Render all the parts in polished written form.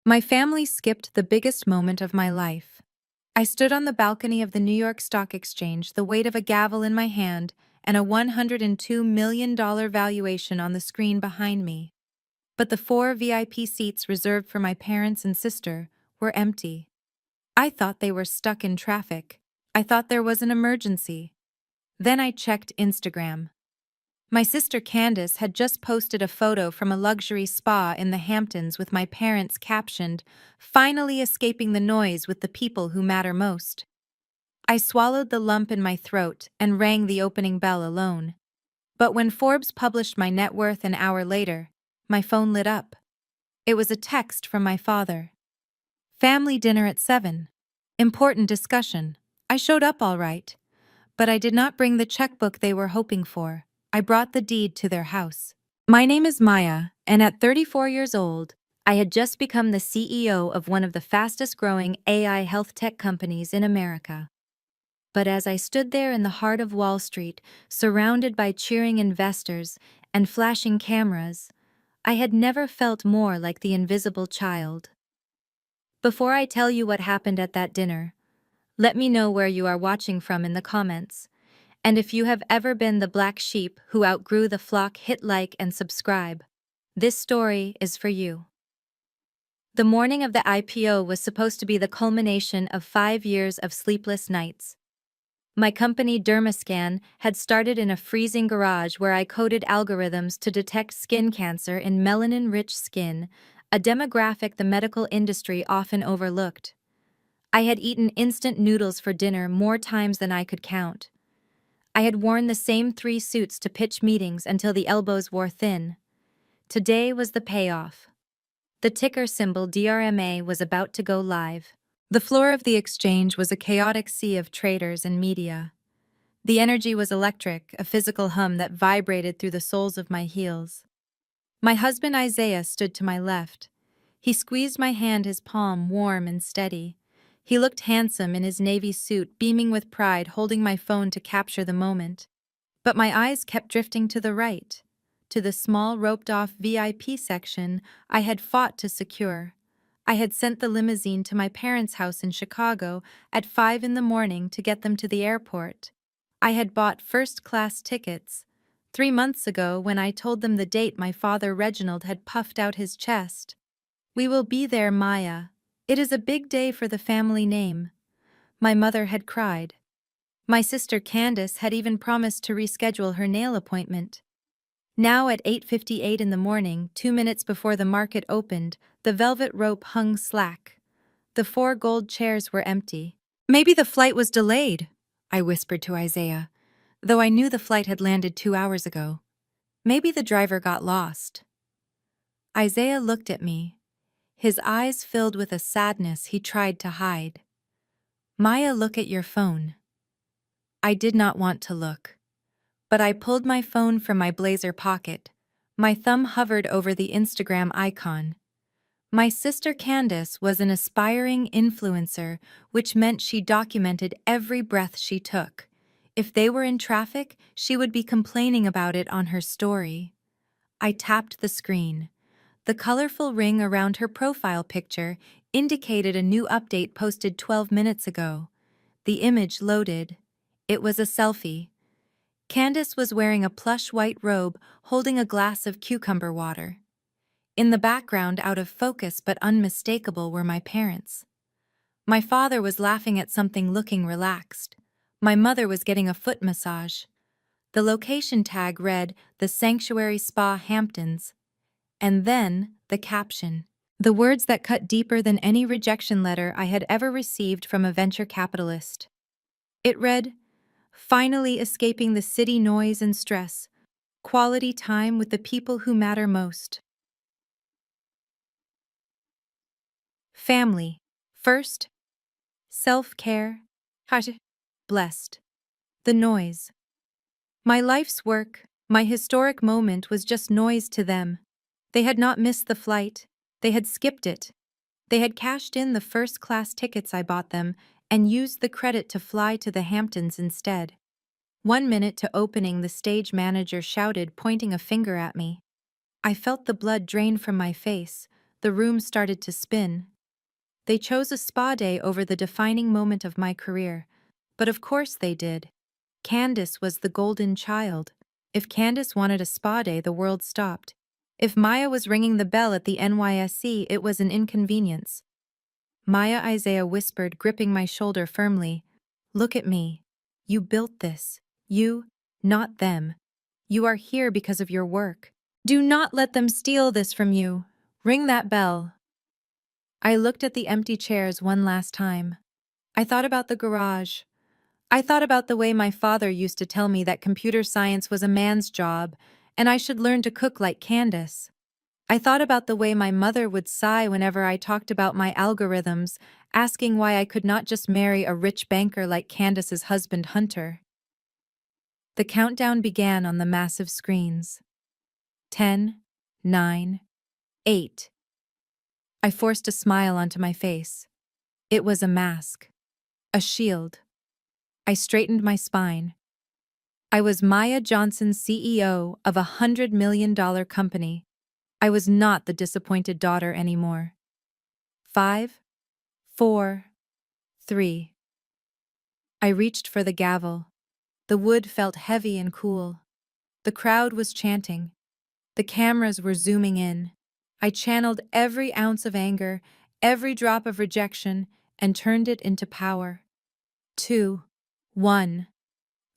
My family skipped the biggest moment of my life. I stood on the balcony of the New York Stock Exchange, the weight of a gavel in my hand and a $102 million valuation on the screen behind me. But the 4 VIP seats reserved for my parents and sister were empty. I thought they were stuck in traffic. I thought there was an emergency. Then I checked Instagram. My sister Candace had just posted a photo from a luxury spa in the Hamptons with my parents captioned, "Finally escaping the noise with the people who matter most." I swallowed the lump in my throat and rang the opening bell alone. But when Forbes published my net worth an hour later, my phone lit up. It was a text from my father. "Family dinner at 7. Important discussion." I showed up all right, but I did not bring the checkbook they were hoping for. I brought the deed to their house. My name is Maya, and at 34 years old, I had just become the CEO of one of the fastest-growing AI health tech companies in America. But as I stood there in the heart of Wall Street, surrounded by cheering investors and flashing cameras, I had never felt more like the invisible child. Before I tell you what happened at that dinner, let me know where you are watching from in the comments. And if you have ever been the black sheep who outgrew the flock, hit like and subscribe. This story is for you. The morning of the IPO was supposed to be the culmination of 5 years of sleepless nights. My company Dermascan had started in a freezing garage where I coded algorithms to detect skin cancer in melanin-rich skin, a demographic the medical industry often overlooked. I had eaten instant noodles for dinner more times than I could count. I had worn the same 3 suits to pitch meetings until the elbows wore thin. Today was the payoff. The ticker symbol DRMA was about to go live. The floor of the exchange was a chaotic sea of traders and media. The energy was electric, a physical hum that vibrated through the soles of my heels. My husband Isaiah stood to my left. He squeezed my hand, his palm warm and steady. He looked handsome in his navy suit, beaming with pride, holding my phone to capture the moment. But my eyes kept drifting to the right, to the small roped-off VIP section I had fought to secure. I had sent the limousine to my parents' house in Chicago at 5 in the morning to get them to the airport. I had bought first-class tickets 3 months ago when I told them the date my father Reginald had puffed out his chest. "We will be there, Maya. It is a big day for the family name." My mother had cried. My sister Candace had even promised to reschedule her nail appointment. Now at 8:58 in the morning, 2 minutes before the market opened, the velvet rope hung slack. The 4 gold chairs were empty. "Maybe the flight was delayed," I whispered to Isaiah, though I knew the flight had landed 2 hours ago. "Maybe the driver got lost." Isaiah looked at me, his eyes filled with a sadness he tried to hide. "Maya, look at your phone." I did not want to look, but I pulled my phone from my blazer pocket. My thumb hovered over the Instagram icon. My sister Candace was an aspiring influencer, which meant she documented every breath she took. If they were in traffic, she would be complaining about it on her story. I tapped the screen. The colorful ring around her profile picture indicated a new update posted 12 minutes ago. The image loaded. It was a selfie. Candace was wearing a plush white robe, holding a glass of cucumber water. In the background, out of focus but unmistakable, were my parents. My father was laughing at something, looking relaxed. My mother was getting a foot massage. The location tag read, "The Sanctuary Spa Hamptons." And then, the caption. The words that cut deeper than any rejection letter I had ever received from a venture capitalist. It read, "Finally escaping the city noise and stress. Quality time with the people who matter most." Family. First. Self-care. Blessed. The noise. My life's work, my historic moment was just noise to them. They had not missed the flight. They had skipped it. They had cashed in the first-class tickets I bought them and used the credit to fly to the Hamptons instead. 1 minute to opening, the stage manager shouted, pointing a finger at me. I felt the blood drain from my face, The room started to spin. They chose a spa day over the defining moment of my career. But of course they did. Candace was the golden child. If Candace wanted a spa day, the world stopped. If Maya was ringing the bell at the NYSE, it was an inconvenience. Maya, Isaiah whispered, gripping my shoulder firmly. Look at me. You built this. You, not them. You are here because of your work. Do not let them steal this from you. Ring that bell. I looked at the empty chairs one last time. I thought about the garage. I thought about the way my father used to tell me that computer science was a man's job, and I should learn to cook like Candace. I thought about the way my mother would sigh whenever I talked about my algorithms, asking why I could not just marry a rich banker like Candace's husband Hunter. The countdown began on the massive screens. 10, 9, 8. I forced a smile onto my face. It was a mask. A shield. I straightened my spine. I was Maya Johnson, CEO of a $100 million company. I was not the disappointed daughter anymore. 5, 4, 3. I reached for the gavel. The wood felt heavy and cool. The crowd was chanting. The cameras were zooming in. I channeled every ounce of anger, every drop of rejection, and turned it into power. 2, 1.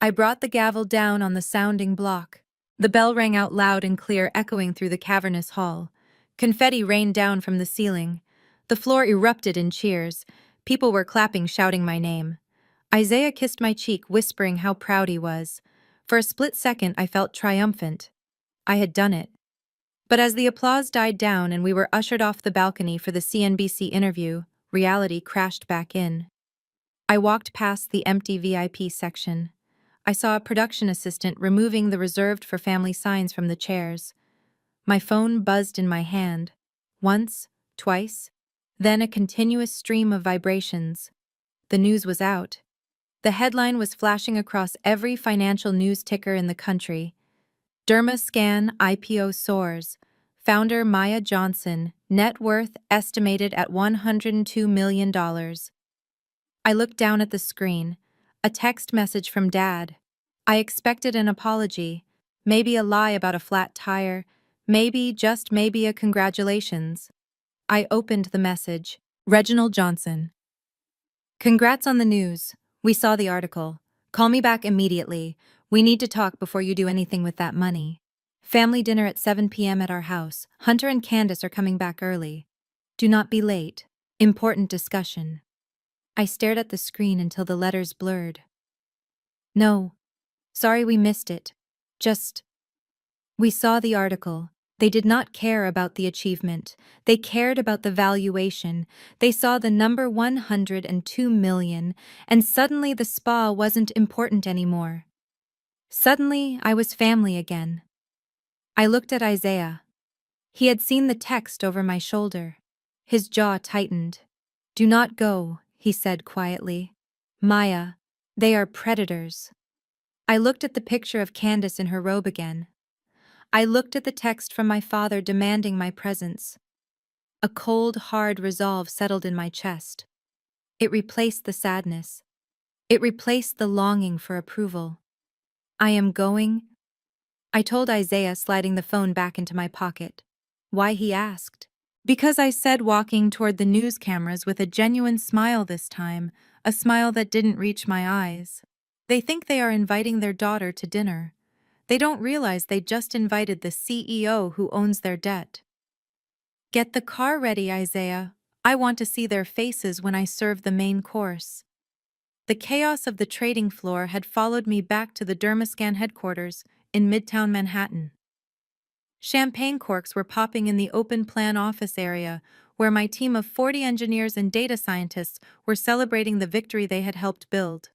I brought the gavel down on the sounding block. The bell rang out loud and clear, echoing through the cavernous hall. Confetti rained down from the ceiling. The floor erupted in cheers. People were clapping, shouting my name. Isaiah kissed my cheek, whispering how proud he was. For a split second, I felt triumphant. I had done it. But as the applause died down and we were ushered off the balcony for the CNBC interview, reality crashed back in. I walked past the empty VIP section. I saw a production assistant removing the reserved for family signs from the chairs. My phone buzzed in my hand. Once, twice, then a continuous stream of vibrations. The news was out. The headline was flashing across every financial news ticker in the country. DermaScan IPO soars. Founder Maya Johnson, net worth estimated at $102 million. I looked down at the screen. A text message from Dad. I expected an apology, maybe a lie about a flat tire, maybe, just maybe, a congratulations. I opened the message. Reginald Johnson. Congrats on the news. We saw the article. Call me back immediately. We need to talk before you do anything with that money. Family dinner at 7 p.m. at our house. Hunter and Candace are coming back early. Do not be late. Important discussion. I stared at the screen until the letters blurred. No. Sorry we missed it. We saw the article. They did not care about the achievement. They cared about the valuation. They saw the number 102 million, and suddenly the spa wasn't important anymore. Suddenly, I was family again. I looked at Isaiah. He had seen the text over my shoulder. His jaw tightened. Do not go, he said quietly. Maya, they are predators. I looked at the picture of Candace in her robe again. I looked at the text from my father demanding my presence. A cold, hard resolve settled in my chest. It replaced the sadness. It replaced the longing for approval. I am going, I told Isaiah, sliding the phone back into my pocket. Why, he asked. Because I said, walking toward the news cameras with a genuine smile this time, a smile that didn't reach my eyes. They think they are inviting their daughter to dinner. They don't realize they just invited the CEO who owns their debt. Get the car ready, Isaiah. I want to see their faces when I serve the main course. The chaos of the trading floor had followed me back to the DermaScan headquarters in Midtown Manhattan. Champagne corks were popping in the open-plan office area, where my team of 40 engineers and data scientists were celebrating the victory they had helped build.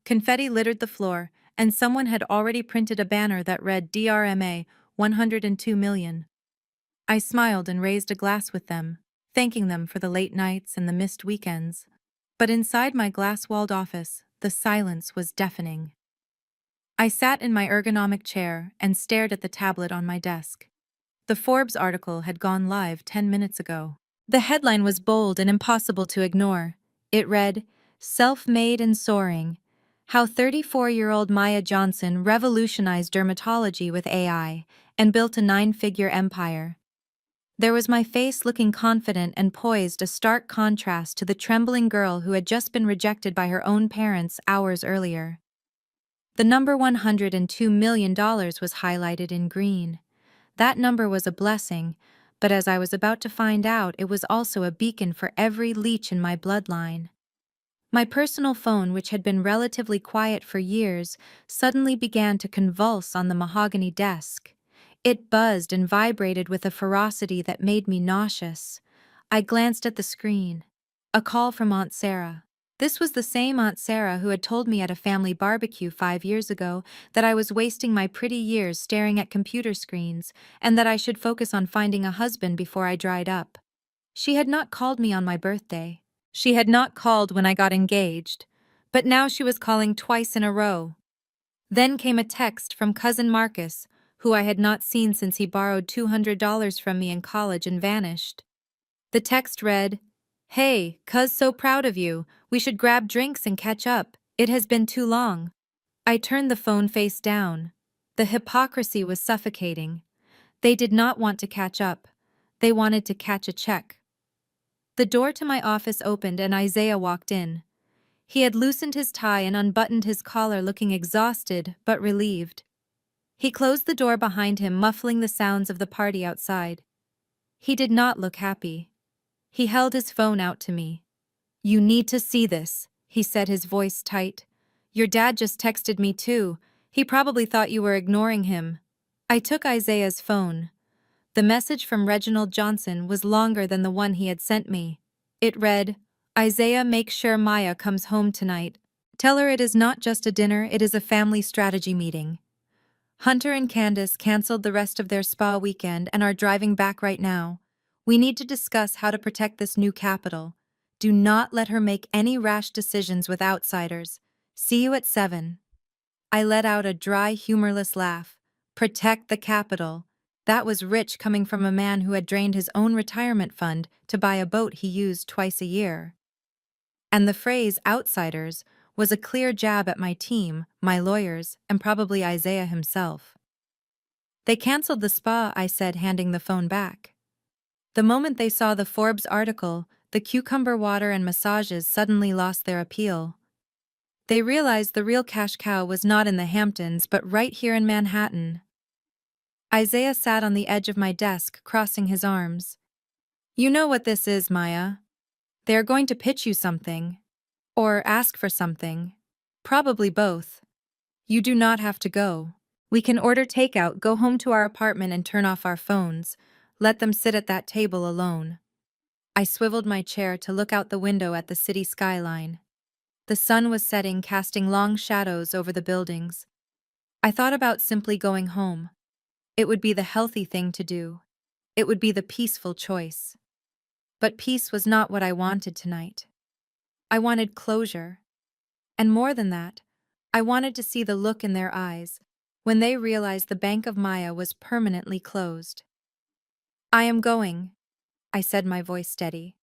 Confetti littered the floor, and someone had already printed a banner that read DRMA 102 million. I smiled and raised a glass with them, thanking them for the late nights and the missed weekends. But inside my glass-walled office, the silence was deafening. I sat in my ergonomic chair and stared at the tablet on my desk. The Forbes article had gone live 10 minutes ago. The headline was bold and impossible to ignore. It read, "Self-made and soaring. How 34-year-old Maya Johnson revolutionized dermatology with AI and built a 9-figure empire." There was my face looking confident and poised, a stark contrast to the trembling girl who had just been rejected by her own parents hours earlier. The number $102 million was highlighted in green. That number was a blessing, but as I was about to find out, it was also a beacon for every leech in my bloodline. My personal phone, which had been relatively quiet for years, suddenly began to convulse on the mahogany desk. It buzzed and vibrated with a ferocity that made me nauseous. I glanced at the screen. A call from Aunt Sarah. This was the same Aunt Sarah who had told me at a family barbecue 5 years ago that I was wasting my pretty years staring at computer screens and that I should focus on finding a husband before I dried up. She had not called me on my birthday. She had not called when I got engaged. But now she was calling twice in a row. Then came a text from cousin Marcus, who I had not seen since he borrowed $200 from me in college and vanished. The text read, "Hey, cuz, so proud of you. We should grab drinks and catch up. It has been too long." I turned the phone face down. The hypocrisy was suffocating. They did not want to catch up. They wanted to catch a check. The door to my office opened and Isaiah walked in. He had loosened his tie and unbuttoned his collar, looking exhausted but relieved. He closed the door behind him, muffling the sounds of the party outside. He did not look happy. He held his phone out to me. "You need to see this," he said, his voice tight. "Your dad just texted me too. He probably thought you were ignoring him." I took Isaiah's phone. The message from Reginald Johnson was longer than the one he had sent me. It read, "Isaiah, make sure Maya comes home tonight. Tell her it is not just a dinner, it is a family strategy meeting. Hunter and Candace canceled the rest of their spa weekend and are driving back right now. We need to discuss how to protect this new capital. Do not let her make any rash decisions with outsiders. See you at 7. I let out a dry, humorless laugh. Protect the capital. That was rich coming from a man who had drained his own retirement fund to buy a boat he used twice a year. And the phrase outsiders was a clear jab at my team, my lawyers, and probably Isaiah himself. "They canceled the spa," I said, handing the phone back. The moment they saw the Forbes article, the cucumber water and massages suddenly lost their appeal. They realized the real cash cow was not in the Hamptons but right here in Manhattan. Isaiah sat on the edge of my desk, crossing his arms. "You know what this is, Maya. They are going to pitch you something. Or ask for something. Probably both. You do not have to go. We can order takeout, go home to our apartment and turn off our phones. Let them sit at that table alone." I swiveled my chair to look out the window at the city skyline. The sun was setting, casting long shadows over the buildings. I thought about simply going home. It would be the healthy thing to do. It would be the peaceful choice. But peace was not what I wanted tonight. I wanted closure. And more than that, I wanted to see the look in their eyes when they realized the Bank of Maya was permanently closed. "I am going," I said, my voice steady.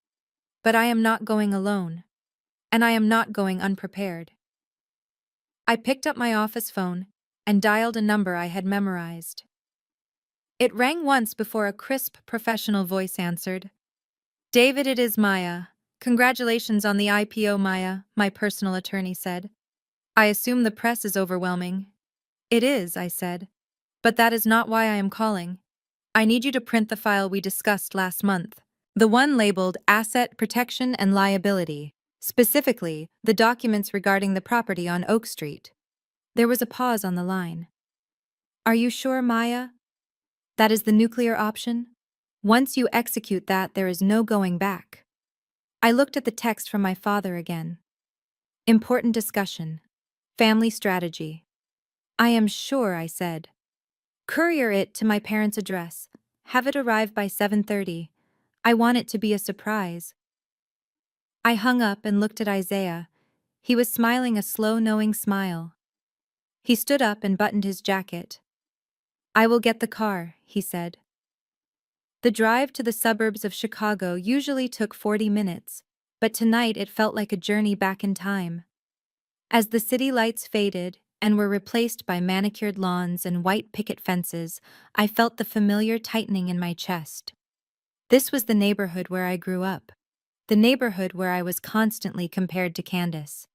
"But I am not going alone. And I am not going unprepared." I picked up my office phone and dialed a number I had memorized. It rang once before a crisp, professional voice answered. "David, it is Maya. Congratulations on the IPO, Maya," my personal attorney said. "I assume the press is overwhelming." "It is," I said. "But that is not why I am calling. I need you to print the file we discussed last month. The one labeled Asset Protection and Liability. Specifically, the documents regarding the property on Oak Street." There was a pause on the line. "Are you sure, Maya? That is the nuclear option? Once you execute that, there is no going back." I looked at the text from my father again. "Important discussion. Family strategy." "I am sure," I said. "Courier it to my parents' address. Have it arrive by 7:30. I want it to be a surprise." I hung up and looked at Isaiah. He was smiling a slow, knowing smile. He stood up and buttoned his jacket. "I will get the car," he said. The drive to the suburbs of Chicago usually took 40 minutes, but tonight it felt like a journey back in time. As the city lights faded and were replaced by manicured lawns and white picket fences, I felt the familiar tightening in my chest. This was the neighborhood where I grew up, the neighborhood where I was constantly compared to Candace.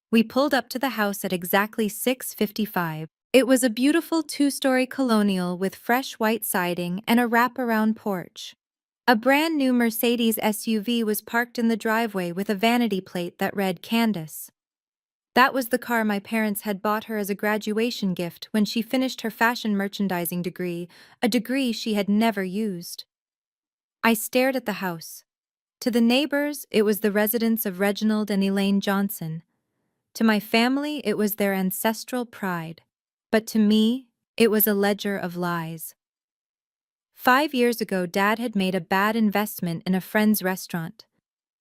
We pulled up to the house at exactly 6:55. It was a beautiful two-story colonial with fresh white siding and a wraparound porch. A brand new Mercedes SUV was parked in the driveway with a vanity plate that read Candace. That was the car my parents had bought her as a graduation gift when she finished her fashion merchandising degree, a degree she had never used. I stared at the house. To the neighbors, it was the residence of Reginald and Elaine Johnson. To my family, it was their ancestral pride. But to me, it was a ledger of lies. 5 years ago, Dad had made a bad investment in a friend's restaurant.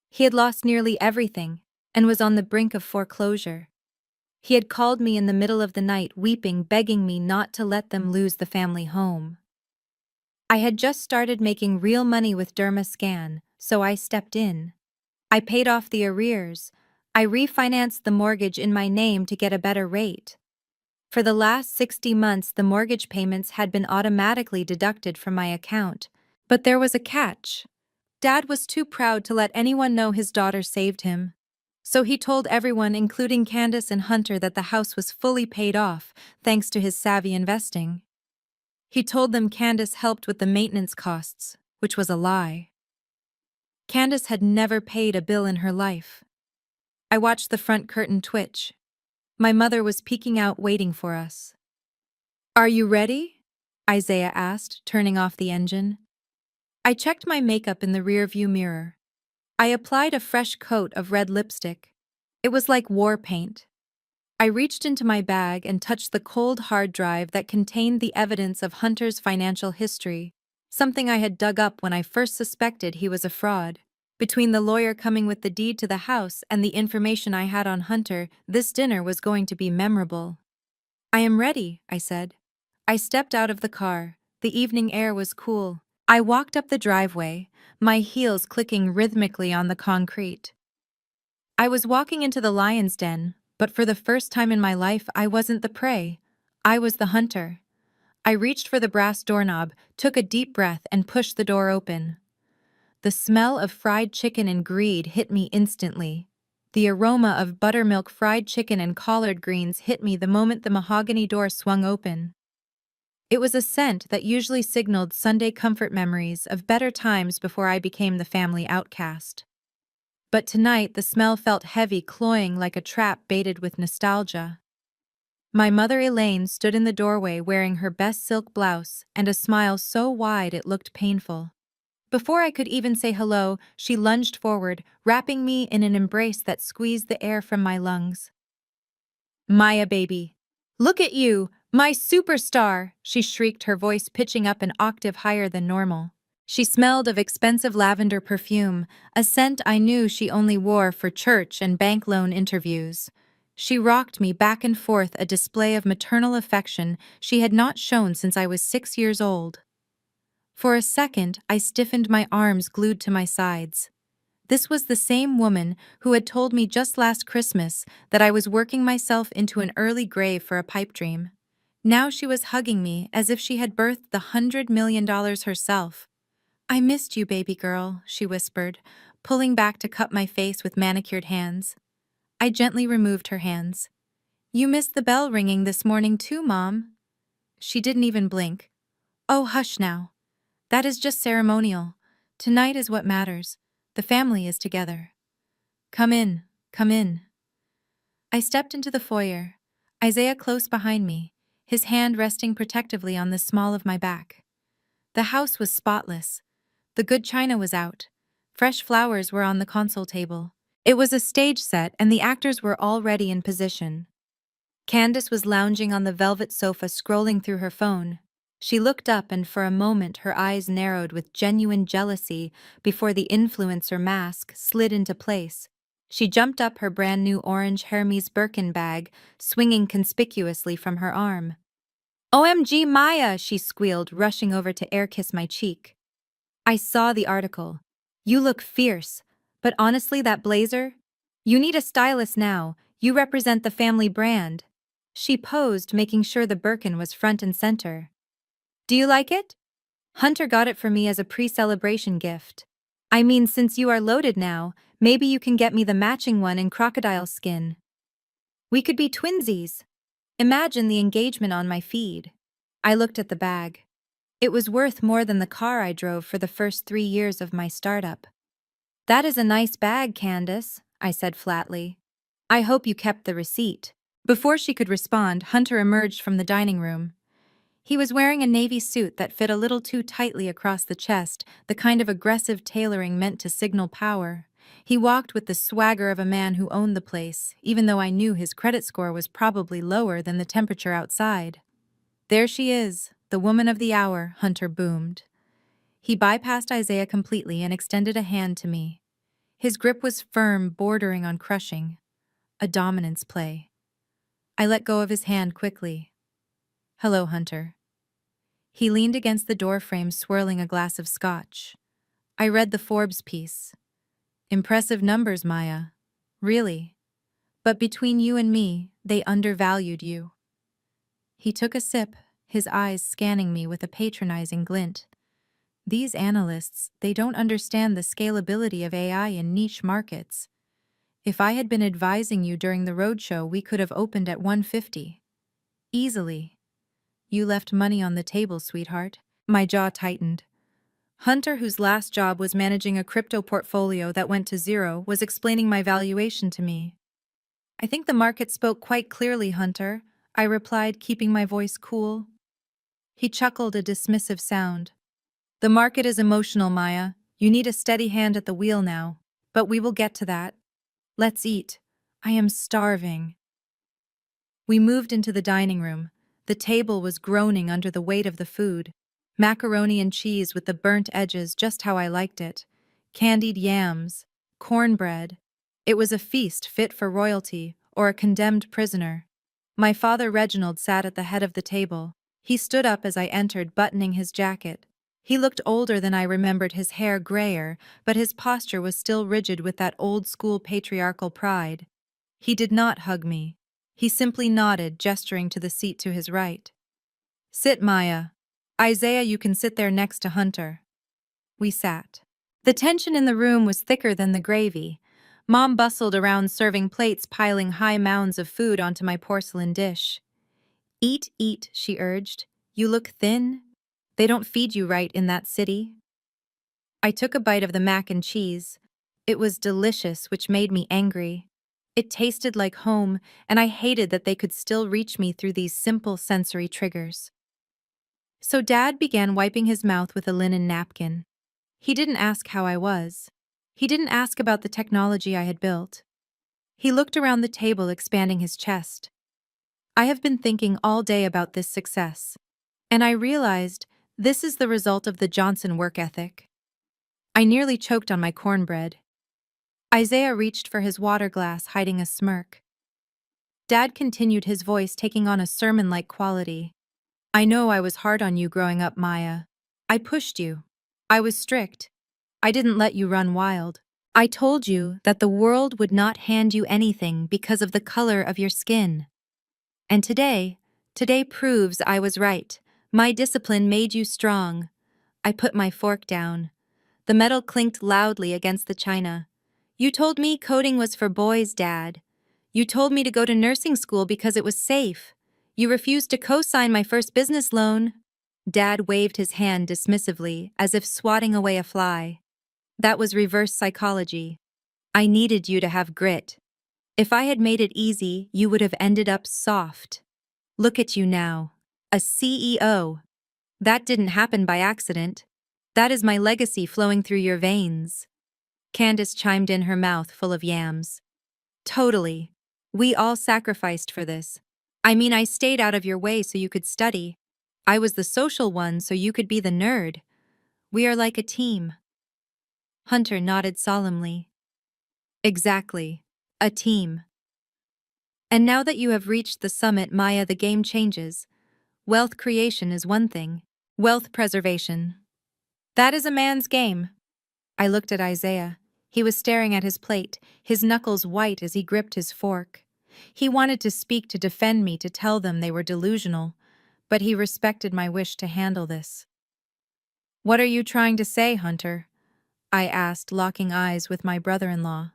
He had lost nearly everything and was on the brink of foreclosure. He had called me in the middle of the night, weeping, begging me not to let them lose the family home. I had just started making real money with Dermascan, so I stepped in. I paid off the arrears. I refinanced the mortgage in my name to get a better rate. For the last 60 months, the mortgage payments had been automatically deducted from my account. But there was a catch. Dad was too proud to let anyone know his daughter saved him. So he told everyone, including Candace and Hunter, that the house was fully paid off, thanks to his savvy investing. He told them Candace helped with the maintenance costs, which was a lie. Candace had never paid a bill in her life. I watched the front curtain twitch. My mother was peeking out, waiting for us. "Are you ready?" Isaiah asked, turning off the engine. I checked my makeup in the rearview mirror. I applied a fresh coat of red lipstick. It was like war paint. I reached into my bag and touched the cold hard drive that contained the evidence of Hunter's financial history, something I had dug up when I first suspected he was a fraud. Between the lawyer coming with the deed to the house and the information I had on Hunter, this dinner was going to be memorable. "I am ready," I said. I stepped out of the car. The evening air was cool. I walked up the driveway, my heels clicking rhythmically on the concrete. I was walking into the lion's den, but for the first time in my life, I wasn't the prey. I was the hunter. I reached for the brass doorknob, took a deep breath, and pushed the door open. The smell of fried chicken and greed hit me instantly. The aroma of buttermilk fried chicken and collard greens hit me the moment the mahogany door swung open. It was a scent that usually signaled Sunday comfort memories of better times before I became the family outcast. But tonight the smell felt heavy, cloying like a trap baited with nostalgia. My mother Elaine stood in the doorway wearing her best silk blouse and a smile so wide it looked painful. Before I could even say hello, she lunged forward, wrapping me in an embrace that squeezed the air from my lungs. "Maya, baby. Look at you, my superstar," she shrieked, her voice pitching up an octave higher than normal. She smelled of expensive lavender perfume, a scent I knew she only wore for church and bank loan interviews. She rocked me back and forth, a display of maternal affection she had not shown since I was 6 years old. For a second, I stiffened, my arms glued to my sides. This was the same woman who had told me just last Christmas that I was working myself into an early grave for a pipe dream. Now she was hugging me as if she had birthed the $100 million herself. "I missed you, baby girl," she whispered, pulling back to cup my face with manicured hands. I gently removed her hands. "You missed the bell ringing this morning too, Mom." She didn't even blink. "Oh, hush now. That is just ceremonial. Tonight is what matters. The family is together. Come in, come in." I stepped into the foyer, Isaiah close behind me, his hand resting protectively on the small of my back. The house was spotless. The good china was out. Fresh flowers were on the console table. It was a stage set and the actors were already in position. Candace was lounging on the velvet sofa, scrolling through her phone. She looked up and for a moment her eyes narrowed with genuine jealousy before the influencer mask slid into place. She jumped up, her brand new orange Hermes Birkin bag swinging conspicuously from her arm. "OMG, Maya," she squealed, rushing over to air kiss my cheek. I saw the article. You look fierce, but honestly, that blazer? You need a stylist now. You represent the family brand. She posed, making sure the Birkin was front and center. Do you like it? Hunter got it for me as a pre-celebration gift. I mean, since you are loaded now, maybe you can get me the matching one in crocodile skin. We could be twinsies. Imagine the engagement on my feed. I looked at the bag. It was worth more than the car I drove for the first 3 years of my startup. That is a nice bag, Candace, I said flatly. I hope you kept the receipt. Before she could respond, Hunter emerged from the dining room. He was wearing a navy suit that fit a little too tightly across the chest, the kind of aggressive tailoring meant to signal power. He walked with the swagger of a man who owned the place, even though I knew his credit score was probably lower than the temperature outside. There she is, the woman of the hour, Hunter boomed. He bypassed Isaiah completely and extended a hand to me. His grip was firm, bordering on crushing. A dominance play. I let go of his hand quickly. Hello, Hunter. He leaned against the doorframe, swirling a glass of scotch. I read the Forbes piece. Impressive numbers, Maya. Really. But between you and me, they undervalued you. He took a sip, his eyes scanning me with a patronizing glint. These analysts, they don't understand the scalability of AI in niche markets. If I had been advising you during the roadshow, we could have opened at 150. Easily. You left money on the table, sweetheart. My jaw tightened. Hunter, whose last job was managing a crypto portfolio that went to zero, was explaining my valuation to me. I think the market spoke quite clearly, Hunter, I replied, keeping my voice cool. He chuckled, a dismissive sound. The market is emotional, Maya. You need a steady hand at the wheel now. But we will get to that. Let's eat. I am starving. We moved into the dining room. The table was groaning under the weight of the food. Macaroni and cheese with the burnt edges, just how I liked it. Candied yams. Cornbread. It was a feast fit for royalty or a condemned prisoner. My father Reginald sat at the head of the table. He stood up as I entered, buttoning his jacket. He looked older than I remembered, his hair grayer, but his posture was still rigid with that old-school patriarchal pride. He did not hug me. He simply nodded, gesturing to the seat to his right. Sit, Maya. Isaiah, you can sit there next to Hunter. We sat. The tension in the room was thicker than the gravy. Mom bustled around serving plates, piling high mounds of food onto my porcelain dish. Eat, eat, she urged. You look thin. They don't feed you right in that city. I took a bite of the mac and cheese. It was delicious, which made me angry. It tasted like home, and I hated that they could still reach me through these simple sensory triggers. So Dad began wiping his mouth with a linen napkin. He didn't ask how I was. He didn't ask about the technology I had built. He looked around the table, expanding his chest. I have been thinking all day about this success, and I realized this is the result of the Johnson work ethic. I nearly choked on my cornbread. Isaiah reached for his water glass, hiding a smirk. Dad continued, his voice taking on a sermon-like quality. I know I was hard on you growing up, Maya. I pushed you. I was strict. I didn't let you run wild. I told you that the world would not hand you anything because of the color of your skin. And today proves I was right. My discipline made you strong. I put my fork down. The metal clinked loudly against the china. You told me coding was for boys, Dad. You told me to go to nursing school because it was safe. You refused to co-sign my first business loan. Dad waved his hand dismissively, as if swatting away a fly. That was reverse psychology. I needed you to have grit. If I had made it easy, you would have ended up soft. Look at you now. A CEO. That didn't happen by accident. That is my legacy flowing through your veins. Candace chimed in, her mouth full of yams. Totally. We all sacrificed for this. I mean, I stayed out of your way so you could study. I was the social one so you could be the nerd. We are like a team. Hunter nodded solemnly. Exactly. A team. And now that you have reached the summit, Maya, the game changes. Wealth creation is one thing. Wealth preservation. That is a man's game. I looked at Isaiah. He was staring at his plate, his knuckles white as he gripped his fork. He wanted to speak to defend me, to tell them they were delusional, but he respected my wish to handle this. What are you trying to say, Hunter? I asked, locking eyes with my brother-in-law.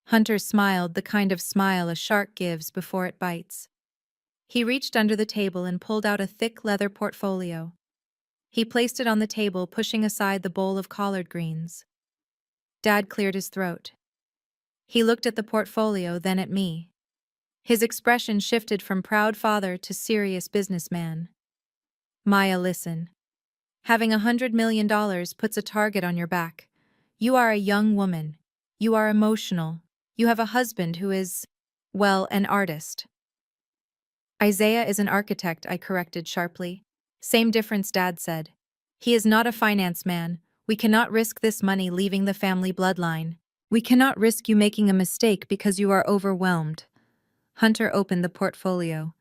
Hunter smiled, the kind of smile a shark gives before it bites. He reached under the table and pulled out a thick leather portfolio. He placed it on the table, pushing aside the bowl of collard greens. Dad cleared his throat. He looked at the portfolio, then at me. His expression shifted from proud father to serious businessman. Maya, listen. Having $100 million puts a target on your back. You are a young woman. You are emotional. You have a husband who is, well, an artist. Isaiah is an architect, I corrected sharply. Same difference, Dad said. He is not a finance man. We cannot risk this money leaving the family bloodline. We cannot risk you making a mistake because you are overwhelmed. Hunter opened the portfolio.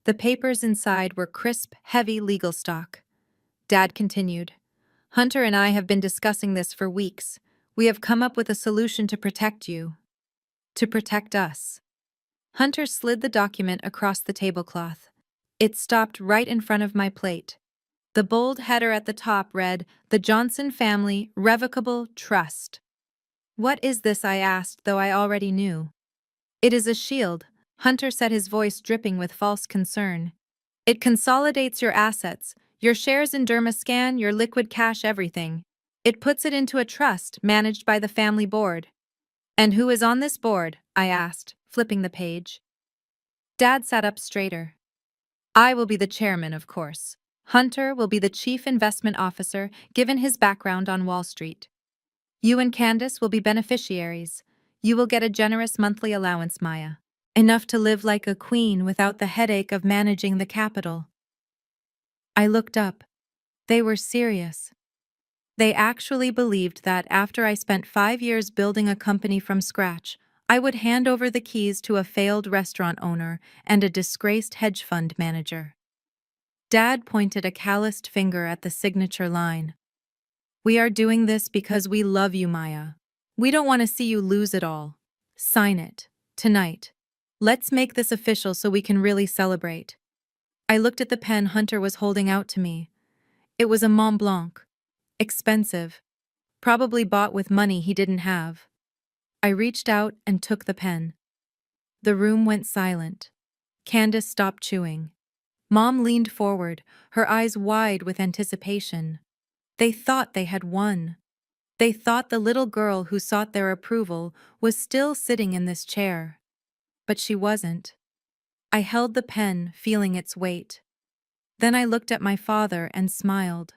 The papers inside were crisp, heavy legal stock. Dad continued. Hunter and I have been discussing this for weeks. We have come up with a solution to protect you. To protect us. Hunter slid the document across the tablecloth. It stopped right in front of my plate. The bold header at the top read, "The Johnson Family Revocable Trust." What is this, I asked, though I already knew. It is a shield, Hunter said, his voice dripping with false concern. It consolidates your assets, your shares in Dermascan, your liquid cash, everything. It puts it into a trust managed by the family board. And who is on this board? I asked, flipping the page. Dad sat up straighter. I will be the chairman, of course. Hunter will be the chief investment officer, given his background on Wall Street. You and Candace will be beneficiaries. You will get a generous monthly allowance, Maya. Enough to live like a queen without the headache of managing the capital. I looked up. They were serious. They actually believed that after I spent 5 years building a company from scratch, I would hand over the keys to a failed restaurant owner and a disgraced hedge fund manager. Dad pointed a calloused finger at the signature line. We are doing this because we love you, Maya. We don't want to see you lose it all. Sign it. Tonight. Let's make this official so we can really celebrate. I looked at the pen Hunter was holding out to me. It was a Mont Blanc. Expensive. Probably bought with money he didn't have. I reached out and took the pen. The room went silent. Candace stopped chewing. Mom leaned forward, her eyes wide with anticipation. They thought they had won. They thought the little girl who sought their approval was still sitting in this chair. But she wasn't. I held the pen, feeling its weight. Then I looked at my father and smiled.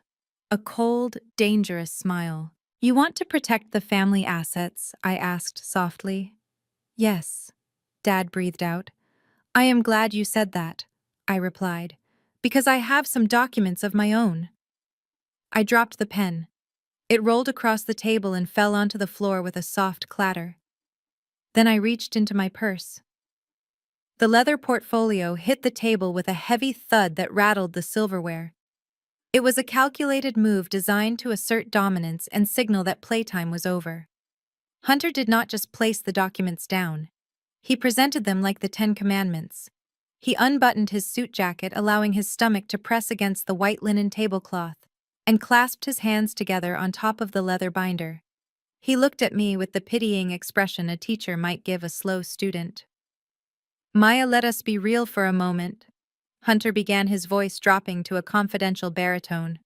A cold, dangerous smile. You want to protect the family assets? I asked softly. Yes, Dad breathed out. I am glad you said that, I replied, because I have some documents of my own. I dropped the pen. It rolled across the table and fell onto the floor with a soft clatter. Then I reached into my purse. The leather portfolio hit the table with a heavy thud that rattled the silverware. It was a calculated move designed to assert dominance and signal that playtime was over. Hunter did not just place the documents down. He presented them like the 10 Commandments. He unbuttoned his suit jacket, allowing his stomach to press against the white linen tablecloth, and clasped his hands together on top of the leather binder. He looked at me with the pitying expression a teacher might give a slow student. Maya, let us be real for a moment. Hunter began, his voice dropping to a confidential baritone.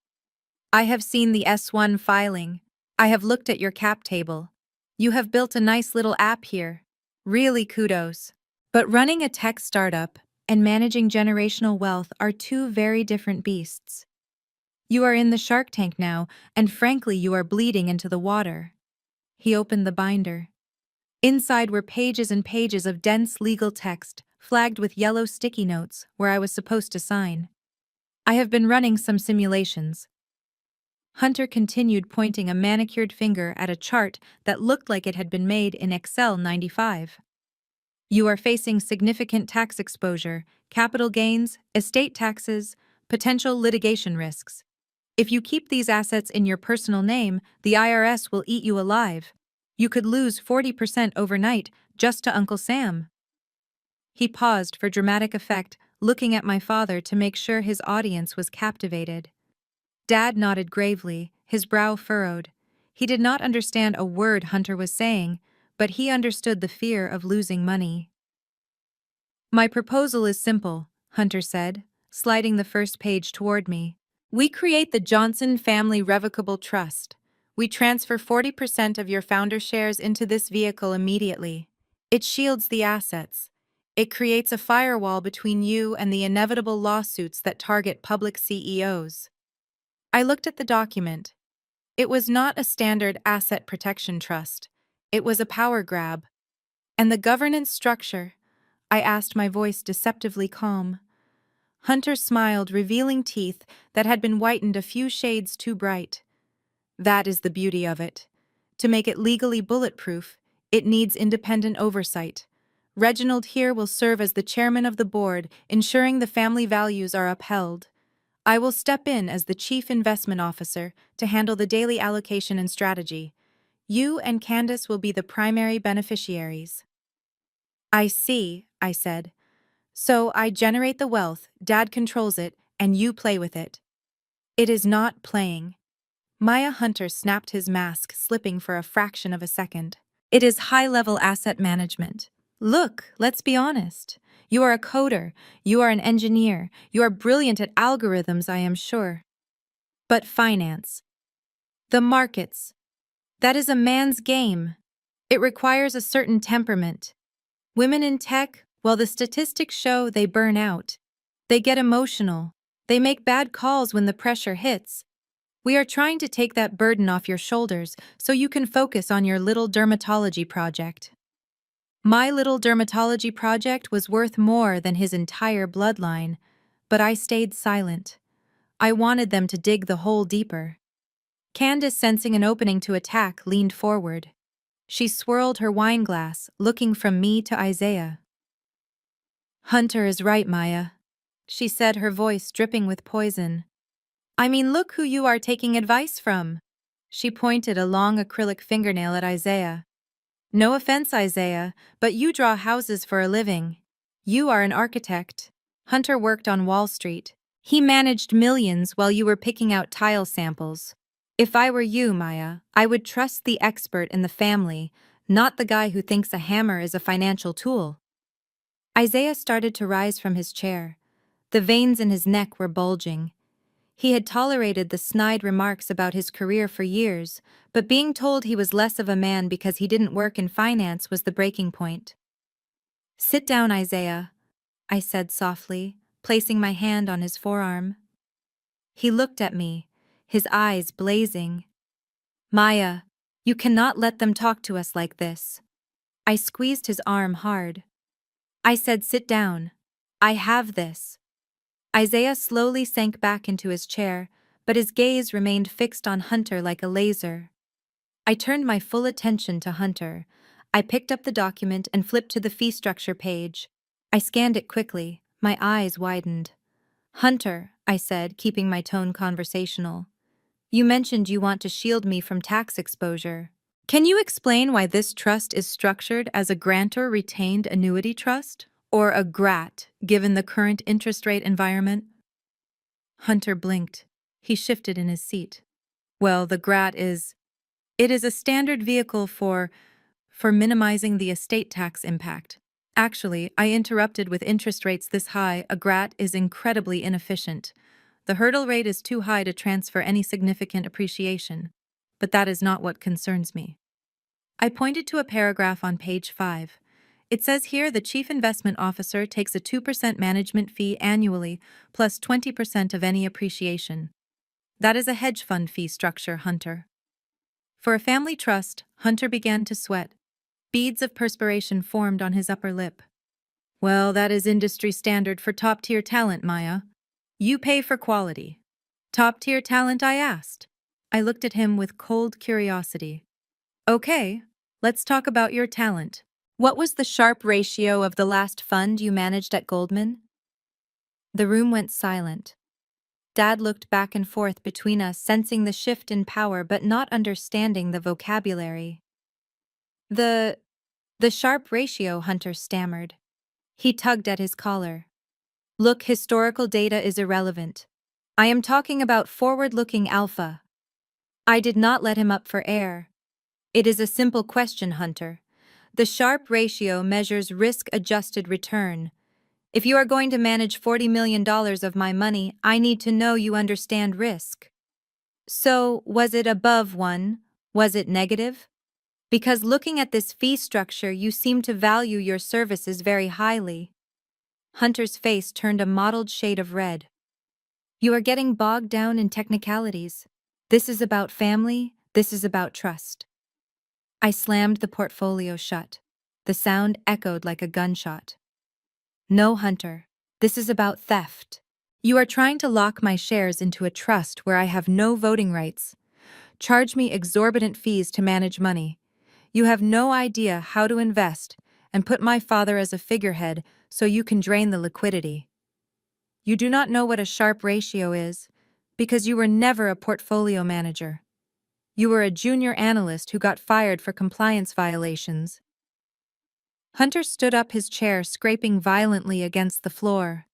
I have seen the S1 filing. I have looked at your cap table. You have built a nice little app here. Really kudos. But running a tech startup and managing generational wealth are two very different beasts. You are in the Shark Tank now, and frankly, you are bleeding into the water. He opened the binder. Inside were pages and pages of dense legal text, flagged with yellow sticky notes, where I was supposed to sign. I have been running some simulations. Hunter continued, pointing a manicured finger at a chart that looked like it had been made in Excel 95. You are facing significant tax exposure, capital gains, estate taxes, potential litigation risks. If you keep these assets in your personal name, the IRS will eat you alive. You could lose 40% overnight just to Uncle Sam." He paused for dramatic effect, looking at my father to make sure his audience was captivated. Dad nodded gravely, his brow furrowed. He did not understand a word Hunter was saying, but he understood the fear of losing money. "My proposal is simple," Hunter said, sliding the first page toward me. "We create the Johnson Family Revocable Trust. We transfer 40% of your founder shares into this vehicle immediately. It shields the assets. It creates a firewall between you and the inevitable lawsuits that target public CEOs." I looked at the document. It was not a standard asset protection trust. It was a power grab. "And the governance structure?" I asked, my voice deceptively calm. Hunter smiled, revealing teeth that had been whitened a few shades too bright. "That is the beauty of it. To make it legally bulletproof, it needs independent oversight. Reginald here will serve as the chairman of the board, ensuring the family values are upheld. I will step in as the chief investment officer to handle the daily allocation and strategy. You and Candace will be the primary beneficiaries." "I see," I said. "So I generate the wealth, Dad controls it, and you play with it." "It is not playing." Maya Hunter snapped his mask, slipping for a fraction of a second. "It is high-level asset management. Look, let's be honest. You are a coder, you are an engineer, you are brilliant at algorithms, I am sure. But finance, the markets, that is a man's game. It requires a certain temperament. Women in tech, well, the statistics show they burn out. They get emotional. They make bad calls when the pressure hits. We are trying to take that burden off your shoulders so you can focus on your little dermatology project." My little dermatology project was worth more than his entire bloodline, but I stayed silent. I wanted them to dig the hole deeper. Candace, sensing an opening to attack, leaned forward. She swirled her wine glass, looking from me to Isaiah. "Hunter is right, Maya," she said, her voice dripping with poison. "I mean, look who you are taking advice from." She pointed a long acrylic fingernail at Isaiah. "No offense, Isaiah, but you draw houses for a living. You are an architect. Hunter worked on Wall Street. He managed millions while you were picking out tile samples. If I were you, Maya, I would trust the expert in the family, not the guy who thinks a hammer is a financial tool." Isaiah started to rise from his chair. The veins in his neck were bulging. He had tolerated the snide remarks about his career for years, but being told he was less of a man because he didn't work in finance was the breaking point. "Sit down, Isaiah," I said softly, placing my hand on his forearm. He looked at me, his eyes blazing. "Maya, you cannot let them talk to us like this." I squeezed his arm hard. I said, "Sit down. I have this." Isaiah slowly sank back into his chair, but his gaze remained fixed on Hunter like a laser. I turned my full attention to Hunter. I picked up the document and flipped to the fee structure page. I scanned it quickly, my eyes widened. "Hunter," I said, keeping my tone conversational, "you mentioned you want to shield me from tax exposure. Can you explain why this trust is structured as a grantor-retained annuity trust? Or a GRAT, given the current interest rate environment?" Hunter blinked. He shifted in his seat. "Well, the GRAT it is a standard vehicle for minimizing the estate tax impact. Actually, I interrupted, with interest rates this high, a GRAT is incredibly inefficient. The hurdle rate is too high to transfer any significant appreciation. But that is not what concerns me." I pointed to a paragraph on page 5. It says here the chief investment officer takes a 2% management fee annually, plus 20% of any appreciation. That is a hedge fund fee structure, Hunter. For a family trust, Hunter began to sweat. Beads of perspiration formed on his upper lip. "Well, that is industry standard for top-tier talent, Maya. You pay for quality." "Top-tier talent?" I asked. I looked at him with cold curiosity. "Okay, let's talk about your talent. What was the Sharpe ratio of the last fund you managed at Goldman?" The room went silent. Dad looked back and forth between us, sensing the shift in power but not understanding the vocabulary. The sharp ratio, Hunter stammered. He tugged at his collar. Look, historical data is irrelevant. I am talking about forward-looking alpha. I did not let him up for air. It is a simple question, Hunter. The Sharpe ratio measures risk-adjusted return. If you are going to manage $40 million of my money, I need to know you understand risk. So, was it above 1? Was it negative? Because looking at this fee structure, you seem to value your services very highly. Hunter's face turned a mottled shade of red. You are getting bogged down in technicalities. This is about family, this is about trust. I slammed the portfolio shut. The sound echoed like a gunshot. No, Hunter. This is about theft. You are trying to lock my shares into a trust where I have no voting rights. Charge me exorbitant fees to manage money. You have no idea how to invest, and put my father as a figurehead so you can drain the liquidity. You do not know what a Sharpe ratio is, because you were never a portfolio manager. You were a junior analyst who got fired for compliance violations. Hunter stood up, his chair scraping violently against the floor.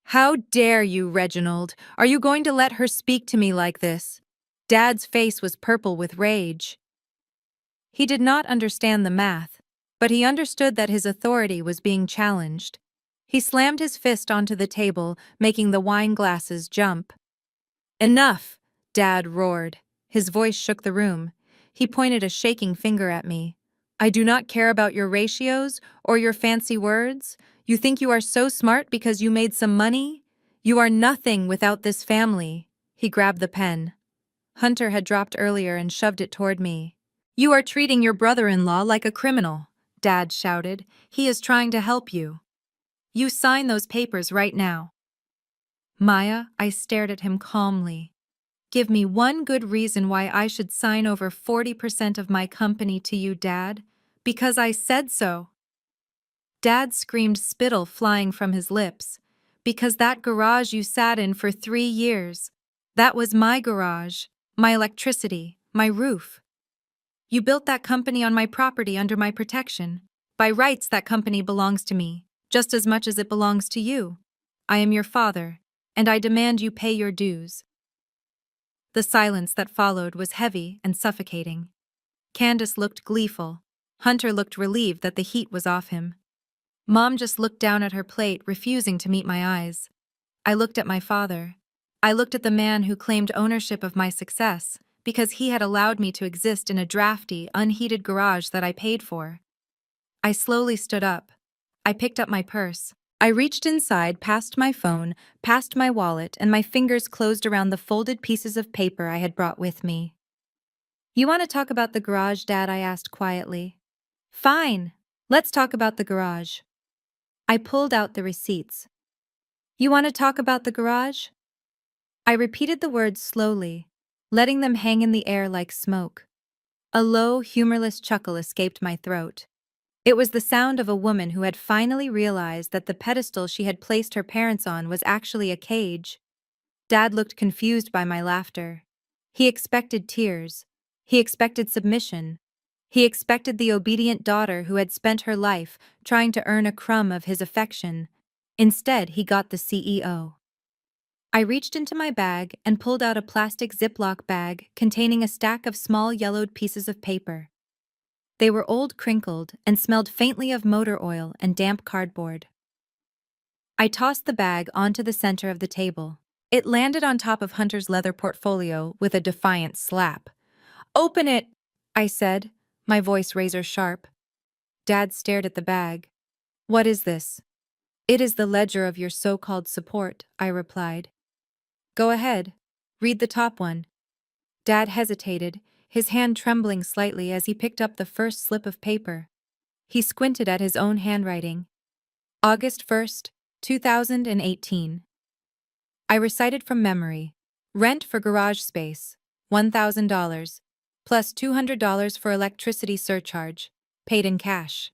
How dare you, Reginald? Are you going to let her speak to me like this? Dad's face was purple with rage. He did not understand the math, but he understood that his authority was being challenged. He slammed his fist onto the table, making the wine glasses jump. Enough! Dad roared. His voice shook the room. He pointed a shaking finger at me. I do not care about your ratios or your fancy words. You think you are so smart because you made some money? You are nothing without this family. He grabbed the pen. Hunter had dropped earlier and shoved it toward me. You are treating your brother-in-law like a criminal, Dad shouted. He is trying to help you. You sign those papers right now. Maya, I stared at him calmly. Give me one good reason why I should sign over 40% of my company to you, Dad. Because I said so. Dad screamed, spittle flying from his lips. Because that garage you sat in for 3 years. That was my garage, my electricity, my roof. You built that company on my property under my protection. By rights, that company belongs to me, just as much as it belongs to you. I am your father, and I demand you pay your dues. The silence that followed was heavy and suffocating. Candace looked gleeful. Hunter looked relieved that the heat was off him. Mom just looked down at her plate, refusing to meet my eyes. I looked at my father. I looked at the man who claimed ownership of my success because he had allowed me to exist in a drafty, unheated garage that I paid for. I slowly stood up. I picked up my purse. I reached inside, past my phone, past my wallet, and my fingers closed around the folded pieces of paper I had brought with me. You want to talk about the garage, Dad? I asked quietly. Fine. Let's talk about the garage. I pulled out the receipts. You want to talk about the garage? I repeated the words slowly, letting them hang in the air like smoke. A low, humorless chuckle escaped my throat. It was the sound of a woman who had finally realized that the pedestal she had placed her parents on was actually a cage. Dad looked confused by my laughter. He expected tears. He expected submission. He expected the obedient daughter who had spent her life trying to earn a crumb of his affection. Instead, he got the CEO. I reached into my bag and pulled out a plastic Ziploc bag containing a stack of small yellowed pieces of paper. They were old, crinkled, and smelled faintly of motor oil and damp cardboard. I tossed the bag onto the center of the table. It landed on top of Hunter's leather portfolio with a defiant slap. Open it, I said, my voice razor sharp. Dad stared at the bag. What is this? It is the ledger of your so-called support, I replied. Go ahead. Read the top one. Dad hesitated, his hand trembling slightly as he picked up the first slip of paper. He squinted at his own handwriting. August 1st, 2018. I recited from memory. Rent for garage space, $1,000, plus $200 for electricity surcharge, paid in cash.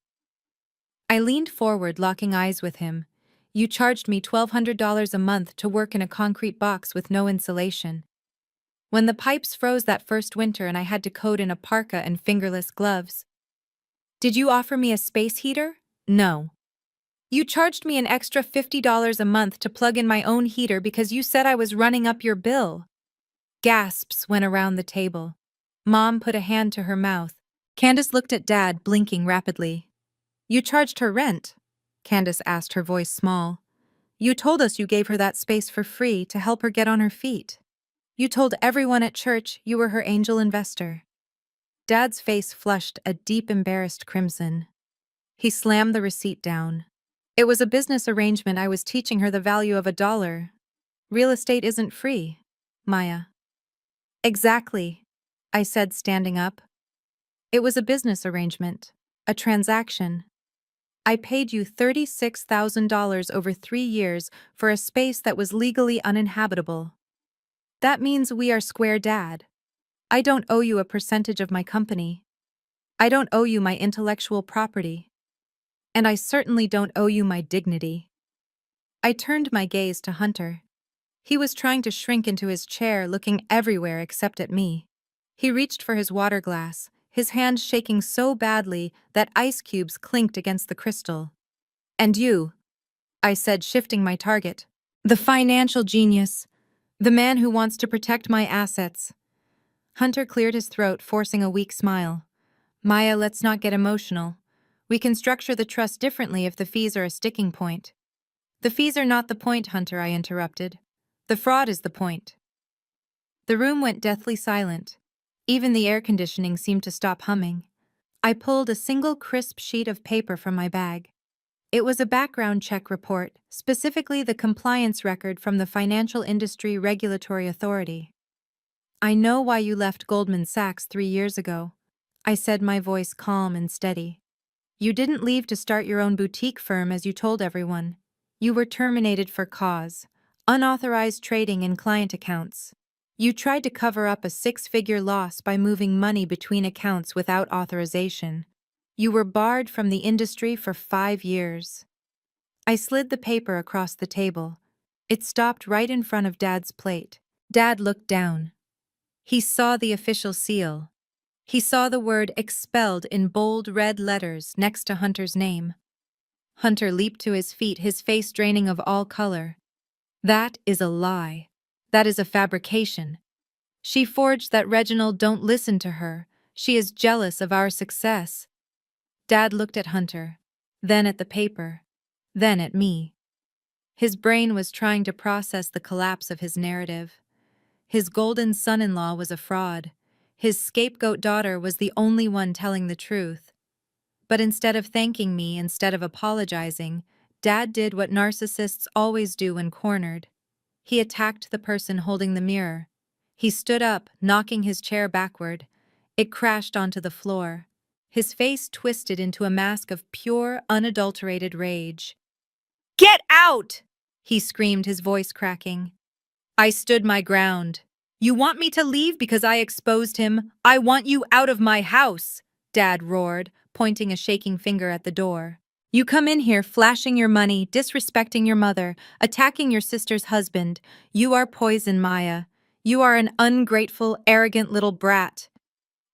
I leaned forward, locking eyes with him. You charged me $1,200 a month to work in a concrete box with no insulation. When the pipes froze that first winter and I had to code in a parka and fingerless gloves. Did you offer me a space heater? No. You charged me an extra $50 a month to plug in my own heater because you said I was running up your bill. Gasps went around the table. Mom put a hand to her mouth. Candace looked at Dad, blinking rapidly. You charged her rent? Candace asked, her voice small. You told us you gave her that space for free to help her get on her feet. You told everyone at church you were her angel investor. Dad's face flushed a deep, embarrassed crimson. He slammed the receipt down. It was a business arrangement. I was teaching her the value of $1. Real estate isn't free, Maya. Exactly, I said, standing up. It was a business arrangement, a transaction. I paid you $36,000 over 3 years for a space that was legally uninhabitable. That means we are square, Dad. I don't owe you a percentage of my company. I don't owe you my intellectual property. And I certainly don't owe you my dignity. I turned my gaze to Hunter. He was trying to shrink into his chair, looking everywhere except at me. He reached for his water glass, his hand shaking so badly that ice cubes clinked against the crystal. And you, I said, shifting my target. The financial genius. The man who wants to protect my assets. Hunter cleared his throat, forcing a weak smile. Maya, let's not get emotional. We can structure the trust differently if the fees are a sticking point. The fees are not the point, Hunter, I interrupted. The fraud is the point. The room went deathly silent. Even the air conditioning seemed to stop humming. I pulled a single crisp sheet of paper from my bag. It was a background check report, specifically the compliance record from the Financial Industry Regulatory Authority. I know why you left Goldman Sachs 3 years ago, I said, my voice calm and steady. You didn't leave to start your own boutique firm as you told everyone. You were terminated for cause, unauthorized trading in client accounts. You tried to cover up a 6-figure loss by moving money between accounts without authorization. You were barred from the industry for 5 years. I slid the paper across the table. It stopped right in front of Dad's plate. Dad looked down. He saw the official seal. He saw the word expelled in bold red letters next to Hunter's name. Hunter leaped to his feet, his face draining of all color. That is a lie. That is a fabrication. She forged that. Reginald, don't listen to her. She is jealous of our success. Dad looked at Hunter, then at the paper, then at me. His brain was trying to process the collapse of his narrative. His golden son-in-law was a fraud. His scapegoat daughter was the only one telling the truth. But instead of thanking me, instead of apologizing, Dad did what narcissists always do when cornered. He attacked the person holding the mirror. He stood up, knocking his chair backward. It crashed onto the floor. His face twisted into a mask of pure, unadulterated rage. "Get out!" he screamed, his voice cracking. I stood my ground. "You want me to leave because I exposed him? I want you out of my house!" Dad roared, pointing a shaking finger at the door. "You come in here flashing your money, disrespecting your mother, attacking your sister's husband. You are poison, Maya. You are an ungrateful, arrogant little brat."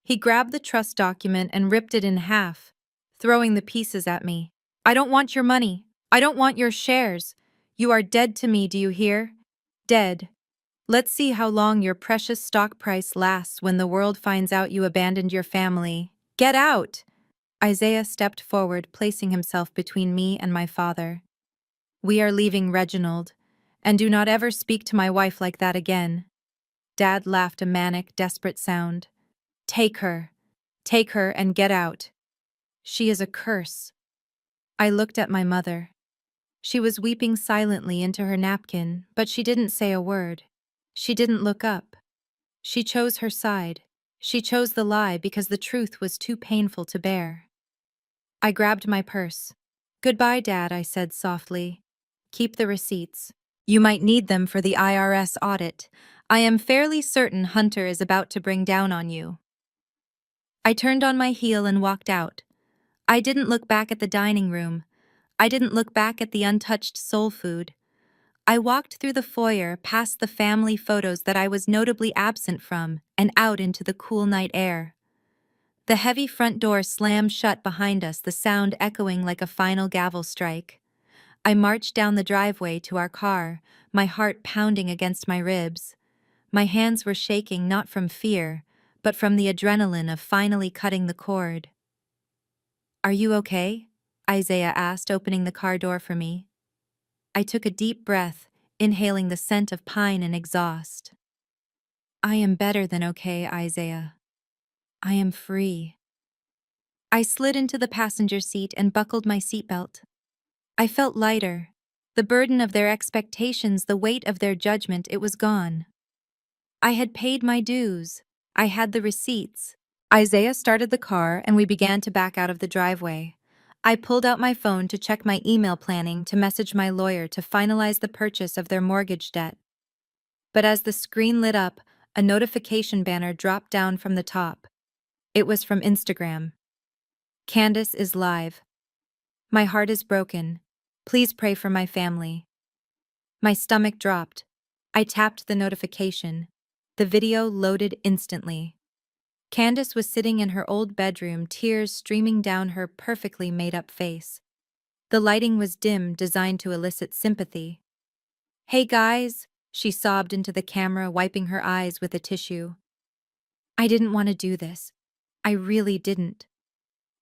He grabbed the trust document and ripped it in half, throwing the pieces at me. "I don't want your money. I don't want your shares. You are dead to me, do you hear? Dead. Let's see how long your precious stock price lasts when the world finds out you abandoned your family. Get out!" Isaiah stepped forward, placing himself between me and my father. "We are leaving, Reginald, and do not ever speak to my wife like that again." Dad laughed a manic, desperate sound. Take her and get out. She is a curse." I looked at my mother. She was weeping silently into her napkin, but she didn't say a word. She didn't look up. She chose her side. She chose the lie because the truth was too painful to bear. I grabbed my purse. "Goodbye, Dad," I said softly. "Keep the receipts. You might need them for the IRS audit. I am fairly certain Hunter is about to bring down on you." I turned on my heel and walked out. I didn't look back at the dining room. I didn't look back at the untouched soul food. I walked through the foyer, past the family photos that I was notably absent from, and out into the cool night air. The heavy front door slammed shut behind us, the sound echoing like a final gavel strike. I marched down the driveway to our car, my heart pounding against my ribs. My hands were shaking not from fear, but from the adrenaline of finally cutting the cord. "Are you okay?" Isaiah asked, opening the car door for me. I took a deep breath, inhaling the scent of pine and exhaust. "I am better than okay, Isaiah. I am free." I slid into the passenger seat and buckled my seatbelt. I felt lighter. The burden of their expectations, the weight of their judgment, it was gone. I had paid my dues. I had the receipts. Isaiah started the car and we began to back out of the driveway. I pulled out my phone to check my email planning to message my lawyer to finalize the purchase of their mortgage debt. But as the screen lit up, a notification banner dropped down from the top. It was from Instagram. "Candace is live. My heart is broken. Please pray for my family." My stomach dropped. I tapped the notification. The video loaded instantly. Candace was sitting in her old bedroom, tears streaming down her perfectly made-up face. The lighting was dim, designed to elicit sympathy. "Hey guys," she sobbed into the camera, wiping her eyes with a tissue. "I didn't want to do this. I really didn't.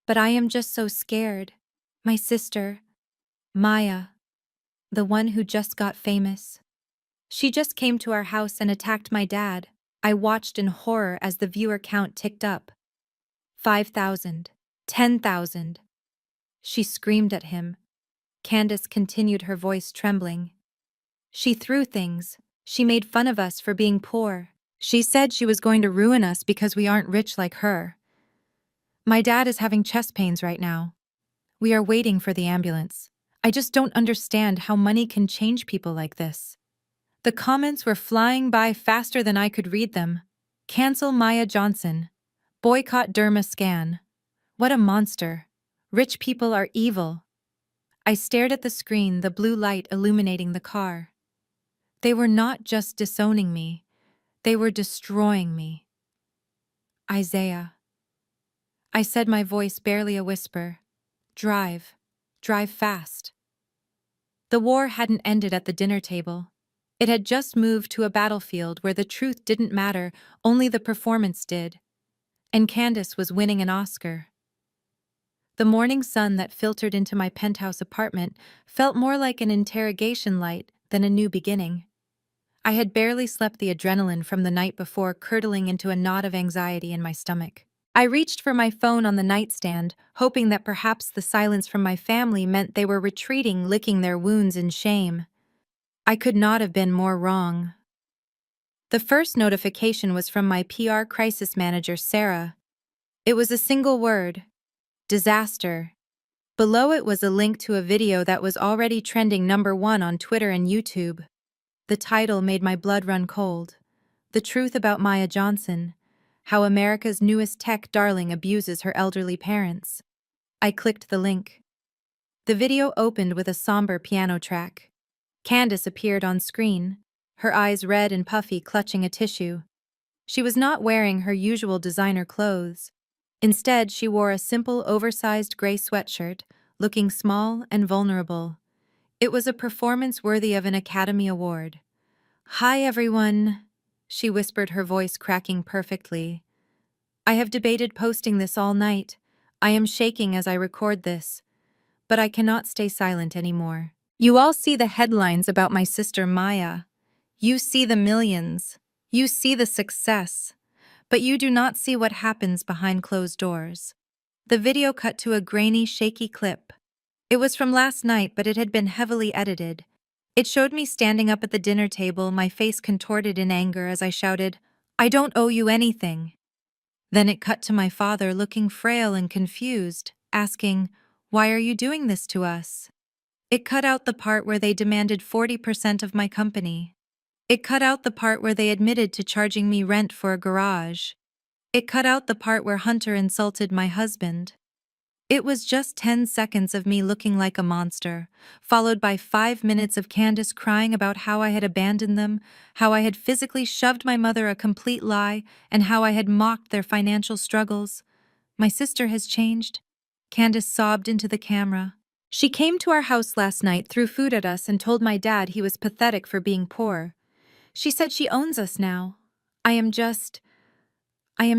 But I am just so scared. My sister, Maya, the one who just got famous. She just came to our house and attacked my dad." I watched in horror as the viewer count ticked up. 5,000. 10,000. She screamed at him. Candace continued, her voice trembling. "She threw things. She made fun of us for being poor. She said she was going to ruin us because we aren't rich like her. My dad is having chest pains right now. We are waiting for the ambulance. I just don't understand how money can change people like this." The comments were flying by faster than I could read them. "Cancel Maya Johnson. Boycott Derma Scan. What a monster. Rich people are evil." I stared at the screen, the blue light illuminating the car. They were not just disowning me, they were destroying me. "Isaiah." I said, my voice barely a whisper. "Drive. Drive fast." The war hadn't ended at the dinner table. It had just moved to a battlefield where the truth didn't matter, only the performance did. And Candace was winning an Oscar. The morning sun that filtered into my penthouse apartment felt more like an interrogation light than a new beginning. I had barely slept, the adrenaline from the night before curdling into a knot of anxiety in my stomach. I reached for my phone on the nightstand, hoping that perhaps the silence from my family meant they were retreating, licking their wounds in shame. I could not have been more wrong. The first notification was from my PR crisis manager, Sarah. It was a single word: disaster. Below it was a link to a video that was already trending #1 on Twitter and YouTube. The title made my blood run cold. "The Truth About Maya Johnson: How America's Newest Tech Darling Abuses Her Elderly Parents." I clicked the link. The video opened with a somber piano track. Candace appeared on screen, her eyes red and puffy, clutching a tissue. She was not wearing her usual designer clothes. Instead, she wore a simple, oversized gray sweatshirt, looking small and vulnerable. It was a performance worthy of an Academy Award. "Hi, everyone," she whispered, her voice cracking perfectly. "I have debated posting this all night. I am shaking as I record this. But I cannot stay silent anymore. You all see the headlines about my sister Maya. You see the millions. You see the success. But you do not see what happens behind closed doors." The video cut to a grainy, shaky clip. It was from last night, but it had been heavily edited. It showed me standing up at the dinner table, my face contorted in anger as I shouted, "I don't owe you anything." Then it cut to my father, looking frail and confused, asking, "Why are you doing this to us?" It cut out the part where they demanded 40% of my company. It cut out the part where they admitted to charging me rent for a garage. It cut out the part where Hunter insulted my husband. It was just 10 seconds of me looking like a monster, followed by 5 minutes of Candace crying about how I had abandoned them, how I had physically shoved my mother a complete lie, and how I had mocked their financial struggles. My sister has changed. Candace sobbed into the camera. She came to our house last night, threw food at us, and told my dad he was pathetic for being poor. She said she owns us now. I am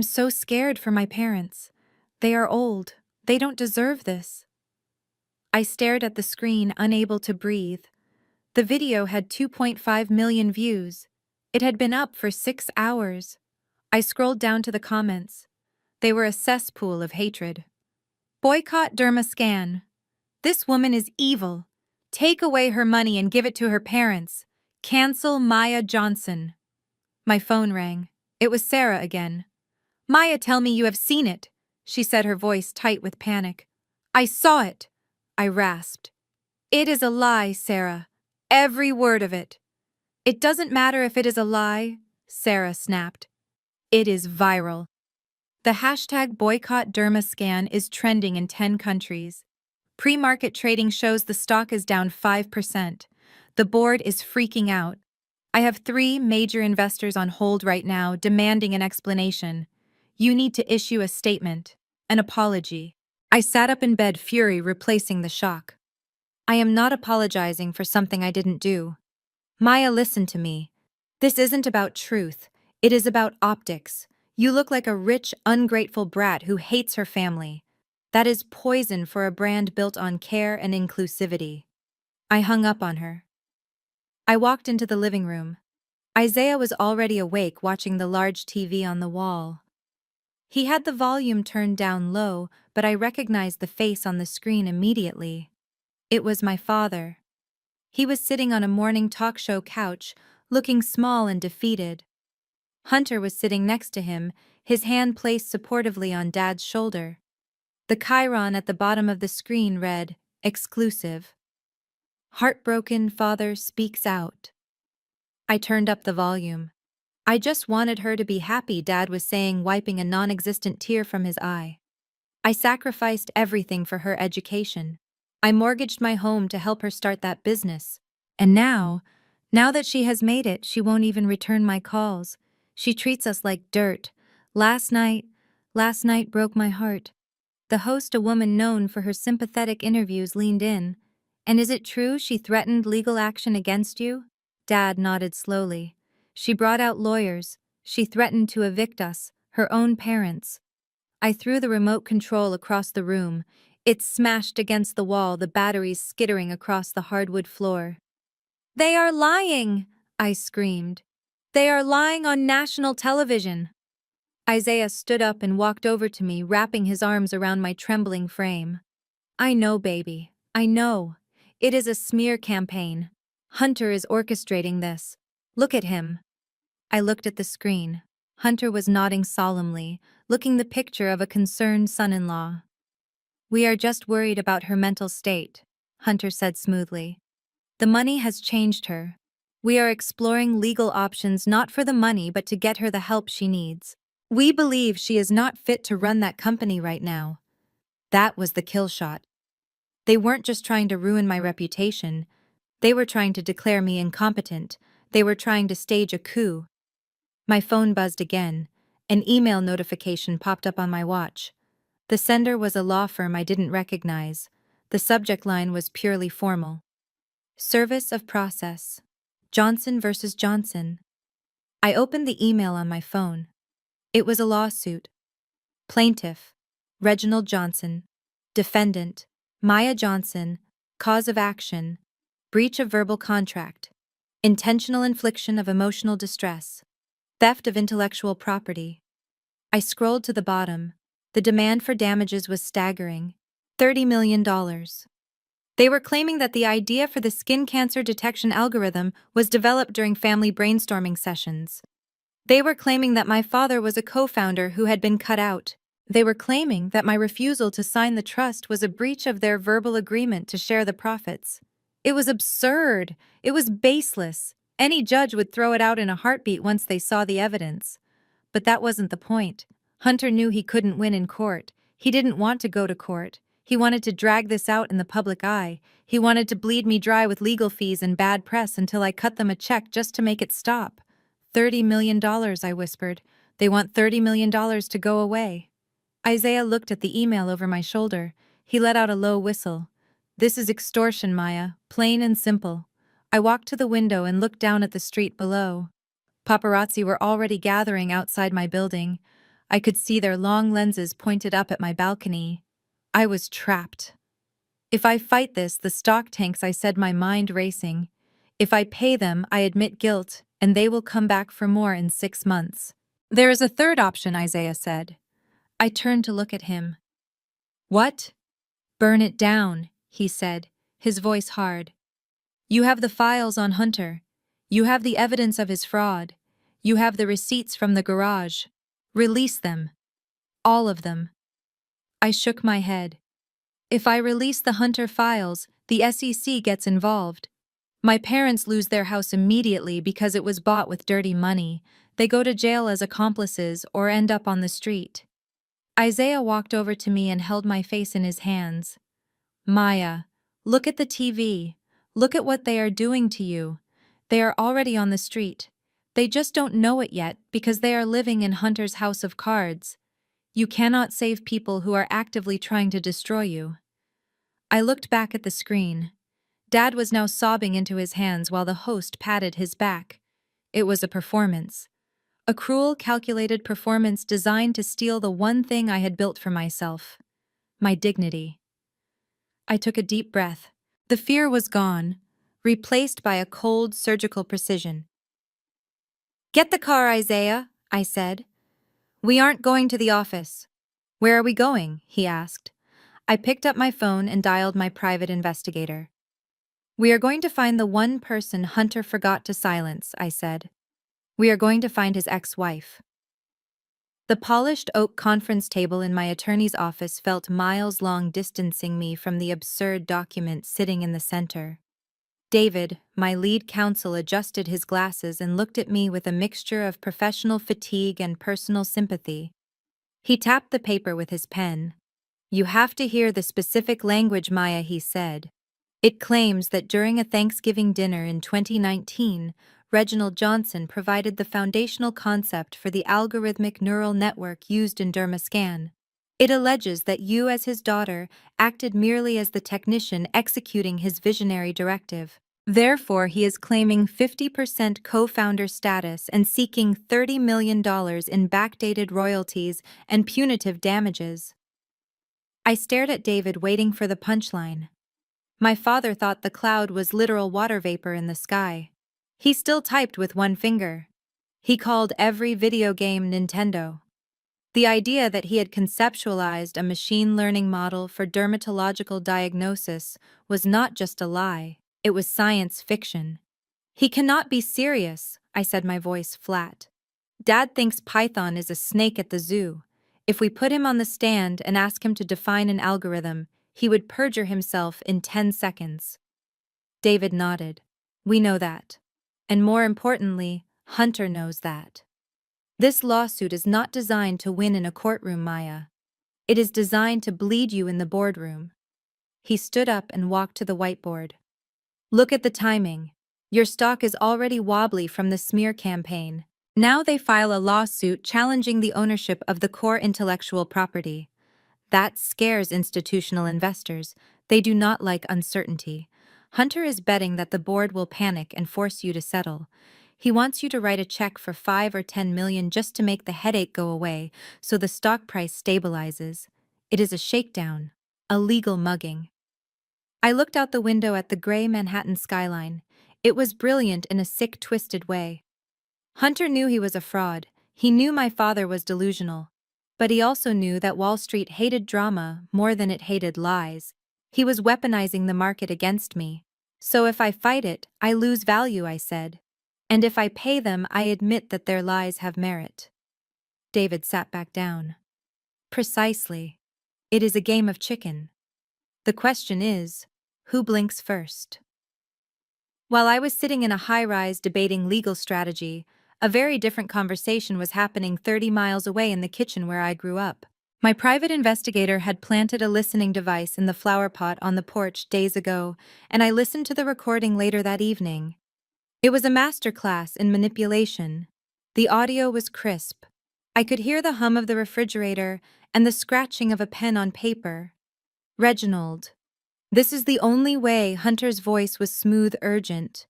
so scared for my parents. They are old. They don't deserve this. I stared at the screen, unable to breathe. The video had 2.5 million views. It had been up for 6 hours. I scrolled down to the comments. They were a cesspool of hatred. Boycott Dermascan. This woman is evil. Take away her money and give it to her parents. Cancel Maya Johnson. My phone rang. It was Sarah again. Maya, tell me you have seen it, she said, her voice tight with panic. I saw it, I rasped. It is a lie, Sarah. Every word of it. It doesn't matter if it is a lie, Sarah snapped. It is viral. The hashtag boycott Dermascan is trending in 10 countries. Pre-market trading shows the stock is down 5%. The board is freaking out. I have 3 major investors on hold right now demanding an explanation. You need to issue a statement, an apology. I sat up in bed, fury replacing the shock. I am not apologizing for something I didn't do. Maya, listen to me. This isn't about truth. It is about optics. You look like a rich, ungrateful brat who hates her family. That is poison for a brand built on care and inclusivity. I hung up on her. I walked into the living room. Isaiah was already awake, watching the large TV on the wall. He had the volume turned down low, but I recognized the face on the screen immediately. It was my father. He was sitting on a morning talk show couch, looking small and defeated. Hunter was sitting next to him, his hand placed supportively on Dad's shoulder. The chyron at the bottom of the screen read, "Exclusive." Heartbroken father speaks out. I turned up the volume. I just wanted her to be happy, Dad was saying, wiping a non-existent tear from his eye. I sacrificed everything for her education. I mortgaged my home to help her start that business. And now that she has made it, she won't even return my calls. She treats us like dirt. Last night broke my heart. The host, a woman known for her sympathetic interviews, leaned in. And is it true she threatened legal action against you? Dad nodded slowly. She brought out lawyers. She threatened to evict us, her own parents. I threw the remote control across the room. It smashed against the wall, the batteries skittering across the hardwood floor. They are lying, I screamed. They are lying on national television. Isaiah stood up and walked over to me, wrapping his arms around my trembling frame. I know, baby. I know. It is a smear campaign. Hunter is orchestrating this. Look at him. I looked at the screen. Hunter was nodding solemnly, looking the picture of a concerned son-in-law. We are just worried about her mental state, Hunter said smoothly. The money has changed her. We are exploring legal options, not for the money but to get her the help she needs. We believe she is not fit to run that company right now. That was the kill shot. They weren't just trying to ruin my reputation. They were trying to declare me incompetent. They were trying to stage a coup. My phone buzzed again. An email notification popped up on my watch. The sender was a law firm I didn't recognize. The subject line was purely formal. Service of process. Johnson versus Johnson. I opened the email on my phone. It was a lawsuit. Plaintiff, Reginald Johnson. Defendant, Maya Johnson. Cause of action, breach of verbal contract. Intentional infliction of emotional distress. Theft of intellectual property. I scrolled to the bottom. The demand for damages was staggering. $30 million. They were claiming that the idea for the skin cancer detection algorithm was developed during family brainstorming sessions. They were claiming that my father was a co-founder who had been cut out. They were claiming that my refusal to sign the trust was a breach of their verbal agreement to share the profits. It was absurd. It was baseless. Any judge would throw it out in a heartbeat once they saw the evidence. But that wasn't the point. Hunter knew he couldn't win in court. He didn't want to go to court. He wanted to drag this out in the public eye. He wanted to bleed me dry with legal fees and bad press until I cut them a check just to make it stop. $30 million, I whispered. They want $30 million to go away. Isaiah looked at the email over my shoulder. He let out a low whistle. This is extortion, Maya, plain and simple. I walked to the window and looked down at the street below. Paparazzi were already gathering outside my building. I could see their long lenses pointed up at my balcony. I was trapped. If I fight this, the stock tanks, I said, my mind racing. If I pay them, I admit guilt, and they will come back for more in 6 months. There is a third option, Isaiah said. I turned to look at him. What? Burn it down, he said, his voice hard. You have the files on Hunter. You have the evidence of his fraud. You have the receipts from the garage. Release them. All of them. I shook my head. If I release the Hunter files, the SEC gets involved. My parents lose their house immediately because it was bought with dirty money. They go to jail as accomplices or end up on the street. Isaiah walked over to me and held my face in his hands. Maya, look at the TV. Look at what they are doing to you. They are already on the street. They just don't know it yet because they are living in Hunter's house of cards. You cannot save people who are actively trying to destroy you. I looked back at the screen. Dad was now sobbing into his hands while the host patted his back. It was a performance. A cruel, calculated performance designed to steal the one thing I had built for myself. My dignity. I took a deep breath. The fear was gone, replaced by a cold, surgical precision. Get the car, Isaiah, I said. We aren't going to the office. Where are we going? He asked. I picked up my phone and dialed my private investigator. We are going to find the one person Hunter forgot to silence, I said. We are going to find his ex-wife. The polished oak conference table in my attorney's office felt miles long, distancing me from the absurd document sitting in the center. David, my lead counsel, adjusted his glasses and looked at me with a mixture of professional fatigue and personal sympathy. He tapped the paper with his pen. You have to hear the specific language, Maya, he said. It claims that during a Thanksgiving dinner in 2019, Reginald Johnson provided the foundational concept for the algorithmic neural network used in DermaScan. It alleges that you, as his daughter, acted merely as the technician executing his visionary directive. Therefore, he is claiming 50% co-founder status and seeking $30 million in backdated royalties and punitive damages. I stared at David, waiting for the punchline. My father thought the cloud was literal water vapor in the sky. He still typed with one finger. He called every video game Nintendo. The idea that he had conceptualized a machine learning model for dermatological diagnosis was not just a lie, it was science fiction. He cannot be serious, I said, my voice flat. Dad thinks Python is a snake at the zoo. If we put him on the stand and ask him to define an algorithm, he would perjure himself in 10 seconds. David nodded. We know that. And more importantly, Hunter knows that. This lawsuit is not designed to win in a courtroom, Maya. It is designed to bleed you in the boardroom. He stood up and walked to the whiteboard. Look at the timing. Your stock is already wobbly from the smear campaign. Now they file a lawsuit challenging the ownership of the core intellectual property. That scares institutional investors. They do not like uncertainty. Hunter is betting that the board will panic and force you to settle. He wants you to write a check for $5 or $10 million just to make the headache go away, so the stock price stabilizes. It is a shakedown, a legal mugging. I looked out the window at the gray Manhattan skyline. It was brilliant in a sick, twisted way. Hunter knew he was a fraud. He knew my father was delusional. But he also knew that Wall Street hated drama more than it hated lies. He was weaponizing the market against me. So if I fight it, I lose value, I said. And if I pay them, I admit that their lies have merit. David sat back down. Precisely. It is a game of chicken. The question is, who blinks first? While I was sitting in a high-rise debating legal strategy, a very different conversation was happening 30 miles away in the kitchen where I grew up. My private investigator had planted a listening device in the flower pot on the porch days ago, and I listened to the recording later that evening. It was a master class in manipulation. The audio was crisp. I could hear the hum of the refrigerator and the scratching of a pen on paper. Reginald. This is the only way. Hunter's voice was smooth, urgent.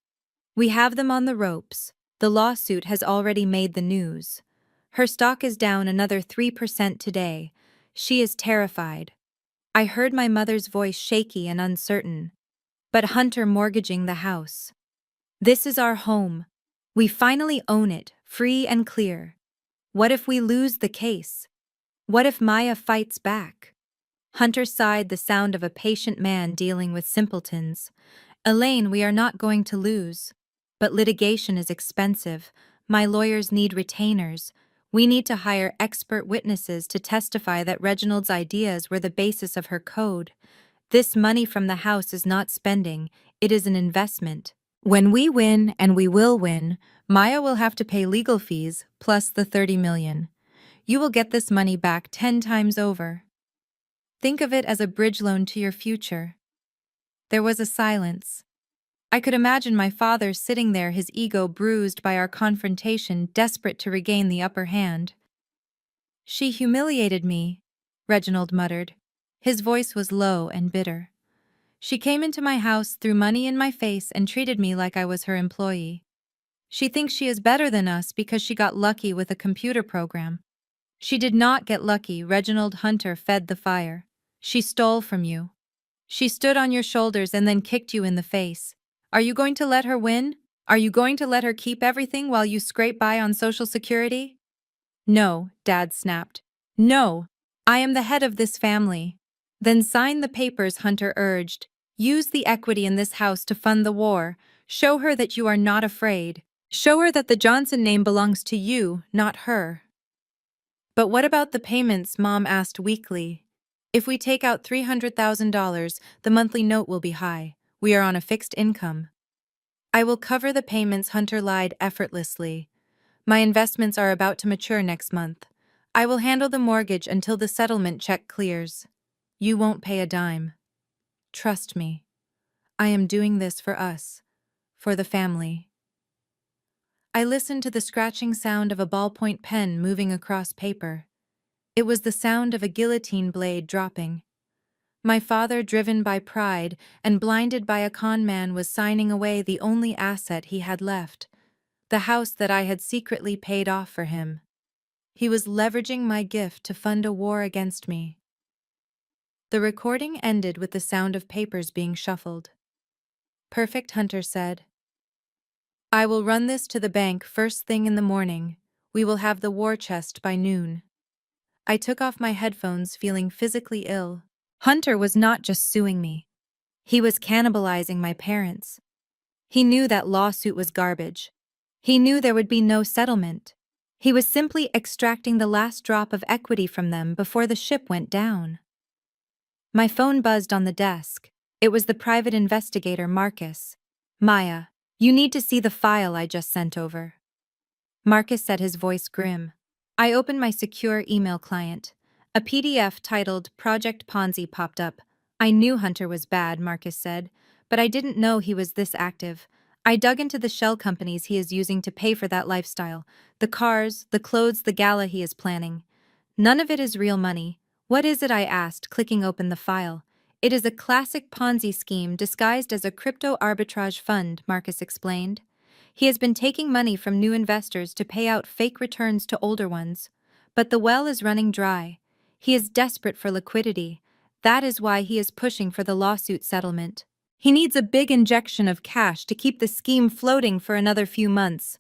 We have them on the ropes. The lawsuit has already made the news. Her stock is down another 3% today. She is terrified. I heard my mother's voice shaky and uncertain. But Hunter mortgaging the house. This is our home. We finally own it, free and clear. What if we lose the case? What if Maya fights back? Hunter sighed, the sound of a patient man dealing with simpletons. Elaine, we are not going to lose. But litigation is expensive. My lawyers need retainers. We need to hire expert witnesses to testify that Reginald's ideas were the basis of her code. This money from the house is not spending, it is an investment. When we win, and we will win, Maya will have to pay legal fees plus the $30 million. You will get this money back 10 times over. Think of it as a bridge loan to your future. There was a silence. I could imagine my father sitting there, his ego bruised by our confrontation, desperate to regain the upper hand. She humiliated me, Reginald muttered. His voice was low and bitter. She came into my house, threw money in my face, and treated me like I was her employee. She thinks she is better than us because she got lucky with a computer program. She did not get lucky. Reginald. Hunter fed the fire. She stole from you. She stood on your shoulders and then kicked you in the face. Are you going to let her win? Are you going to let her keep everything while you scrape by on Social Security? No, Dad snapped. No. I am the head of this family. Then sign the papers, Hunter urged. Use the equity in this house to fund the war. Show her that you are not afraid. Show her that the Johnson name belongs to you, not her. But what about the payments? Mom asked weakly. If we take out $300,000, the monthly note will be high. We are on a fixed income. I will cover the payments, Hunter lied effortlessly. My investments are about to mature next month. I will handle the mortgage until the settlement check clears. You won't pay a dime. Trust me. I am doing this for us. For the family. I listened to the scratching sound of a ballpoint pen moving across paper. It was the sound of a guillotine blade dropping. My father, driven by pride and blinded by a con man, was signing away the only asset he had left, the house that I had secretly paid off for him. He was leveraging my gift to fund a war against me. The recording ended with the sound of papers being shuffled. Perfect, Hunter said. I will run this to the bank first thing in the morning. We will have the war chest by noon. I took off my headphones, feeling physically ill. Hunter was not just suing me. He was cannibalizing my parents. He knew that lawsuit was garbage. He knew there would be no settlement. He was simply extracting the last drop of equity from them before the ship went down. My phone buzzed on the desk. It was the private investigator, Marcus. Maya, you need to see the file I just sent over. Marcus said, his voice grim. I opened my secure email client. A PDF titled Project Ponzi popped up. I knew Hunter was bad, Marcus said, but I didn't know he was this active. I dug into the shell companies he is using to pay for that lifestyle. The cars, the clothes, the gala he is planning. None of it is real money. What is it? I asked, clicking open the file. It is a classic Ponzi scheme disguised as a crypto arbitrage fund, Marcus explained. He has been taking money from new investors to pay out fake returns to older ones. But the well is running dry. He is desperate for liquidity. That is why he is pushing for the lawsuit settlement. He needs a big injection of cash to keep the scheme floating for another few months.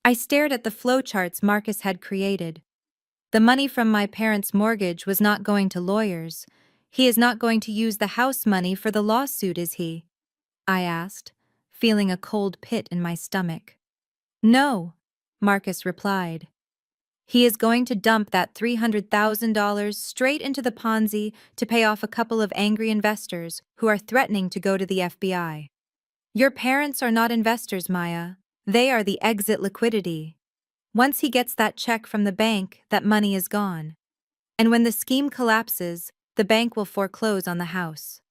I stared at the flowcharts Marcus had created. The money from my parents' mortgage was not going to lawyers. He is not going to use the house money for the lawsuit, is he? I asked, feeling a cold pit in my stomach. No, Marcus replied. He is going to dump that $300,000 straight into the Ponzi to pay off a couple of angry investors who are threatening to go to the FBI. Your parents are not investors, Maya. They are the exit liquidity. Once he gets that check from the bank, that money is gone. And when the scheme collapses, the bank will foreclose on the house.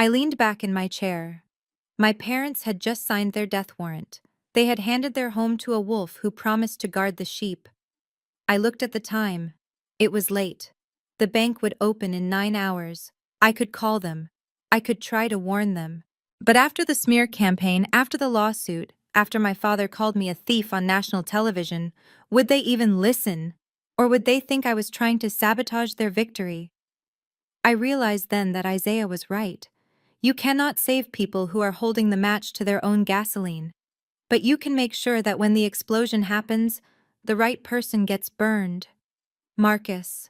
I leaned back in my chair. My parents had just signed their death warrant. They had handed their home to a wolf who promised to guard the sheep. I looked at the time. It was late. The bank would open in 9 hours. I could call them. I could try to warn them. But after the smear campaign, after the lawsuit, after my father called me a thief on national television, would they even listen? Or would they think I was trying to sabotage their victory? I realized then that Isaiah was right. You cannot save people who are holding the match to their own gasoline. But you can make sure that when the explosion happens, the right person gets burned. Marcus,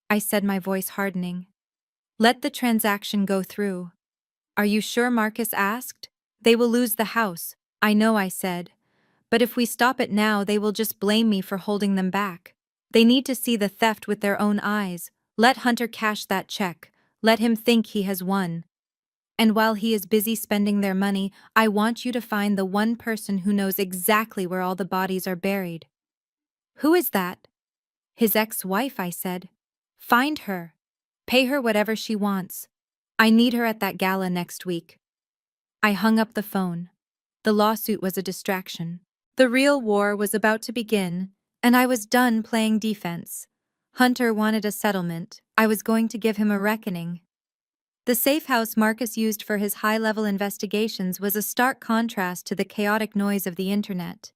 I said, my voice hardening. Let the transaction go through. Are you sure? Marcus asked. They will lose the house. I know, I said. But if we stop it now, they will just blame me for holding them back. They need to see the theft with their own eyes. Let Hunter cash that check. Let him think he has won. And while he is busy spending their money, I want you to find the one person who knows exactly where all the bodies are buried. Who is that? His ex-wife, I said. Find her. Pay her whatever she wants. I need her at that gala next week. I hung up the phone. The lawsuit was a distraction. The real war was about to begin, and I was done playing defense. Hunter wanted a settlement. I was going to give him a reckoning. The safe house Marcus used for his high-level investigations was a stark contrast to the chaotic noise of the internet.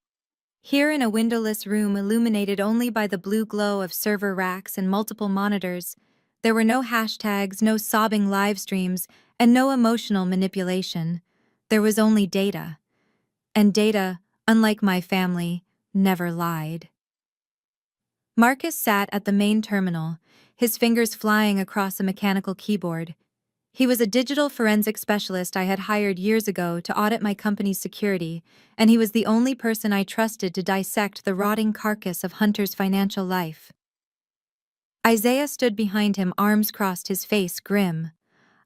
Here, in a windowless room illuminated only by the blue glow of server racks and multiple monitors, there were no hashtags, no sobbing live streams, and no emotional manipulation. There was only data. And data, unlike my family, never lied. Marcus sat at the main terminal, his fingers flying across a mechanical keyboard. He was a digital forensic specialist I had hired years ago to audit my company's security, and he was the only person I trusted to dissect the rotting carcass of Hunter's financial life. Isaiah stood behind him, arms crossed, his face grim.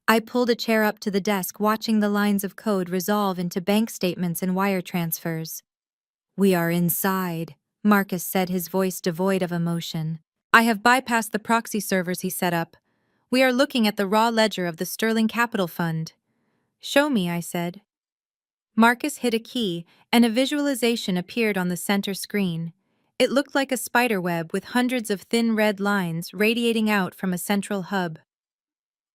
I pulled a chair up to the desk, watching the lines of code resolve into bank statements and wire transfers. "We are inside," Marcus said, his voice devoid of emotion. "I have bypassed the proxy servers he set up. We are looking at the raw ledger of the Sterling Capital Fund." "Show me," I said. Marcus hit a key, and a visualization appeared on the center screen. It looked like a spider web with hundreds of thin red lines radiating out from a central hub.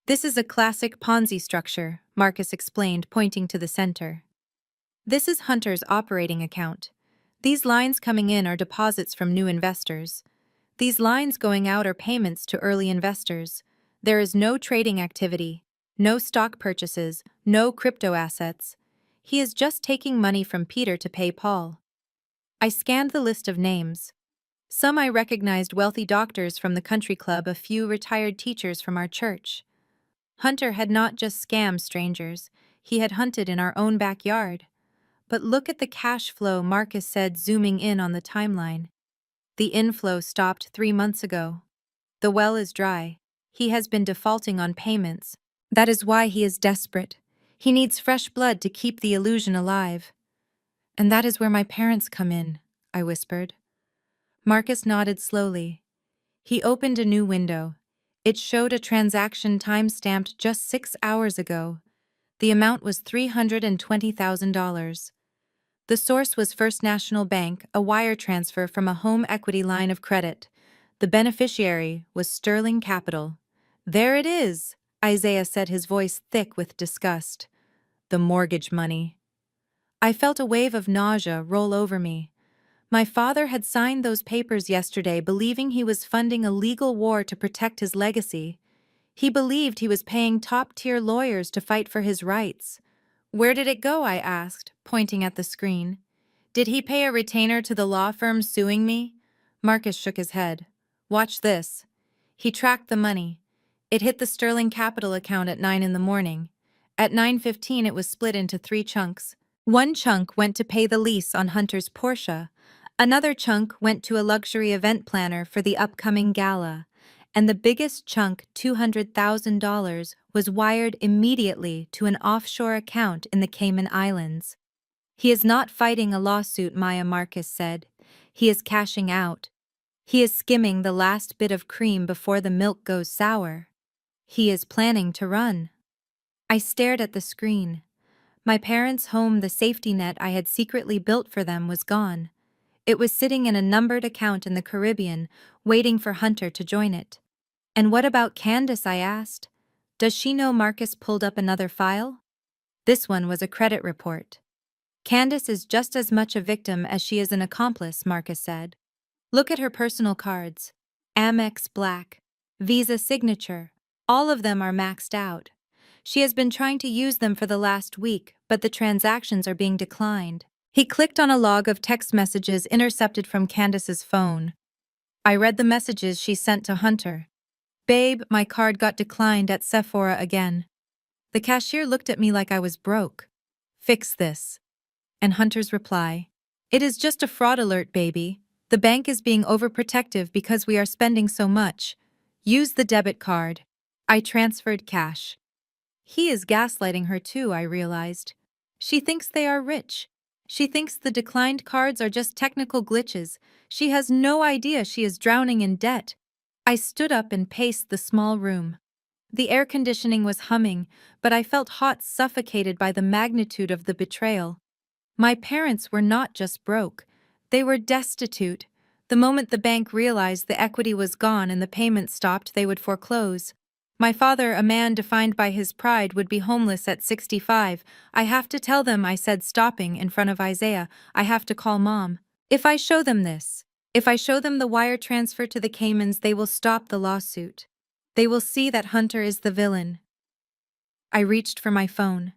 "This is a classic Ponzi structure," Marcus explained, pointing to the center. "This is Hunter's operating account. These lines coming in are deposits from new investors. These lines going out are payments to early investors. There is no trading activity, no stock purchases, no crypto assets. He is just taking money from Peter to pay Paul." I scanned the list of names. Some I recognized: wealthy doctors from the country club, a few retired teachers from our church. Hunter had not just scammed strangers, he had hunted in our own backyard. "But look at the cash flow," Marcus said, zooming in on the timeline. "The inflow stopped 3 months ago. The well is dry. He has been defaulting on payments. That is why he is desperate. He needs fresh blood to keep the illusion alive." "And that is where my parents come in," I whispered. Marcus nodded slowly. He opened a new window. It showed a transaction time-stamped just 6 hours ago. The amount was $320,000. The source was First National Bank, a wire transfer from a home equity line of credit. The beneficiary was Sterling Capital. "There it is," Isaiah said, his voice thick with disgust. "The mortgage money." I felt a wave of nausea roll over me. My father had signed those papers yesterday, believing he was funding a legal war to protect his legacy. He believed he was paying top-tier lawyers to fight for his rights. "Where did it go?" I asked, pointing at the screen. "Did he pay a retainer to the law firm suing me?" Marcus shook his head. "Watch this." He tracked the money. It hit the Sterling Capital account at 9 in the morning. At 9:15 it was split into 3 chunks. One chunk went to pay the lease on Hunter's Porsche. Another chunk went to a luxury event planner for the upcoming gala. And the biggest chunk, $200,000, was wired immediately to an offshore account in the Cayman Islands. "He is not fighting a lawsuit," Maya Marcus said. "He is cashing out." He is skimming the last bit of cream before the milk goes sour. He is planning to run. I stared at the screen. My parents' home, the safety net I had secretly built for them, was gone. It was sitting in a numbered account in the Caribbean, waiting for Hunter to join it. And what about Candace, I asked. Does she know Marcus pulled up another file? This one was a credit report. Candace is just as much a victim as she is an accomplice, Marcus said. Look at her personal cards. Amex Black, Visa Signature, all of them are maxed out. She has been trying to use them for the last week, but the transactions are being declined. He clicked on a log of text messages intercepted from Candace's phone. I read the messages she sent to Hunter. Babe, my card got declined at Sephora again. The cashier looked at me like I was broke. Fix this. And Hunter's reply. It is just a fraud alert, baby. The bank is being overprotective because we are spending so much. Use the debit card. I transferred cash. He is gaslighting her too, I realized. She thinks they are rich. She thinks the declined cards are just technical glitches. She has no idea she is drowning in debt. I stood up and paced the small room. The air conditioning was humming, but I felt hot, suffocated by the magnitude of the betrayal. My parents were not just broke. They were destitute. The moment the bank realized the equity was gone and the payments stopped, they would foreclose. My father, a man defined by his pride, would be homeless at 65. I have to tell them, I said, stopping in front of Isaiah. I have to call Mom. If I show them this, if I show them the wire transfer to the Caymans, they will stop the lawsuit. They will see that Hunter is the villain. I reached for my phone.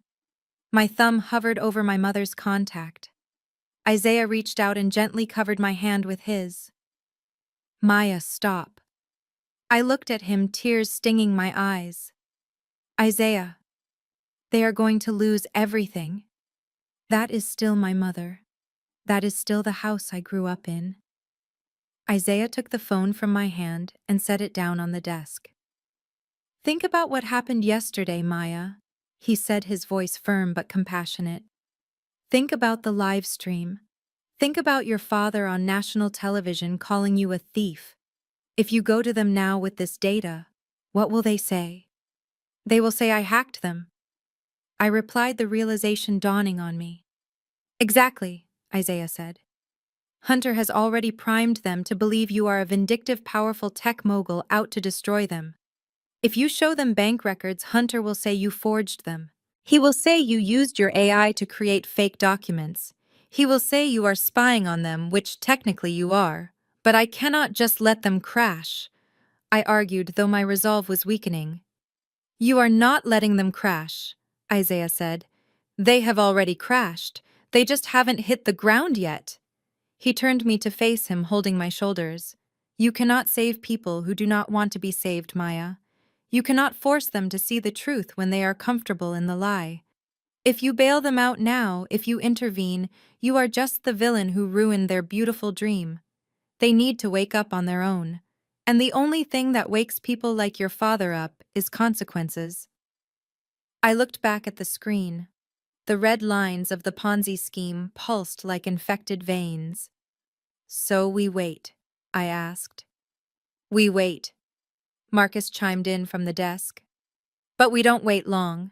My thumb hovered over my mother's contact. Isaiah reached out and gently covered my hand with his. Maya, stop. I looked at him, tears stinging my eyes. Isaiah, they are going to lose everything. That is still my mother. That is still the house I grew up in. Isaiah took the phone from my hand and set it down on the desk. Think about what happened yesterday, Maya, he said, his voice firm but compassionate. Think about the live stream. Think about your father on national television calling you a thief. If you go to them now with this data, what will they say? They will say I hacked them. I replied, the realization dawning on me. Exactly, Isaiah said. Hunter has already primed them to believe you are a vindictive, powerful tech mogul out to destroy them. If you show them bank records, Hunter will say you forged them. He will say you used your AI to create fake documents. He will say you are spying on them, which technically you are. But I cannot just let them crash, I argued, though my resolve was weakening. You are not letting them crash, Isaiah said. They have already crashed. They just haven't hit the ground yet. He turned me to face him, holding my shoulders. You cannot save people who do not want to be saved, Maya. You cannot force them to see the truth when they are comfortable in the lie. If you bail them out now, if you intervene, you are just the villain who ruined their beautiful dream. They need to wake up on their own. And the only thing that wakes people like your father up is consequences. I looked back at the screen. The red lines of the Ponzi scheme pulsed like infected veins. So we wait, I asked. We wait, Marcus chimed in from the desk. But we don't wait long.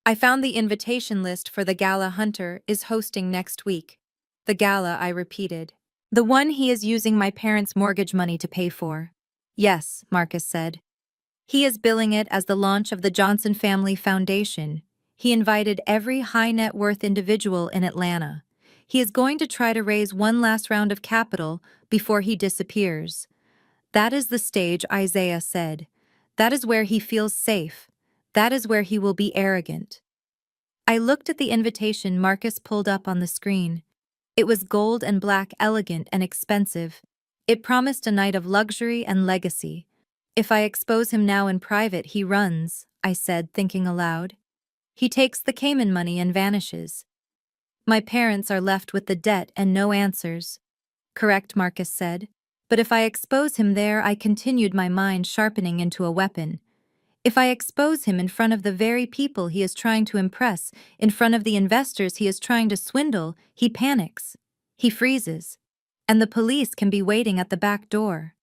I found the invitation list for the gala Hunter is hosting next week. The gala, I repeated. The one he is using my parents' mortgage money to pay for. Yes, Marcus said. He is billing it as the launch of the Johnson Family Foundation. He invited every high net worth individual in Atlanta. He is going to try to raise one last round of capital before he disappears. That is the stage, Isaiah said. That is where he feels safe. That is where he will be arrogant. I looked at the invitation Marcus pulled up on the screen. It was gold and black, elegant and expensive. It promised a night of luxury and legacy. If I expose him now in private, he runs, I said, thinking aloud. He takes the Cayman money and vanishes. My parents are left with the debt and no answers. Correct, Marcus said. But if I expose him there, I continued, my mind sharpening into a weapon. If I expose him in front of the very people he is trying to impress, in front of the investors he is trying to swindle, he panics. He freezes. And the police can be waiting at the back door.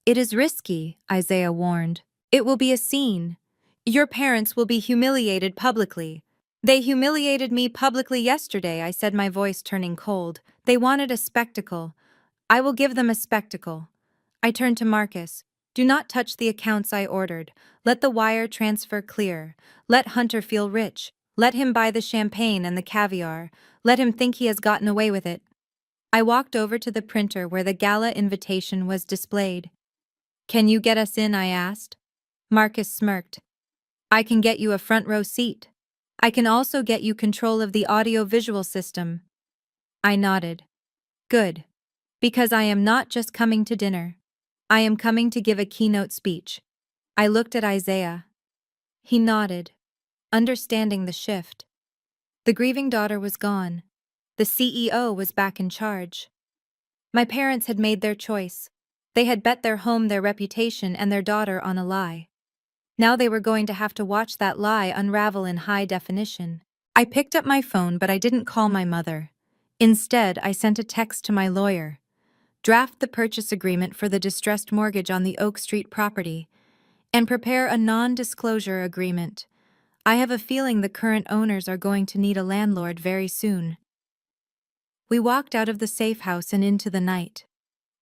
It is risky, Isaiah warned. It will be a scene. Your parents will be humiliated publicly. They humiliated me publicly yesterday, I said, my voice turning cold. They wanted a spectacle. I will give them a spectacle. I turned to Marcus. Do not touch the accounts I ordered. Let the wire transfer clear. Let Hunter feel rich. Let him buy the champagne and the caviar. Let him think he has gotten away with it. I walked over to the printer where the gala invitation was displayed. Can you get us in? I asked. Marcus smirked. I can get you a front row seat. I can also get you control of the audio-visual system. I nodded. Good. Because I am not just coming to dinner. I am coming to give a keynote speech. I looked at Isaiah. He nodded, understanding the shift. The grieving daughter was gone. The CEO was back in charge. My parents had made their choice. They had bet their home, their reputation, and their daughter on a lie. Now they were going to have to watch that lie unravel in high definition. I picked up my phone, but I didn't call my mother. Instead, I sent a text to my lawyer. Draft the purchase agreement for the distressed mortgage on the Oak Street property, and prepare a non-disclosure agreement. I have a feeling the current owners are going to need a landlord very soon. We walked out of the safe house and into the night.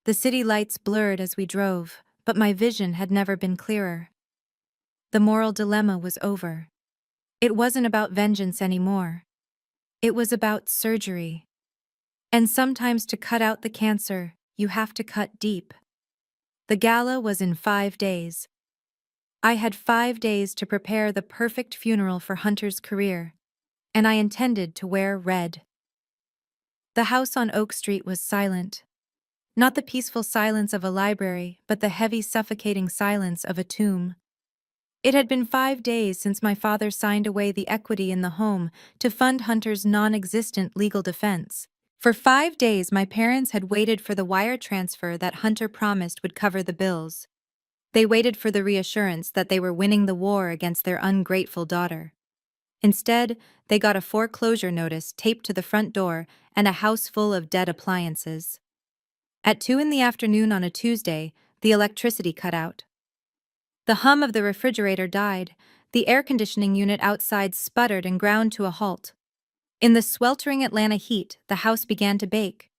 The city lights blurred as we drove, but my vision had never been clearer. The moral dilemma was over. It wasn't about vengeance anymore. It was about surgery. And sometimes to cut out the cancer, you have to cut deep. The gala was in 5 days. I had 5 days to prepare the perfect funeral for Hunter's career, and I intended to wear red. The house on Oak Street was silent. Not the peaceful silence of a library, but the heavy, suffocating silence of a tomb. It had been 5 days since my father signed away the equity in the home to fund Hunter's non-existent legal defense. For 5 days, my parents had waited for the wire transfer that Hunter promised would cover the bills. They waited for the reassurance that they were winning the war against their ungrateful daughter. Instead, they got a foreclosure notice taped to the front door and a house full of dead appliances. At 2 in the afternoon on a Tuesday, the electricity cut out. The hum of the refrigerator died. The air conditioning unit outside sputtered and ground to a halt. In the sweltering Atlanta heat, the house began to bake.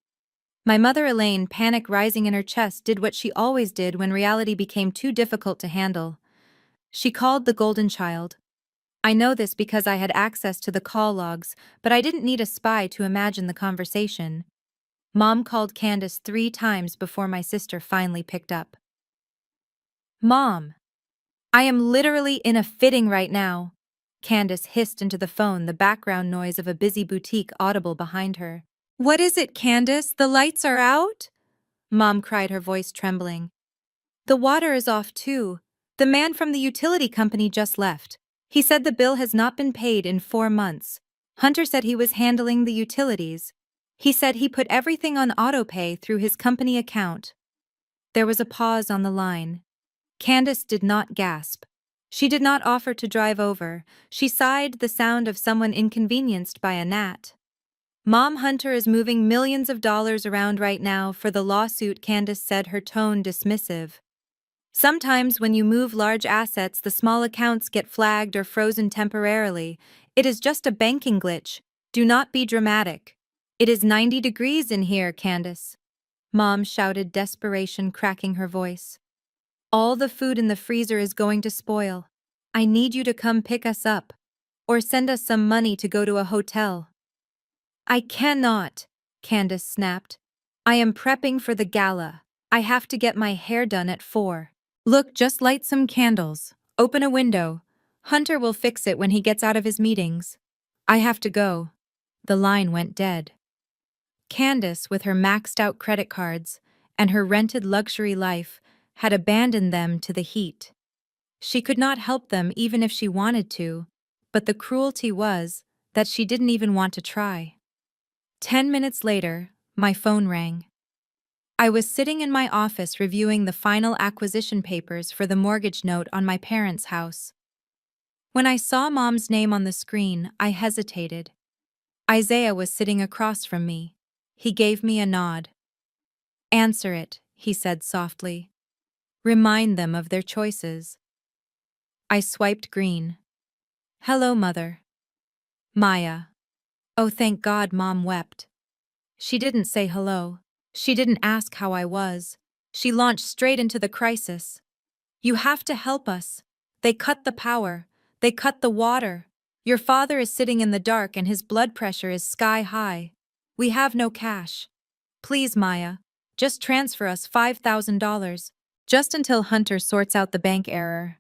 My mother Elaine, panic rising in her chest, did what she always did when reality became too difficult to handle. She called the golden child. I know this because I had access to the call logs, but I didn't need a spy to imagine the conversation. Mom called Candace 3 times before my sister finally picked up. Mom! I am literally in a fitting right now. Candace hissed into the phone, the background noise of a busy boutique audible behind her. What is it, Candace? The lights are out? Mom cried, her voice trembling. The water is off too. The man from the utility company just left. He said the bill has not been paid in 4 months. Hunter said he was handling the utilities. He said he put everything on autopay through his company account. There was a pause on the line. Candace did not gasp. She did not offer to drive over. She sighed, the sound of someone inconvenienced by a gnat. Mom, Hunter is moving millions of dollars around right now for the lawsuit, Candace said, her tone dismissive. Sometimes when you move large assets, the small accounts get flagged or frozen temporarily. It is just a banking glitch. Do not be dramatic. It is 90 degrees in here, Candace. Mom shouted, desperation cracking her voice. All the food in the freezer is going to spoil. I need you to come pick us up. Or send us some money to go to a hotel. I cannot, Candace snapped. I am prepping for the gala. I have to get my hair done at 4. Look, just light some candles. Open a window. Hunter will fix it when he gets out of his meetings. I have to go. The line went dead. Candace, with her maxed-out credit cards and her rented luxury life, had abandoned them to the heat. She could not help them even if she wanted to, but the cruelty was that she didn't even want to try. 10 minutes later, my phone rang. I was sitting in my office reviewing the final acquisition papers for the mortgage note on my parents' house. When I saw Mom's name on the screen, I hesitated. Isaiah was sitting across from me. He gave me a nod. Answer it, he said softly. Remind them of their choices. I swiped green. Hello, Mother. Maya. Oh, thank God, Mom wept. She didn't say hello. She didn't ask how I was. She launched straight into the crisis. You have to help us. They cut the power. They cut the water. Your father is sitting in the dark and his blood pressure is sky high. We have no cash. Please, Maya, just transfer us $5,000. Just until Hunter sorts out the bank error.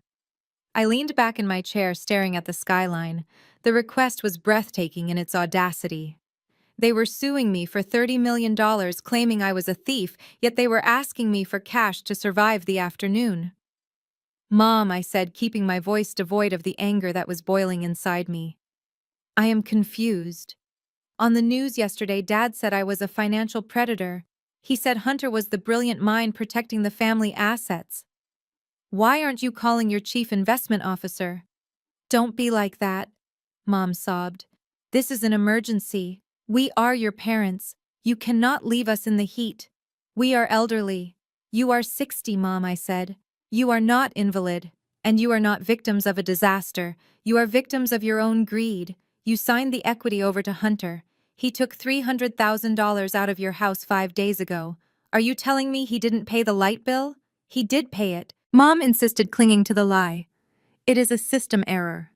I leaned back in my chair staring at the skyline. The request was breathtaking in its audacity. They were suing me for $30 million, claiming I was a thief, yet they were asking me for cash to survive the afternoon. Mom, I said, keeping my voice devoid of the anger that was boiling inside me. I am confused. On the news yesterday, Dad said I was a financial predator. He said Hunter was the brilliant mind protecting the family assets. Why aren't you calling your chief investment officer? Don't be like that, Mom sobbed. This is an emergency. We are your parents. You cannot leave us in the heat. We are elderly. You are 60, Mom, I said. You are not invalid. And you are not victims of a disaster. You are victims of your own greed. You signed the equity over to Hunter. He took $300,000 out of your house 5 days ago. Are you telling me he didn't pay the light bill? He did pay it. Mom insisted, clinging to the lie. It is a system error.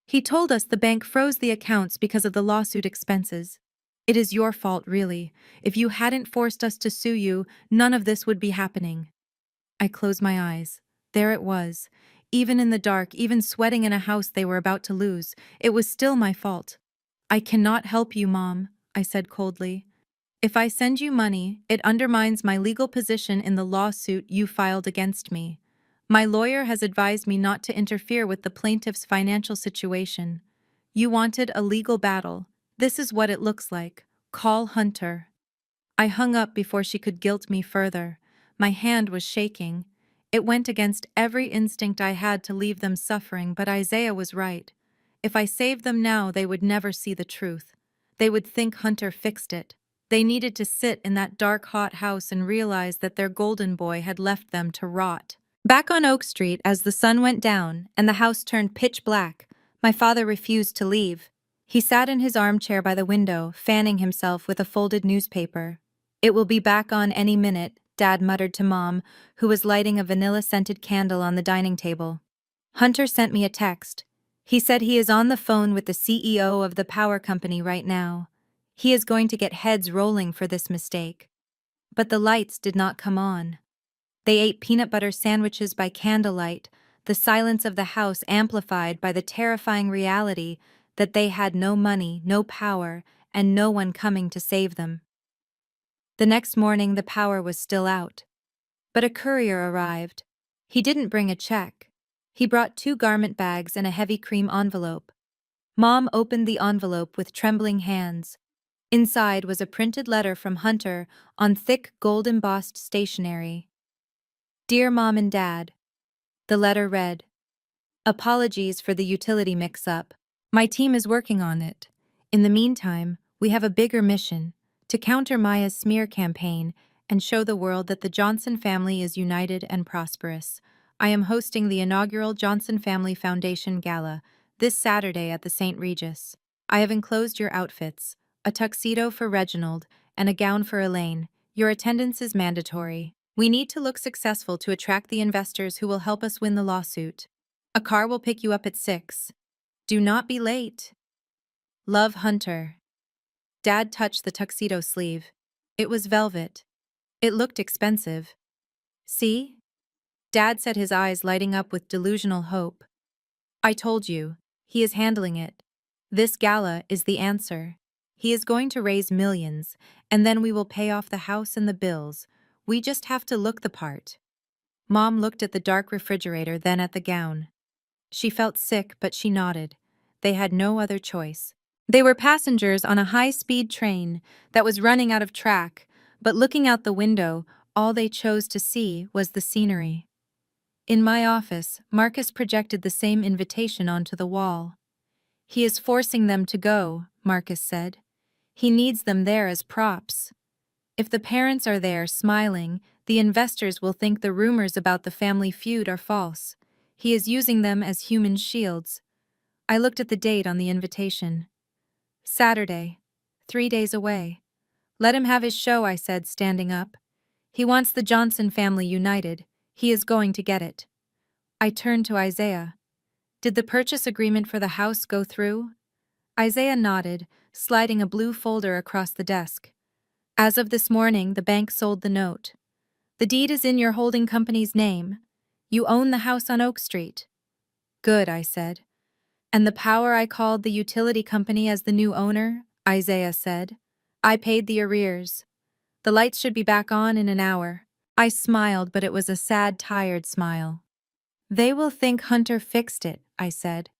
He told us the bank froze the accounts because of the lawsuit expenses. It is your fault, really. If you hadn't forced us to sue you, none of this would be happening. I closed my eyes. There it was. Even in the dark, even sweating in a house they were about to lose, it was still my fault. I cannot help you, Mom, I said coldly. If I send you money, it undermines my legal position in the lawsuit you filed against me. My lawyer has advised me not to interfere with the plaintiff's financial situation. You wanted a legal battle. This is what it looks like. Call Hunter. I hung up before she could guilt me further. My hand was shaking. It went against every instinct I had to leave them suffering, but Isaiah was right. If I saved them now, they would never see the truth. They would think Hunter fixed it. They needed to sit in that dark, hot house and realize that their golden boy had left them to rot. Back on Oak Street, as the sun went down and the house turned pitch black, my father refused to leave. He sat in his armchair by the window, fanning himself with a folded newspaper. It will be back on any minute, Dad muttered to Mom, who was lighting a vanilla-scented candle on the dining table. Hunter sent me a text. He said he is on the phone with the CEO of the power company right now. He is going to get heads rolling for this mistake. But the lights did not come on. They ate peanut butter sandwiches by candlelight, the silence of the house amplified by the terrifying reality that they had no money, no power, and no one coming to save them. The next morning the power was still out. But a courier arrived. He didn't bring a check. He brought 2 garment bags and a heavy cream envelope. Mom opened the envelope with trembling hands. Inside was a printed letter from Hunter on thick gold-embossed stationery. Dear Mom and Dad, the letter read, apologies for the utility mix-up. My team is working on it. In the meantime, we have a bigger mission, to counter Maya's smear campaign and show the world that the Johnson family is united and prosperous. I am hosting the inaugural Johnson Family Foundation Gala this Saturday at the St. Regis. I have enclosed your outfits, a tuxedo for Reginald and a gown for Elaine. Your attendance is mandatory. We need to look successful to attract the investors who will help us win the lawsuit. A car will pick you up at 6. Do not be late. Love, Hunter. Dad touched the tuxedo sleeve. It was velvet. It looked expensive. See? Dad said, his eyes lighting up with delusional hope. I told you, he is handling it. This gala is the answer. He is going to raise millions, and then we will pay off the house and the bills. We just have to look the part. Mom looked at the dark refrigerator, then at the gown. She felt sick, but she nodded. They had no other choice. They were passengers on a high-speed train that was running out of track, but looking out the window, all they chose to see was the scenery. In my office, Marcus projected the same invitation onto the wall. He is forcing them to go, Marcus said. He needs them there as props. If the parents are there smiling, the investors will think the rumors about the family feud are false. He is using them as human shields. I looked at the date on the invitation. Saturday. 3 days away. Let him have his show, I said, standing up. He wants the Johnson family united. He is going to get it. I turned to Isaiah. Did the purchase agreement for the house go through? Isaiah nodded, sliding a blue folder across the desk. As of this morning, the bank sold the note. The deed is in your holding company's name. You own the house on Oak Street. Good, I said. And the power I called the utility company as the new owner, Isaiah said. I paid the arrears. The lights should be back on in an hour. I smiled, but it was a sad, tired smile. They will think Hunter fixed it, I said.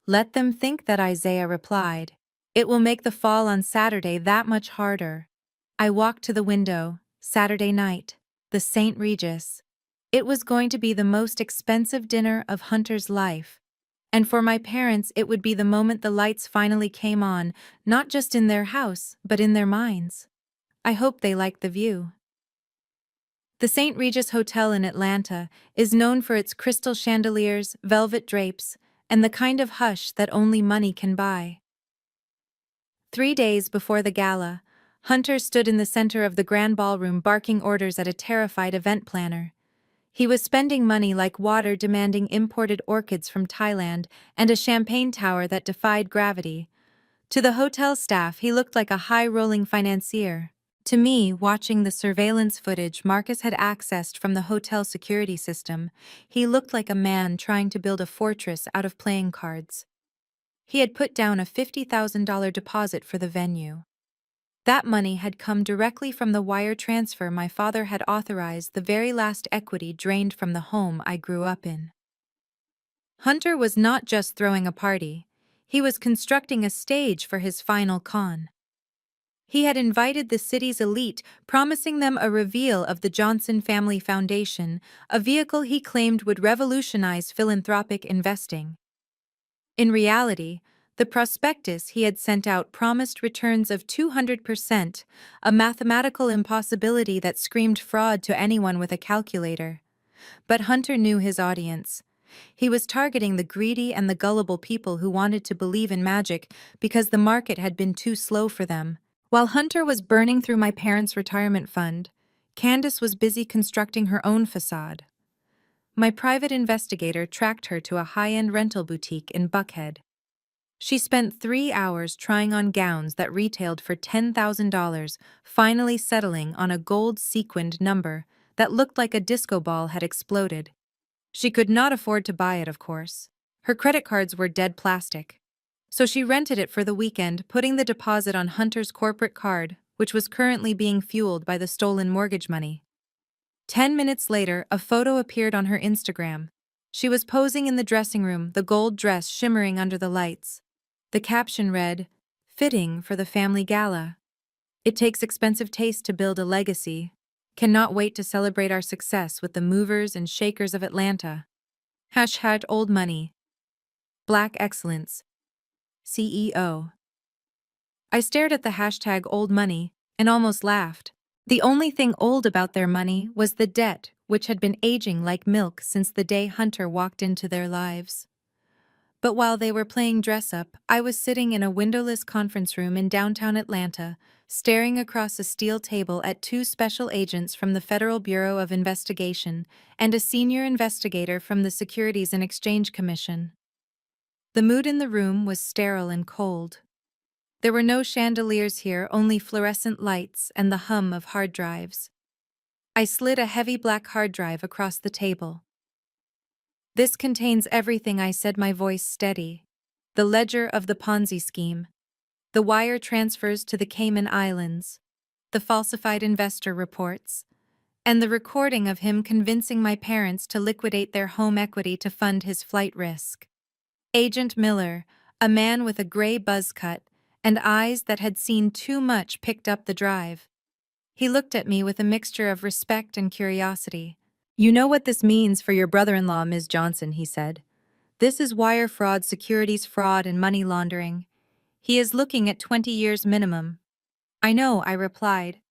Let them think that, Isaiah replied. It will make the fall on Saturday that much harder. I walked to the window. Saturday night. The St. Regis. It was going to be the most expensive dinner of Hunter's life. And for my parents, it would be the moment the lights finally came on, not just in their house, but in their minds. I hope they like the view. The St. Regis Hotel in Atlanta is known for its crystal chandeliers, velvet drapes, and the kind of hush that only money can buy. 3 days before the gala, Hunter stood in the center of the grand ballroom barking orders at a terrified event planner. He was spending money like water, demanding imported orchids from Thailand and a champagne tower that defied gravity. To the hotel staff, he looked like a high-rolling financier. To me, watching the surveillance footage Marcus had accessed from the hotel security system, he looked like a man trying to build a fortress out of playing cards. He had put down a $50,000 deposit for the venue. That money had come directly from the wire transfer my father had authorized, the very last equity drained from the home I grew up in. Hunter was not just throwing a party. He was constructing a stage for his final con. He had invited the city's elite, promising them a reveal of the Johnson Family Foundation, a vehicle he claimed would revolutionize philanthropic investing. In reality, the prospectus he had sent out promised returns of 200%, a mathematical impossibility that screamed fraud to anyone with a calculator. But Hunter knew his audience. He was targeting the greedy and the gullible people who wanted to believe in magic because the market had been too slow for them. While Hunter was burning through my parents' retirement fund, Candace was busy constructing her own facade. My private investigator tracked her to a high-end rental boutique in Buckhead. She spent 3 hours trying on gowns that retailed for $10,000, finally settling on a gold-sequined number that looked like a disco ball had exploded. She could not afford to buy it, of course. Her credit cards were dead plastic. So she rented it for the weekend, putting the deposit on Hunter's corporate card, which was currently being fueled by the stolen mortgage money. 10 minutes later, a photo appeared on her Instagram. She was posing in the dressing room, the gold dress shimmering under the lights. The caption read, "Fitting for the family gala. It takes expensive taste to build a legacy. Cannot wait to celebrate our success with the movers and shakers of Atlanta. # old money. Black excellence. CEO." I stared at the hashtag old money and almost laughed. The only thing old about their money was the debt, which had been aging like milk since the day Hunter walked into their lives. But while they were playing dress-up, I was sitting in a windowless conference room in downtown Atlanta, staring across a steel table at 2 special agents from the Federal Bureau of Investigation and a senior investigator from the Securities and Exchange Commission. The mood in the room was sterile and cold. There were no chandeliers here, only fluorescent lights and the hum of hard drives. I slid a heavy black hard drive across the table. "This contains everything," I said, my voice steady. "The ledger of the Ponzi scheme, the wire transfers to the Cayman Islands, the falsified investor reports, and the recording of him convincing my parents to liquidate their home equity to fund his flight risk." Agent Miller, a man with a gray buzz cut and eyes that had seen too much, picked up the drive. He looked at me with a mixture of respect and curiosity. "You know what this means for your brother-in-law, Ms. Johnson," he said. "This is wire fraud, securities fraud, and money laundering. He is looking at 20 years minimum." "I know," I replied.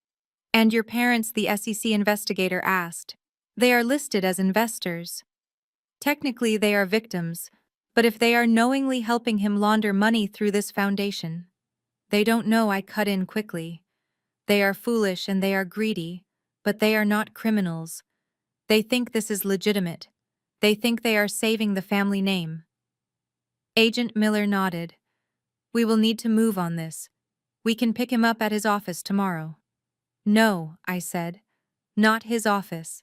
And your parents, the SEC investigator asked. They are listed as investors. Technically, they are victims, but if they are knowingly helping him launder money through this foundation, they don't know. I cut in quickly. They are foolish and they are greedy, but they are not criminals. They think this is legitimate. They think they are saving the family name. Agent Miller nodded. We will need to move on this. We can pick him up at his office tomorrow. No, I said. Not his office.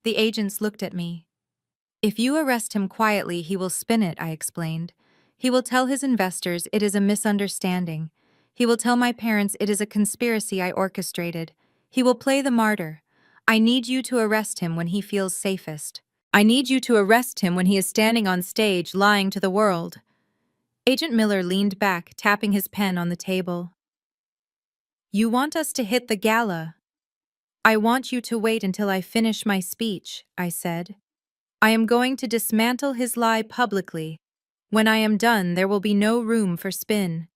The agents looked at me. If you arrest him quietly, he will spin it, I explained. He will tell his investors it is a misunderstanding. He will tell my parents it is a conspiracy I orchestrated. He will play the martyr. I need you to arrest him when he feels safest. I need you to arrest him when he is standing on stage lying to the world. Agent Miller leaned back, tapping his pen on the table. You want us to hit the gala? I want you to wait until I finish my speech, I said. I am going to dismantle his lie publicly. When I am done, there will be no room for spin.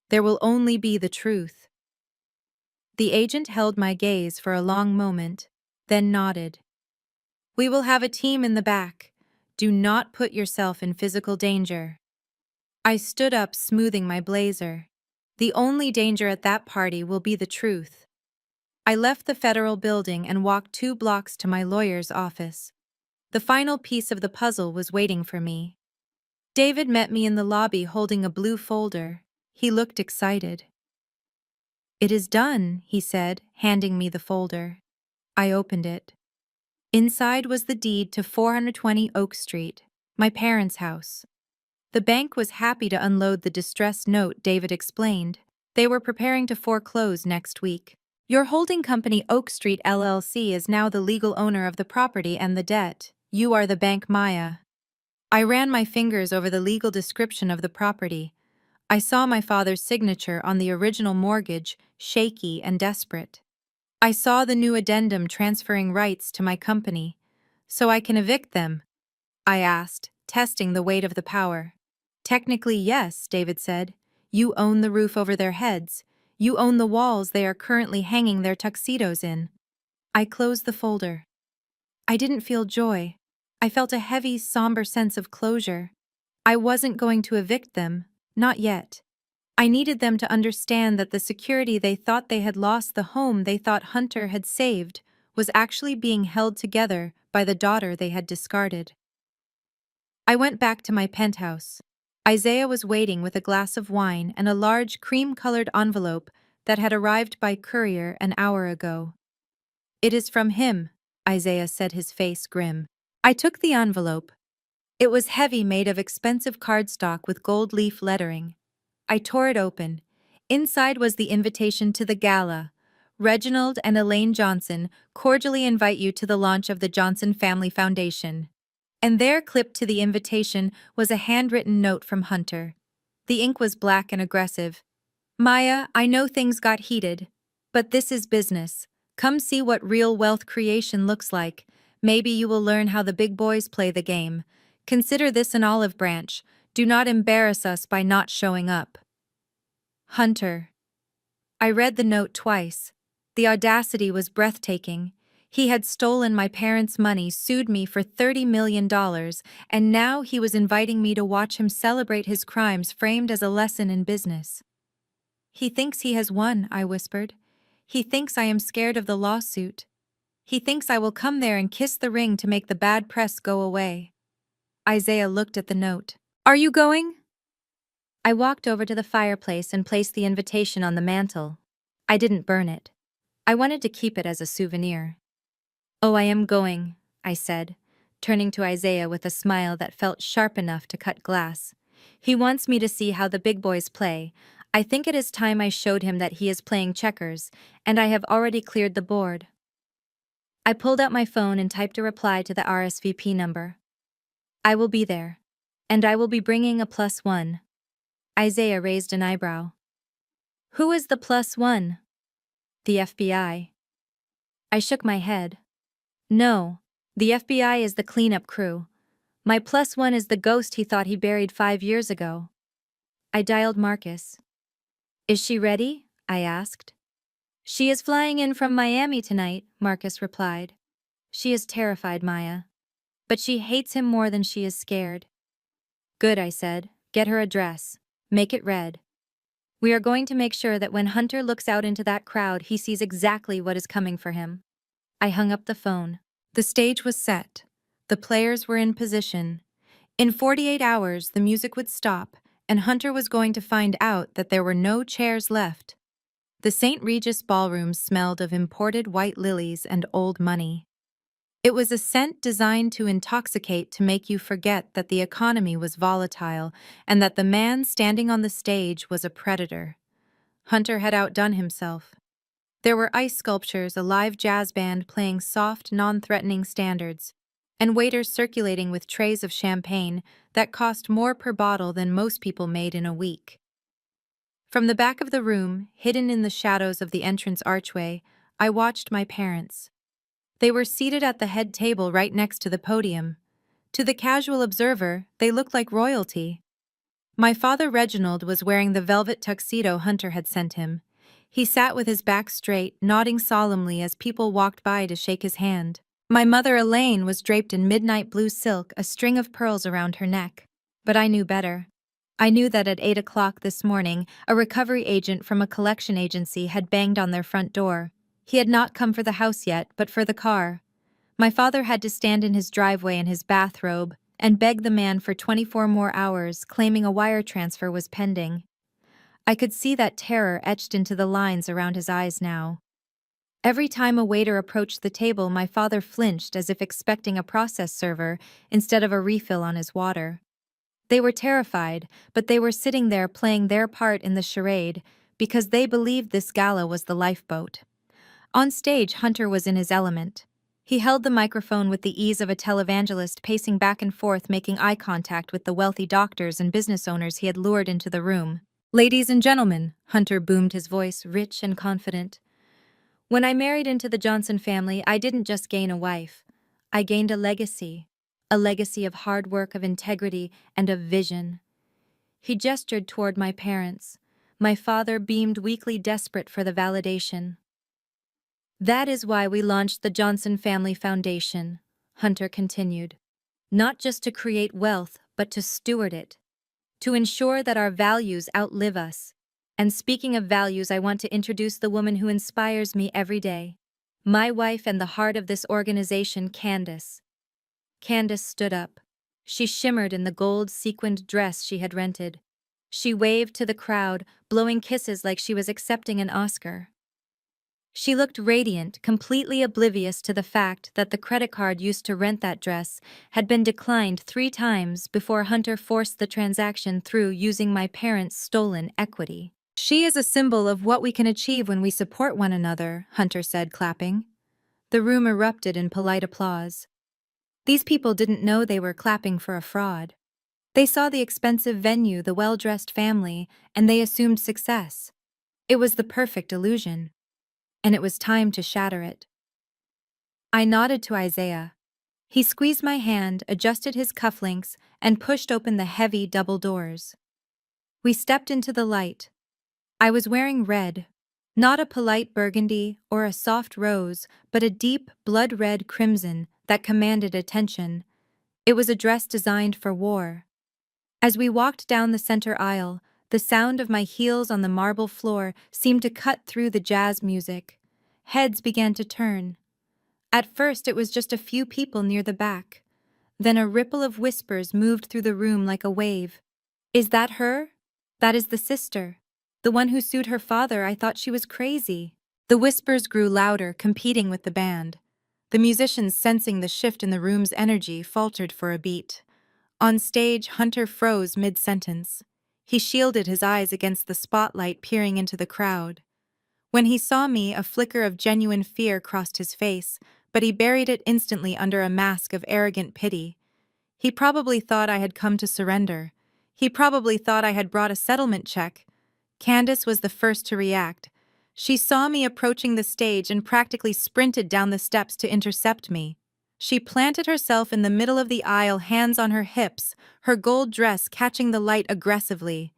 There will only be the truth. The agent held my gaze for a long moment, then nodded. We will have a team in the back. Do not put yourself in physical danger. I stood up, smoothing my blazer. The only danger at that party will be the truth. I left the federal building and walked 2 blocks to my lawyer's office. The final piece of the puzzle was waiting for me. David met me in the lobby holding a blue folder. He looked excited. It is done, he said, handing me the folder. I opened it. Inside was the deed to 420 Oak Street, my parents' house. The bank was happy to unload the distress note, David explained. They were preparing to foreclose next week. Your holding company Oak Street LLC is now the legal owner of the property and the debt. You are the bank, Maya. I ran my fingers over the legal description of the property. I saw my father's signature on the original mortgage, shaky and desperate. I saw the new addendum transferring rights to my company. So I can evict them? I asked, testing the weight of the power. Technically, yes, David said. You own the roof over their heads. You own the walls they are currently hanging their tuxedos in. I closed the folder. I didn't feel joy. I felt a heavy, somber sense of closure. I wasn't going to evict them, not yet. I needed them to understand that the security they thought they had lost, the home they thought Hunter had saved, was actually being held together by the daughter they had discarded. I went back to my penthouse. Isaiah was waiting with a glass of wine and a large cream-colored envelope that had arrived by courier an hour ago. It is from him, Isaiah said, his face grim. I took the envelope. It was heavy, made of expensive cardstock with gold leaf lettering. I tore it open. Inside was the invitation to the gala. Reginald and Elaine Johnson cordially invite you to the launch of the Johnson Family Foundation. And there, clipped to the invitation, was a handwritten note from Hunter. The ink was black and aggressive. Maya, I know things got heated, but this is business. Come see what real wealth creation looks like. Maybe you will learn how the big boys play the game. Consider this an olive branch. Do not embarrass us by not showing up. Hunter. I read the note twice. The audacity was breathtaking. He had stolen my parents' money, sued me for $30 million, and now he was inviting me to watch him celebrate his crimes, framed as a lesson in business. He thinks he has won, I whispered. He thinks I am scared of the lawsuit. He thinks I will come there and kiss the ring to make the bad press go away. Isaiah looked at the note. Are you going? I walked over to the fireplace and placed the invitation on the mantel. I didn't burn it. I wanted to keep it as a souvenir. Oh, I am going, I said, turning to Isaiah with a smile that felt sharp enough to cut glass. He wants me to see how the big boys play. I think it is time I showed him that he is playing checkers, and I have already cleared the board. I pulled out my phone and typed a reply to the RSVP number. I will be there. And I will be bringing a +1. Isaiah raised an eyebrow. Who is the +1? The FBI. I shook my head. No, the FBI is the cleanup crew. My +1 is the ghost he thought he buried 5 years ago. I dialed Marcus. Is she ready? I asked. She is flying in from Miami tonight, Marcus replied. She is terrified, Maya. But she hates him more than she is scared. Good, I said. Get her a dress. Make it red. We are going to make sure that when Hunter looks out into that crowd, he sees exactly what is coming for him. I hung up the phone. The stage was set. The players were in position. In 48 hours, the music would stop, and Hunter was going to find out that there were no chairs left. The St. Regis ballroom smelled of imported white lilies and old money. It was a scent designed to intoxicate, to make you forget that the economy was volatile and that the man standing on the stage was a predator. Hunter had outdone himself. There were ice sculptures, a live jazz band playing soft, non-threatening standards, and waiters circulating with trays of champagne that cost more per bottle than most people made in a week. From the back of the room, hidden in the shadows of the entrance archway, I watched my parents. They were seated at the head table right next to the podium. To the casual observer, they looked like royalty. My father Reginald was wearing the velvet tuxedo Hunter had sent him. He sat with his back straight, nodding solemnly as people walked by to shake his hand. My mother Elaine was draped in midnight blue silk, a string of pearls around her neck. But I knew better. I knew that at 8 o'clock this morning, a recovery agent from a collection agency had banged on their front door. He had not come for the house yet, but for the car. My father had to stand in his driveway in his bathrobe and beg the man for 24 more hours, claiming a wire transfer was pending. I could see that terror etched into the lines around his eyes now. Every time a waiter approached the table, my father flinched as if expecting a process server instead of a refill on his water. They were terrified, but they were sitting there playing their part in the charade because they believed this gala was the lifeboat. On stage, Hunter was in his element. He held the microphone with the ease of a televangelist, pacing back and forth, making eye contact with the wealthy doctors and business owners he had lured into the room. "Ladies and gentlemen," Hunter boomed, his voice rich and confident. "When I married into the Johnson family, I didn't just gain a wife. I gained a legacy of hard work, of integrity, and of vision." He gestured toward my parents. My father beamed weakly, desperate for the validation. "That is why we launched the Johnson Family Foundation," Hunter continued. "Not just to create wealth, but to steward it. To ensure that our values outlive us. And speaking of values, I want to introduce the woman who inspires me every day. My wife and the heart of this organization, Candace." Candace stood up. She shimmered in the gold sequined dress she had rented. She waved to the crowd, blowing kisses like she was accepting an Oscar. She looked radiant, completely oblivious to the fact that the credit card used to rent that dress had been declined 3 times before Hunter forced the transaction through using my parents' stolen equity. "She is a symbol of what we can achieve when we support one another," Hunter said, clapping. The room erupted in polite applause. These people didn't know they were clapping for a fraud. They saw the expensive venue, the well-dressed family, and they assumed success. It was the perfect illusion. And it was time to shatter it. I nodded to Isaiah. He squeezed my hand, adjusted his cufflinks, and pushed open the heavy double doors. We stepped into the light. I was wearing red, not a polite burgundy or a soft rose, but a deep, blood-red crimson that commanded attention. It was a dress designed for war. As we walked down the center aisle, the sound of my heels on the marble floor seemed to cut through the jazz music. Heads began to turn. At first, it was just a few people near the back. Then a ripple of whispers moved through the room like a wave. "Is that her? That is the sister. The one who sued her father. I thought she was crazy." The whispers grew louder, competing with the band. The musicians, sensing the shift in the room's energy, faltered for a beat. On stage, Hunter froze mid-sentence. He shielded his eyes against the spotlight, peering into the crowd. When he saw me, a flicker of genuine fear crossed his face, but he buried it instantly under a mask of arrogant pity. He probably thought I had come to surrender. He probably thought I had brought a settlement check. Candace was the first to react. She saw me approaching the stage and practically sprinted down the steps to intercept me. She planted herself in the middle of the aisle, hands on her hips, her gold dress catching the light aggressively.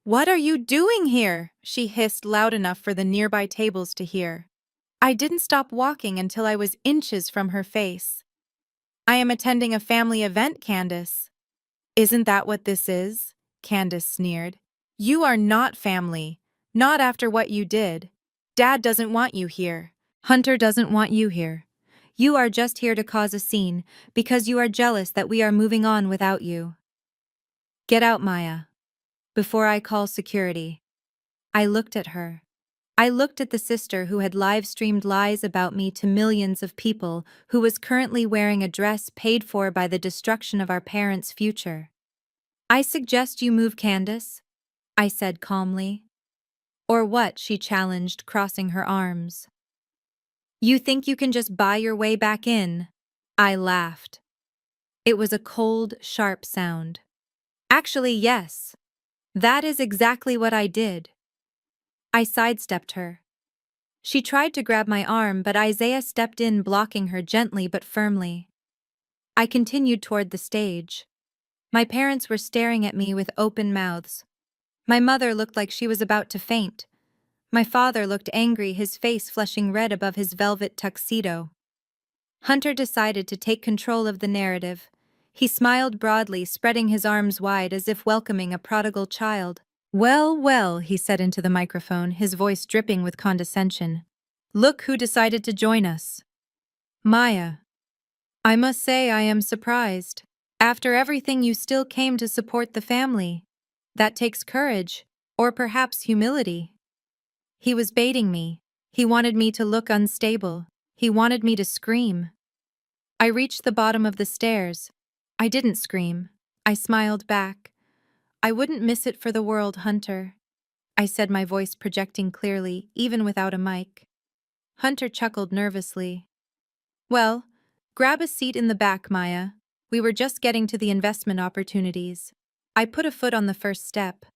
"What are you doing here?" she hissed loud enough for the nearby tables to hear. I didn't stop walking until I was inches from her face. "I am attending a family event, Candace." "Isn't that what this is?" Candace sneered. "You are not family. Not after what you did. Dad doesn't want you here. Hunter doesn't want you here. You are just here to cause a scene because you are jealous that we are moving on without you. Get out, Maya, before I call security." I looked at her. I looked at the sister who had live-streamed lies about me to millions of people, who was currently wearing a dress paid for by the destruction of our parents' future. "I suggest you move, Candace," I said calmly. "Or what?" she challenged, crossing her arms. "You think you can just buy your way back in?" I laughed. It was a cold, sharp sound. "Actually, yes. That is exactly what I did." I sidestepped her. She tried to grab my arm, but Isaiah stepped in, blocking her gently but firmly. I continued toward the stage. My parents were staring at me with open mouths. My mother looked like she was about to faint. My father looked angry, his face flushing red above his velvet tuxedo. Hunter decided to take control of the narrative. He smiled broadly, spreading his arms wide as if welcoming a prodigal child. "Well, well," he said into the microphone, his voice dripping with condescension. "Look who decided to join us. Maya. I must say I am surprised. After everything, you still came to support the family. That takes courage, or perhaps humility." He was baiting me. He wanted me to look unstable. He wanted me to scream. I reached the bottom of the stairs. I didn't scream. I smiled back. "I wouldn't miss it for the world, Hunter," I said, my voice projecting clearly, even without a mic. Hunter chuckled nervously. "Well, grab a seat in the back, Maya. We were just getting to the investment opportunities." I put a foot on the first step.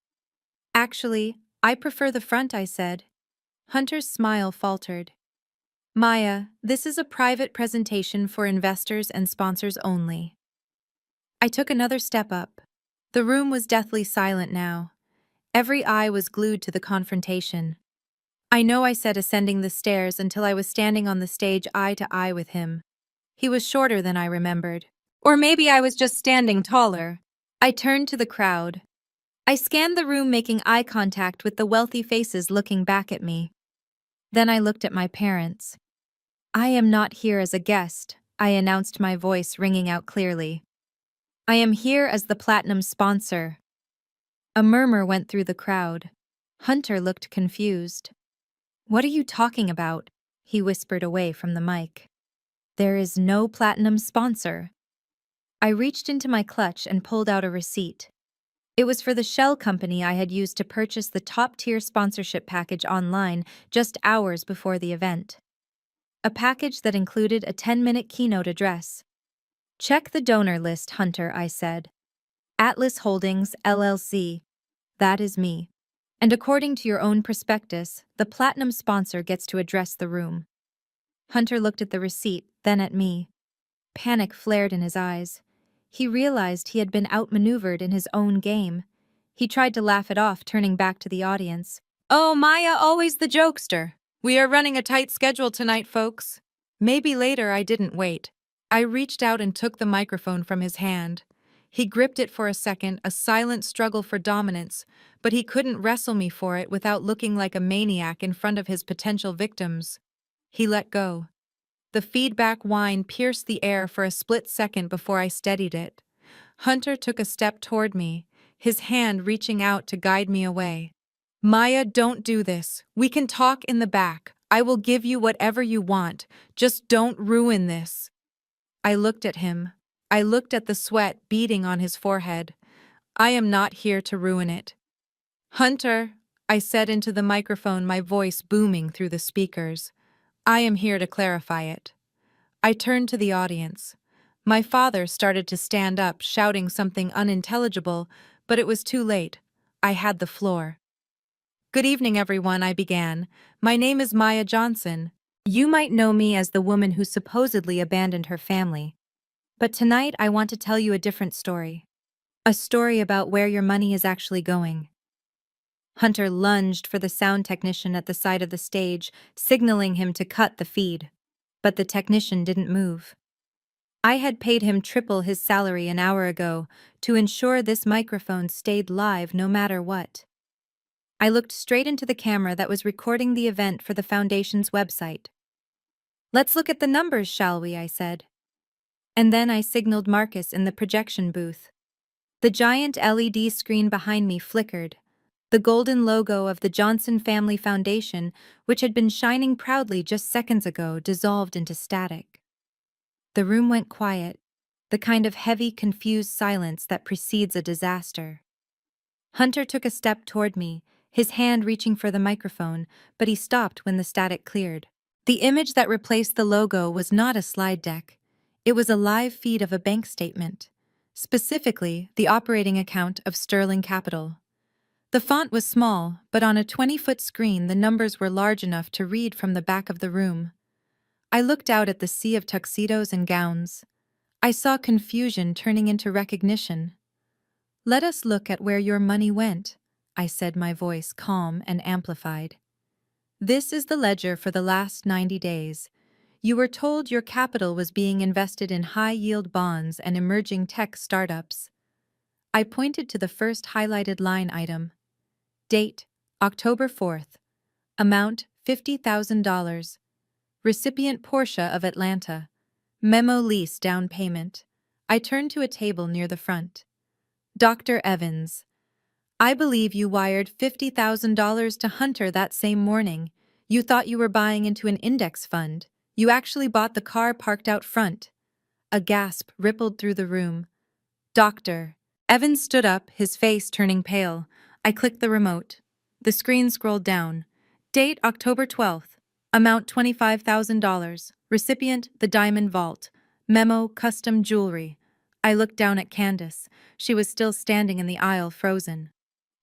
"Actually, I prefer the front," I said. Hunter's smile faltered. "Maya, this is a private presentation for investors and sponsors only." I took another step up. The room was deathly silent now. Every eye was glued to the confrontation. I know I said ascending the stairs until I was standing on the stage eye to eye with him. He was shorter than I remembered. Or maybe I was just standing taller. I turned to the crowd. I scanned the room, making eye contact with the wealthy faces looking back at me. Then I looked at my parents. "I am not here as a guest," I announced, my voice ringing out clearly. "I am here as the platinum sponsor." A murmur went through the crowd. Hunter looked confused. "What are you talking about?" he whispered away from the mic. "There is no platinum sponsor." I reached into my clutch and pulled out a receipt. It was for the shell company I had used to purchase the top-tier sponsorship package online just hours before the event. A package that included a 10-minute keynote address. "Check the donor list, Hunter," I said. "Atlas Holdings, LLC. That is me. And according to your own prospectus, the platinum sponsor gets to address the room." Hunter looked at the receipt, then at me. Panic flared in his eyes. He realized he had been outmaneuvered in his own game. He tried to laugh it off, turning back to the audience. "Oh, Maya, always the jokester. We are running a tight schedule tonight, folks." Maybe later. I didn't wait. I reached out and took the microphone from his hand. He gripped it for a second, a silent struggle for dominance, but he couldn't wrestle me for it without looking like a maniac in front of his potential victims. He let go. The feedback whine pierced the air for a split second before I steadied it. Hunter took a step toward me, his hand reaching out to guide me away. "Maya, don't do this. We can talk in the back. I will give you whatever you want. Just don't ruin this." I looked at him. I looked at the sweat beading on his forehead. "I am not here to ruin it." "Hunter," I said into the microphone, my voice booming through the speakers, "I am here to clarify it." I turned to the audience. My father started to stand up, shouting something unintelligible, but it was too late. I had the floor. "Good evening, everyone," I began. "My name is Maya Johnson. You might know me as the woman who supposedly abandoned her family. But tonight I want to tell you a different story. A story about where your money is actually going." Hunter lunged for the sound technician at the side of the stage, signaling him to cut the feed. But the technician didn't move. I had paid him triple his salary an hour ago to ensure this microphone stayed live no matter what. I looked straight into the camera that was recording the event for the Foundation's website. "Let's look at the numbers, shall we?" I said. And then I signaled Marcus in the projection booth. The giant LED screen behind me flickered. The golden logo of the Johnson Family Foundation, which had been shining proudly just seconds ago, dissolved into static. The room went quiet, the kind of heavy, confused silence that precedes a disaster. Hunter took a step toward me, his hand reaching for the microphone, but he stopped when the static cleared. The image that replaced the logo was not a slide deck. It was a live feed of a bank statement, specifically the operating account of Sterling Capital. The font was small, but on a 20-foot screen the numbers were large enough to read from the back of the room. I looked out at the sea of tuxedos and gowns. I saw confusion turning into recognition. "Let us look at where your money went," I said, my voice calm and amplified. "This is the ledger for the last 90 days. You were told your capital was being invested in high-yield bonds and emerging tech startups." I pointed to the first highlighted line item. Date, October 4th. Amount, $50,000. Recipient Portia of Atlanta. Memo lease down payment. I turned to a table near the front. "Dr. Evans, I believe you wired $50,000 to Hunter that same morning. You thought you were buying into an index fund. You actually bought the car parked out front." A gasp rippled through the room. "Doctor." Evans stood up, his face turning pale. I clicked the remote. The screen scrolled down. Date, October 12th. Amount, $25,000. Recipient, the Diamond Vault. Memo, custom jewelry. I looked down at Candace. She was still standing in the aisle, frozen.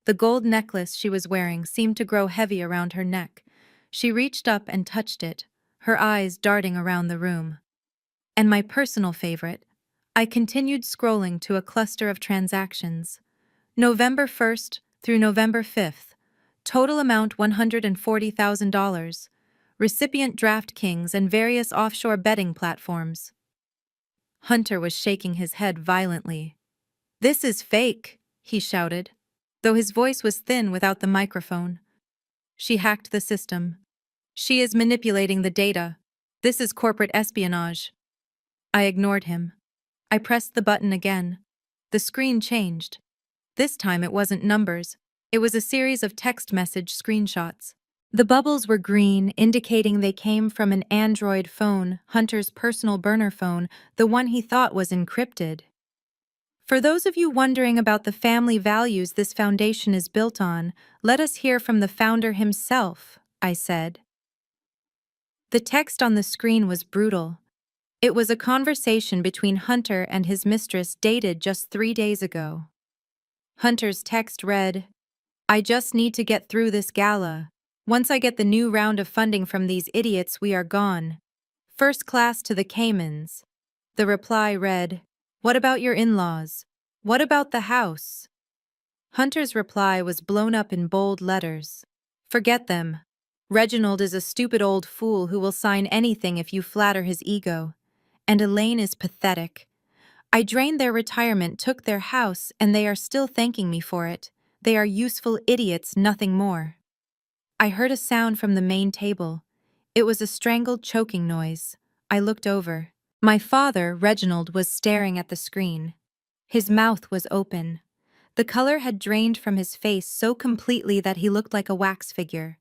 The gold necklace she was wearing seemed to grow heavy around her neck. She reached up and touched it, her eyes darting around the room. And my personal favorite, I continued scrolling to a cluster of transactions. November 1st through November 5th. Total amount $140,000. Recipient DraftKings and various offshore betting platforms. Hunter was shaking his head violently. "This is fake," he shouted, though his voice was thin without the microphone. "She hacked the system. She is manipulating the data. This is corporate espionage." I ignored him. I pressed the button again. The screen changed. This time it wasn't numbers. It was a series of text message screenshots. The bubbles were green, indicating they came from an Android phone, Hunter's personal burner phone, the one he thought was encrypted. "For those of you wondering about the family values this foundation is built on, let us hear from the founder himself," I said. The text on the screen was brutal. It was a conversation between Hunter and his mistress dated just 3 days ago. Hunter's text read, "I just need to get through this gala. Once I get the new round of funding from these idiots, we are gone. First class to the Caymans." The reply read, "What about your in-laws? What about the house?" Hunter's reply was blown up in bold letters. "Forget them. Reginald is a stupid old fool who will sign anything if you flatter his ego. And Elaine is pathetic. I drained their retirement, took their house, and they are still thanking me for it. They are useful idiots, nothing more." I heard a sound from the main table. It was a strangled choking noise. I looked over. My father, Reginald, was staring at the screen. His mouth was open. The color had drained from his face so completely that he looked like a wax figure.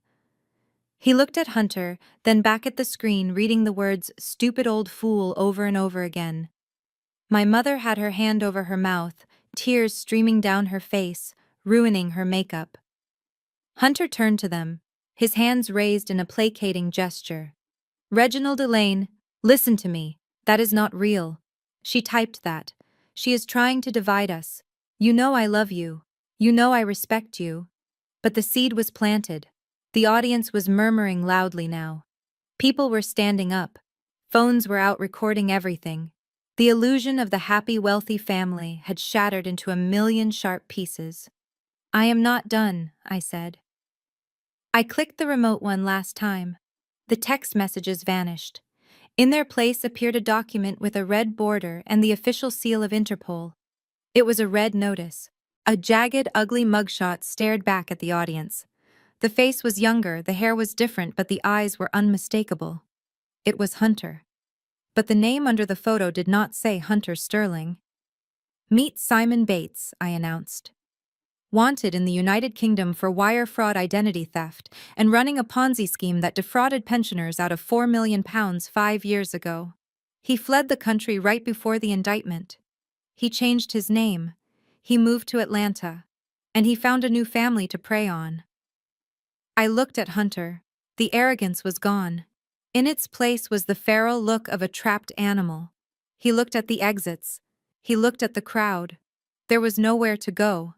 He looked at Hunter, then back at the screen, reading the words "stupid old fool" over and over again. My mother had her hand over her mouth, tears streaming down her face, ruining her makeup. Hunter turned to them, his hands raised in a placating gesture. "Reginald, Elaine, listen to me. That is not real. She typed that. She is trying to divide us. You know I love you. You know I respect you." But the seed was planted. The audience was murmuring loudly now. People were standing up. Phones were out recording everything. The illusion of the happy, wealthy family had shattered into a million sharp pieces. "I am not done," I said. I clicked the remote one last time. The text messages vanished. In their place appeared a document with a red border and the official seal of Interpol. It was a red notice. A jagged, ugly mugshot stared back at the audience. The face was younger, the hair was different, but the eyes were unmistakable. It was Hunter. But the name under the photo did not say Hunter Sterling. "Meet Simon Bates," I announced. "Wanted in the United Kingdom for wire fraud, identity theft, and running a Ponzi scheme that defrauded pensioners out of £4 million 5 years ago. He fled the country right before the indictment. He changed his name. He moved to Atlanta. And he found a new family to prey on." I looked at Hunter. The arrogance was gone. In its place was the feral look of a trapped animal. He looked at the exits. He looked at the crowd. There was nowhere to go.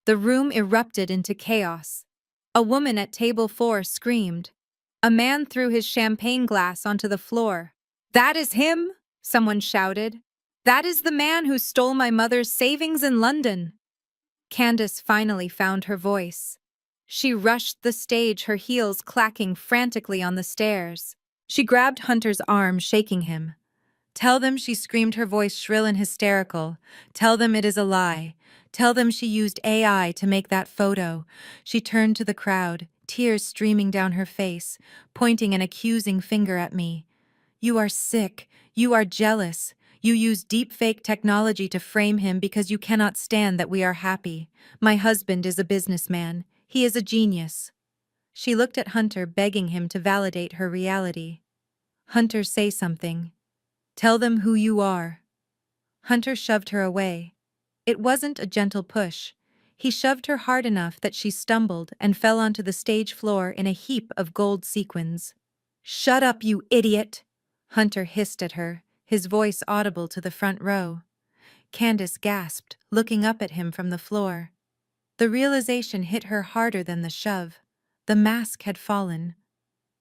The room erupted into chaos. A woman at table 4 screamed. A man threw his champagne glass onto the floor. "That is him!" someone shouted. "That is the man who stole my mother's savings in London." Candace finally found her voice. She rushed the stage, her heels clacking frantically on the stairs. She grabbed Hunter's arm, shaking him. "Tell them," she screamed, her voice shrill and hysterical. "Tell them it is a lie. Tell them she used AI to make that photo." She turned to the crowd, tears streaming down her face, pointing an accusing finger at me. "You are sick. You are jealous. You use deepfake technology to frame him because you cannot stand that we are happy. My husband is a businessman. He is a genius." She looked at Hunter, begging him to validate her reality. "Hunter, say something. Tell them who you are." Hunter shoved her away. It wasn't a gentle push. He shoved her hard enough that she stumbled and fell onto the stage floor in a heap of gold sequins. "Shut up, you idiot!" Hunter hissed at her, his voice audible to the front row. Candace gasped, looking up at him from the floor. The realization hit her harder than the shove. The mask had fallen.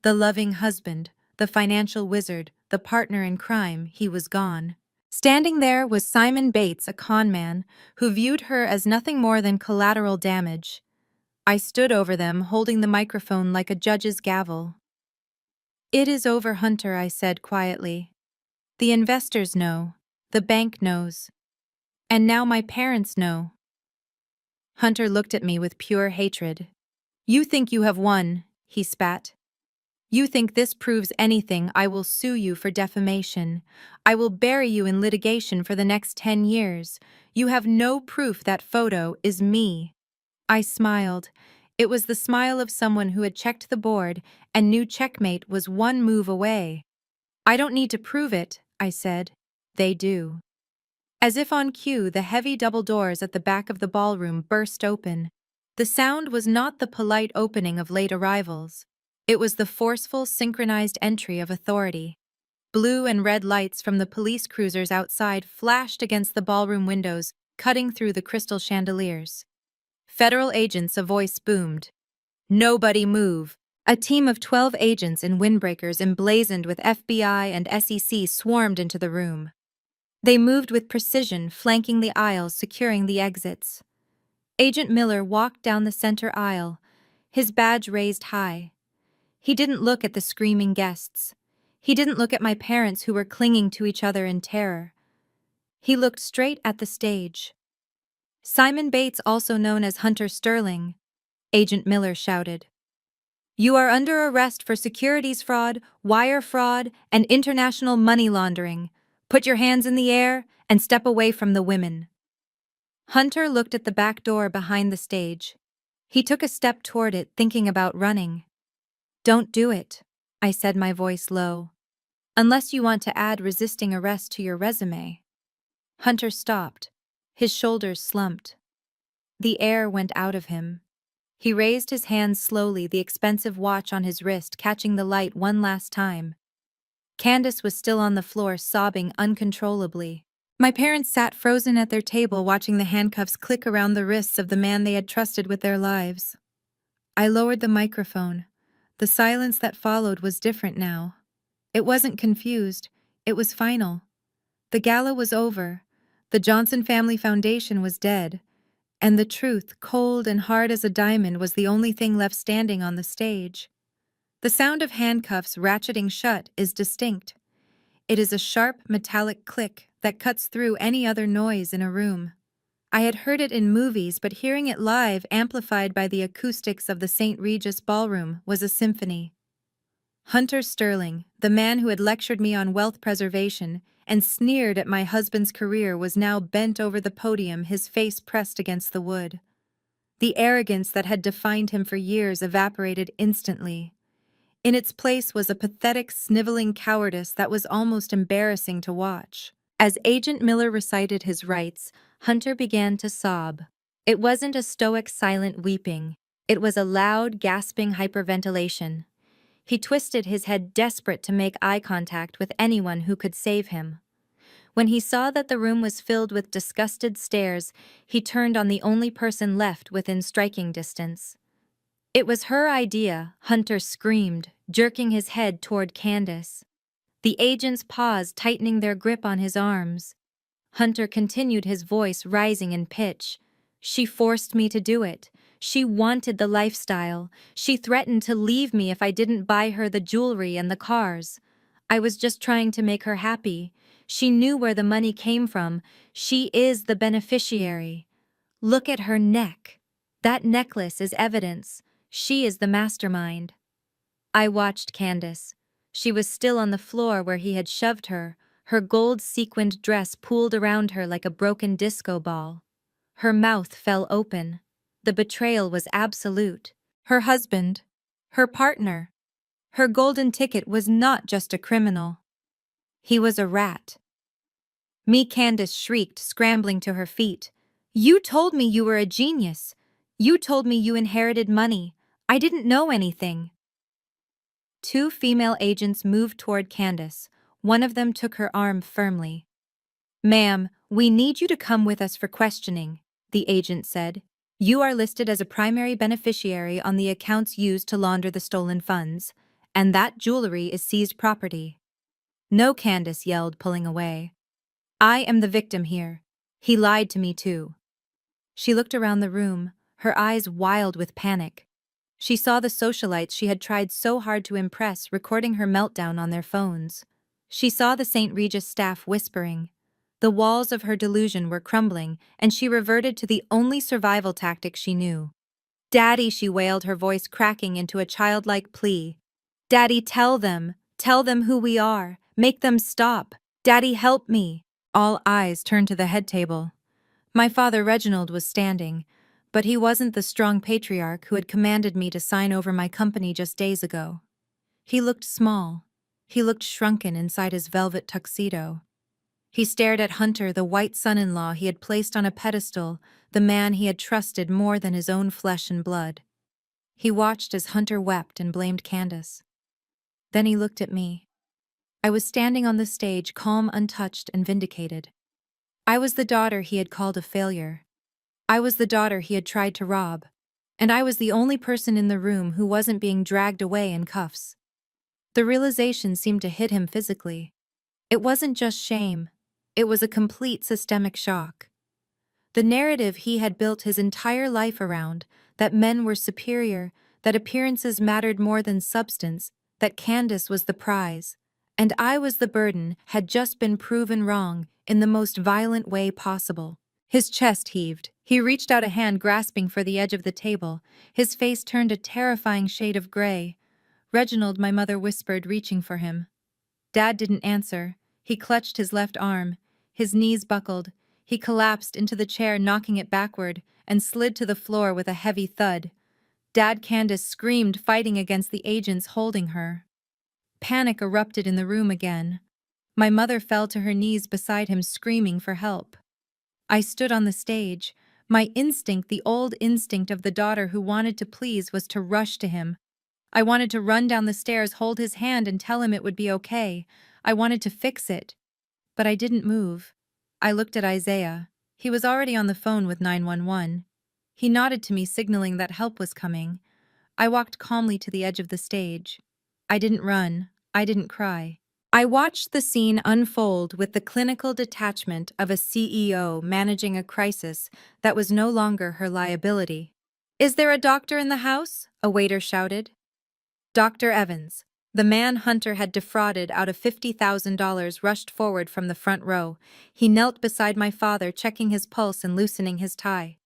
The loving husband, the financial wizard, the partner in crime, he was gone. Standing there was Simon Bates, a con man, who viewed her as nothing more than collateral damage. I stood over them, holding the microphone like a judge's gavel. "It is over, Hunter," I said quietly. "The investors know. The bank knows. And now my parents know." Hunter looked at me with pure hatred. "You think you have won," he spat. "You think this proves anything? I will sue you for defamation. I will bury you in litigation for the next 10 years. You have no proof that photo is me." I smiled. It was the smile of someone who had checked the board and knew checkmate was one move away. "I don't need to prove it," I said. "They do." As if on cue, the heavy double doors at the back of the ballroom burst open. The sound was not the polite opening of late arrivals. It was the forceful, synchronized entry of authority. Blue and red lights from the police cruisers outside flashed against the ballroom windows, cutting through the crystal chandeliers. "Federal agents," a voice boomed. "Nobody move." A team of 12 agents in windbreakers emblazoned with FBI and SEC swarmed into the room. They moved with precision, flanking the aisles, securing the exits. Agent Miller walked down the center aisle, his badge raised high. He didn't look at the screaming guests. He didn't look at my parents who were clinging to each other in terror. He looked straight at the stage. "Simon Bates, also known as Hunter Sterling," Agent Miller shouted. "You are under arrest for securities fraud, wire fraud, and international money laundering. Put your hands in the air and step away from the women." Hunter looked at the back door behind the stage. He took a step toward it, thinking about running. "Don't do it," I said, my voice low. "Unless you want to add resisting arrest to your resume." Hunter stopped. His shoulders slumped. The air went out of him. He raised his hands slowly, the expensive watch on his wrist catching the light one last time. Candace was still on the floor, sobbing uncontrollably. My parents sat frozen at their table, watching the handcuffs click around the wrists of the man they had trusted with their lives. I lowered the microphone. The silence that followed was different now. It wasn't confused. It was final. The gala was over. The Johnson Family Foundation was dead. And the truth, cold and hard as a diamond, was the only thing left standing on the stage. The sound of handcuffs ratcheting shut is distinct. It is a sharp, metallic click that cuts through any other noise in a room. I had heard it in movies, but hearing it live, amplified by the acoustics of the St. Regis Ballroom, was a symphony. Hunter Sterling, the man who had lectured me on wealth preservation and sneered at my husband's career, was now bent over the podium, his face pressed against the wood. The arrogance that had defined him for years evaporated instantly. In its place was a pathetic, sniveling cowardice that was almost embarrassing to watch. As Agent Miller recited his rights, Hunter began to sob. It wasn't a stoic, silent weeping. It was a loud, gasping hyperventilation. He twisted his head, desperate to make eye contact with anyone who could save him. When he saw that the room was filled with disgusted stares, he turned on the only person left within striking distance. "It was her idea," Hunter screamed, jerking his head toward Candace. The agents paused, tightening their grip on his arms. Hunter continued, his voice rising in pitch. "She forced me to do it. She wanted the lifestyle. She threatened to leave me if I didn't buy her the jewelry and the cars. I was just trying to make her happy. She knew where the money came from. She is the beneficiary. Look at her neck. That necklace is evidence. She is the mastermind." I watched Candace. She was still on the floor where he had shoved her, her gold-sequined dress pooled around her like a broken disco ball. Her mouth fell open. The betrayal was absolute. Her husband, her partner, her golden ticket was not just a criminal. He was a rat. Candace shrieked, scrambling to her feet. "You told me you were a genius. You told me you inherited money. I didn't know anything." Two female agents moved toward Candace. One of them took her arm firmly. "Ma'am, we need you to come with us for questioning," the agent said. "You are listed as a primary beneficiary on the accounts used to launder the stolen funds, and that jewelry is seized property." "No," Candace yelled, pulling away. "I am the victim here. He lied to me too." She looked around the room, her eyes wild with panic. She saw the socialites she had tried so hard to impress recording her meltdown on their phones. She saw the St. Regis staff whispering. The walls of her delusion were crumbling, and she reverted to the only survival tactic she knew. "Daddy," she wailed, her voice cracking into a childlike plea. "Daddy, tell them who we are. Make them stop. Daddy, help me." All eyes turned to the head table. My father Reginald was standing, but he wasn't the strong patriarch who had commanded me to sign over my company just days ago. He looked small. He looked shrunken inside his velvet tuxedo. He stared at Hunter, the white son-in-law he had placed on a pedestal, the man he had trusted more than his own flesh and blood. He watched as Hunter wept and blamed Candace. Then he looked at me. I was standing on the stage, calm, untouched, and vindicated. I was the daughter he had called a failure. I was the daughter he had tried to rob. And I was the only person in the room who wasn't being dragged away in cuffs. The realization seemed to hit him physically. It wasn't just shame. It was a complete systemic shock. The narrative he had built his entire life around, that men were superior, that appearances mattered more than substance, that Candace was the prize, and I was the burden, had just been proven wrong in the most violent way possible. His chest heaved. He reached out a hand, grasping for the edge of the table. His face turned a terrifying shade of gray. "Reginald," my mother whispered, reaching for him. Dad didn't answer. He clutched his left arm. His knees buckled. He collapsed into the chair, knocking it backward, and slid to the floor with a heavy thud. Dad, Candace screamed, fighting against the agents holding her. Panic erupted in the room again. My mother fell to her knees beside him, screaming for help. I stood on the stage. My instinct, the old instinct of the daughter who wanted to please, was to rush to him. I wanted to run down the stairs, hold his hand, and tell him it would be okay. I wanted to fix it. But I didn't move. I looked at Isaiah. He was already on the phone with 911. He nodded to me, signaling that help was coming. I walked calmly to the edge of the stage. I didn't run. I didn't cry. I watched the scene unfold with the clinical detachment of a CEO managing a crisis that was no longer her liability. "Is there a doctor in the house?" a waiter shouted. Dr. Evans, the man Hunter had defrauded out of $50,000, rushed forward from the front row. He knelt beside my father, checking his pulse and loosening his tie.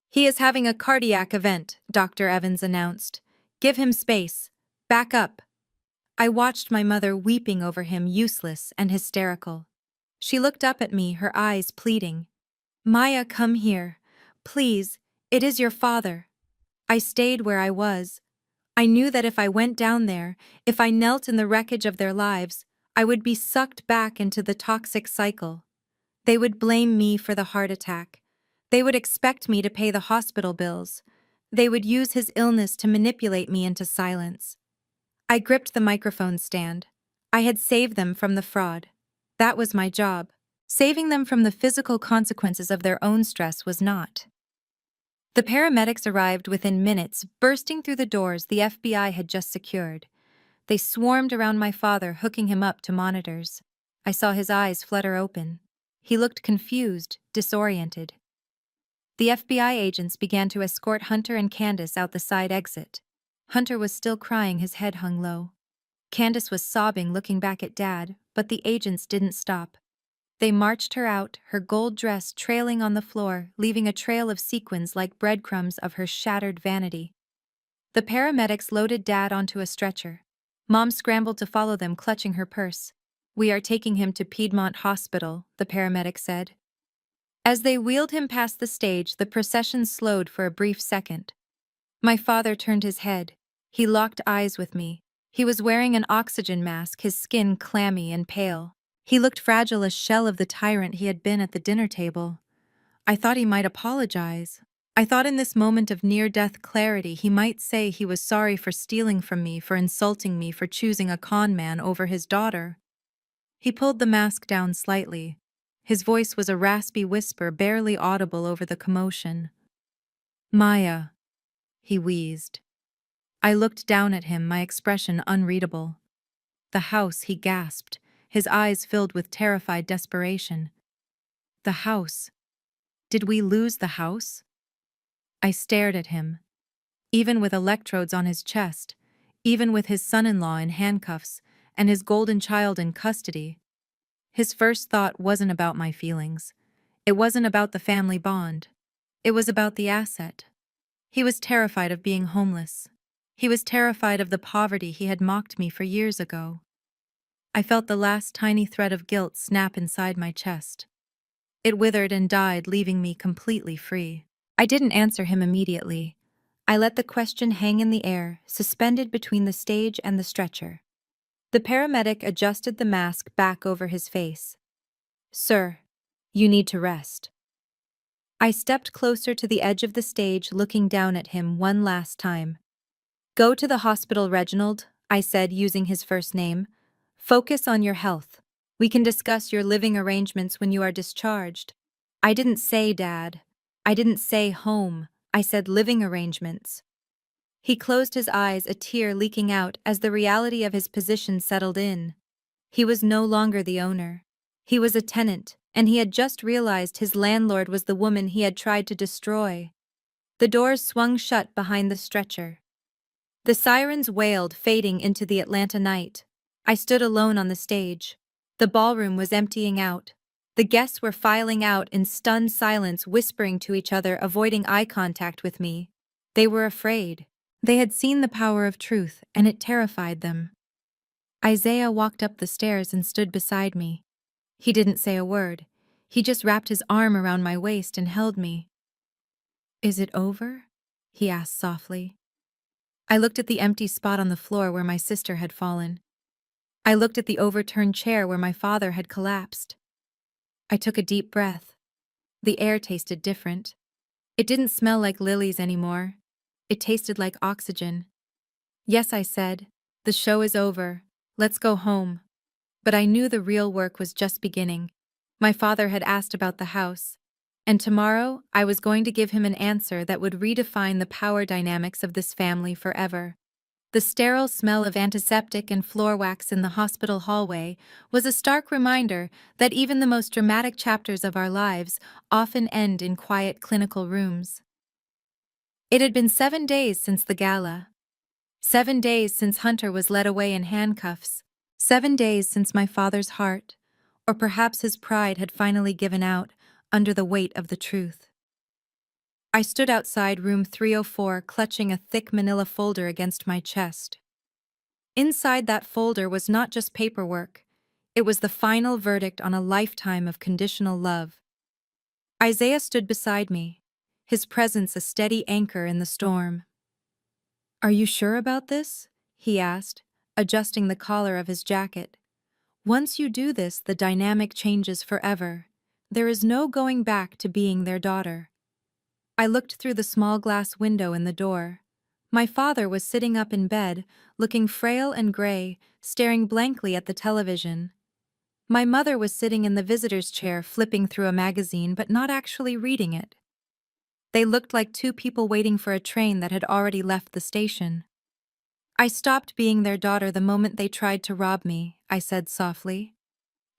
"He is having a cardiac event," Dr. Evans announced. "Give him space. Back up." I watched my mother weeping over him, useless and hysterical. She looked up at me, her eyes pleading. "Maya, come here. Please, it is your father." I stayed where I was. I knew that if I went down there, if I knelt in the wreckage of their lives, I would be sucked back into the toxic cycle. They would blame me for the heart attack. They would expect me to pay the hospital bills. They would use his illness to manipulate me into silence. I gripped the microphone stand. I had saved them from the fraud. That was my job. Saving them from the physical consequences of their own stress was not. The paramedics arrived within minutes, bursting through the doors the FBI had just secured. They swarmed around my father, hooking him up to monitors. I saw his eyes flutter open. He looked confused, disoriented. The FBI agents began to escort Hunter and Candace out the side exit. Hunter was still crying, his head hung low. Candace was sobbing, looking back at Dad, but the agents didn't stop. They marched her out, her gold dress trailing on the floor, leaving a trail of sequins like breadcrumbs of her shattered vanity. The paramedics loaded Dad onto a stretcher. Mom scrambled to follow them, clutching her purse. "We are taking him to Piedmont Hospital," the paramedic said. As they wheeled him past the stage, the procession slowed for a brief second. My father turned his head. He locked eyes with me. He was wearing an oxygen mask, his skin clammy and pale. He looked fragile, a shell of the tyrant he had been at the dinner table. I thought he might apologize. I thought in this moment of near-death clarity he might say he was sorry for stealing from me, for insulting me, for choosing a con man over his daughter. He pulled the mask down slightly. His voice was a raspy whisper, barely audible over the commotion. "Maya," he wheezed. I looked down at him, my expression unreadable. "The house," he gasped, his eyes filled with terrified desperation. "The house. Did we lose the house?" I stared at him. Even with electrodes on his chest, even with his son-in-law in handcuffs, and his golden child in custody, his first thought wasn't about my feelings. It wasn't about the family bond. It was about the asset. He was terrified of being homeless. He was terrified of the poverty he had mocked me for years ago. I felt the last tiny thread of guilt snap inside my chest. It withered and died, leaving me completely free. I didn't answer him immediately. I let the question hang in the air, suspended between the stage and the stretcher. The paramedic adjusted the mask back over his face. "Sir, you need to rest." I stepped closer to the edge of the stage, looking down at him one last time. "Go to the hospital, Reginald," I said, using his first name. "Focus on your health. We can discuss your living arrangements when you are discharged." I didn't say Dad. I didn't say home. I said living arrangements. He closed his eyes, a tear leaking out as the reality of his position settled in. He was no longer the owner. He was a tenant, and he had just realized his landlord was the woman he had tried to destroy. The doors swung shut behind the stretcher. The sirens wailed, fading into the Atlanta night. I stood alone on the stage. The ballroom was emptying out. The guests were filing out in stunned silence, whispering to each other, avoiding eye contact with me. They were afraid. They had seen the power of truth, and it terrified them. Isaiah walked up the stairs and stood beside me. He didn't say a word. He just wrapped his arm around my waist and held me. "Is it over?" he asked softly. I looked at the empty spot on the floor where my sister had fallen. I looked at the overturned chair where my father had collapsed. I took a deep breath. The air tasted different. It didn't smell like lilies anymore. It tasted like oxygen. "Yes," I said, "the show is over. Let's go home." But I knew the real work was just beginning. My father had asked about the house, and tomorrow I was going to give him an answer that would redefine the power dynamics of this family forever. The sterile smell of antiseptic and floor wax in the hospital hallway was a stark reminder that even the most dramatic chapters of our lives often end in quiet clinical rooms. It had been 7 days since the gala. 7 days since Hunter was led away in handcuffs. 7 days since my father's heart, or perhaps his pride, had finally given out under the weight of the truth. I stood outside room 304, clutching a thick manila folder against my chest. Inside that folder was not just paperwork, it was the final verdict on a lifetime of conditional love. Isaiah stood beside me, his presence a steady anchor in the storm. "Are you sure about this?" he asked, adjusting the collar of his jacket. "Once you do this, the dynamic changes forever. There is no going back to being their daughter." I looked through the small glass window in the door. My father was sitting up in bed, looking frail and gray, staring blankly at the television. My mother was sitting in the visitor's chair, flipping through a magazine but not actually reading it. They looked like two people waiting for a train that had already left the station. "I stopped being their daughter the moment they tried to rob me," I said softly.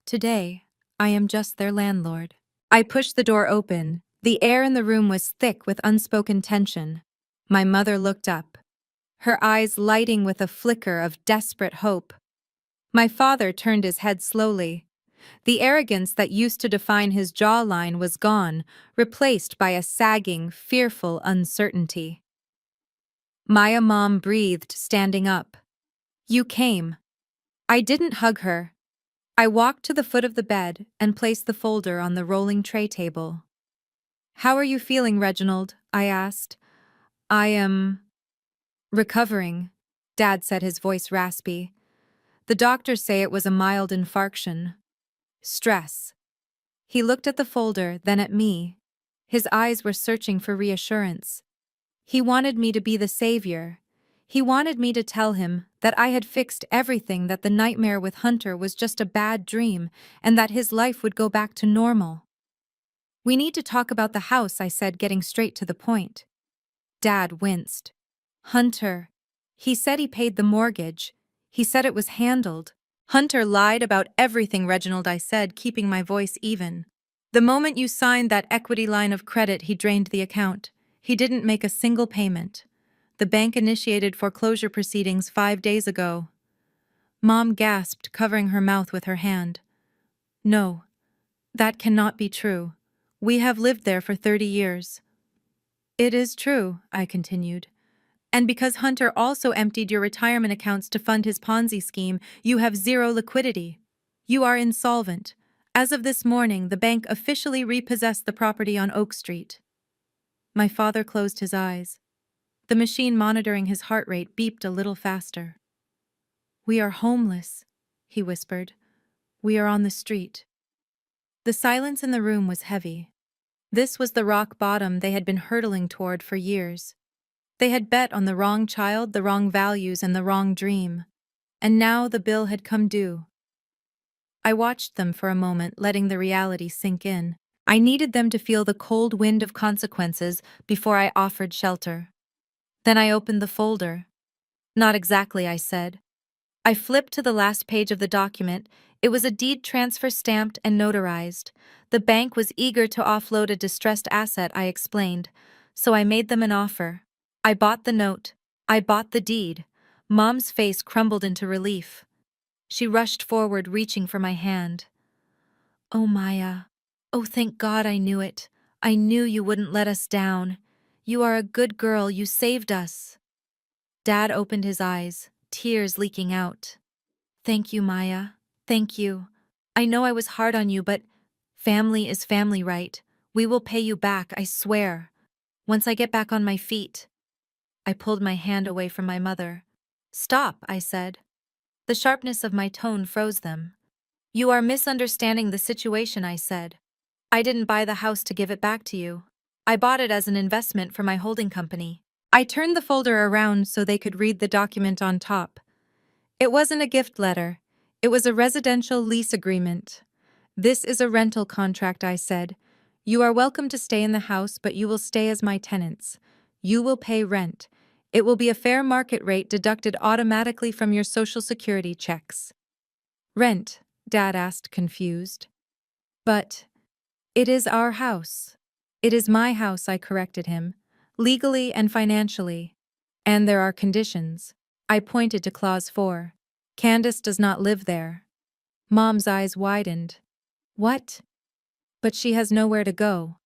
"Today, I am just their landlord." I pushed the door open. The air in the room was thick with unspoken tension. My mother looked up, her eyes lighting with a flicker of desperate hope. My father turned his head slowly. The arrogance that used to define his jawline was gone, replaced by a sagging, fearful uncertainty. Mom breathed, standing up. "You came." I didn't hug her. I walked to the foot of the bed and placed the folder on the rolling tray table. "How are you feeling, Reginald?" I asked. "I am recovering," Dad said, his voice raspy. "The doctors say it was a mild infarction. Stress." He looked at the folder, then at me. His eyes were searching for reassurance. He wanted me to be the savior. He wanted me to tell him that I had fixed everything, that the nightmare with Hunter was just a bad dream, and that his life would go back to normal. "We need to talk about the house," I said, getting straight to the point. Dad winced. "Hunter. He said he paid the mortgage. He said it was handled." "Hunter lied about everything, Reginald," I said, keeping my voice even. "The moment you signed that equity line of credit, he drained the account. He didn't make a single payment. The bank initiated foreclosure proceedings 5 days ago." Mom gasped, covering her mouth with her hand. "No, that cannot be true. We have lived there for 30 years. "It is true," I continued. "And because Hunter also emptied your retirement accounts to fund his Ponzi scheme, you have zero liquidity. You are insolvent. As of this morning, the bank officially repossessed the property on Oak Street." My father closed his eyes. The machine monitoring his heart rate beeped a little faster. "We are homeless," he whispered. "We are on the street." The silence in the room was heavy. This was the rock bottom they had been hurtling toward for years. They had bet on the wrong child, the wrong values, and the wrong dream. And now the bill had come due. I watched them for a moment, letting the reality sink in. I needed them to feel the cold wind of consequences before I offered shelter. Then I opened the folder. "Not exactly," I said. I flipped to the last page of the document. It was a deed transfer, stamped and notarized. The bank was eager to offload a distressed asset, I explained, so I made them an offer. I bought the note. I bought the deed. Mom's face crumbled into relief. She rushed forward, reaching for my hand. "Oh, Maya. Oh, thank God, I knew it. I knew you wouldn't let us down. You are a good girl. You saved us." Dad opened his eyes, tears leaking out. "Thank you, Maya. Thank you. I know I was hard on you, but family is family, right? We will pay you back, I swear. Once I get back on my feet." I pulled my hand away from my mother. "Stop," I said. The sharpness of my tone froze them. "You are misunderstanding the situation," I said. "I didn't buy the house to give it back to you. I bought it as an investment for my holding company." I turned the folder around so they could read the document on top. It wasn't a gift letter. It was a residential lease agreement. "This is a rental contract," I said. "You are welcome to stay in the house, but you will stay as my tenants. You will pay rent. It will be a fair market rate deducted automatically from your Social Security checks. Rent, Dad asked, confused. But it is our house. It is my house, I corrected him, legally and financially. And there are conditions. I pointed to Clause 4. Candace does not live there. Mom's eyes widened. What? But she has nowhere to go.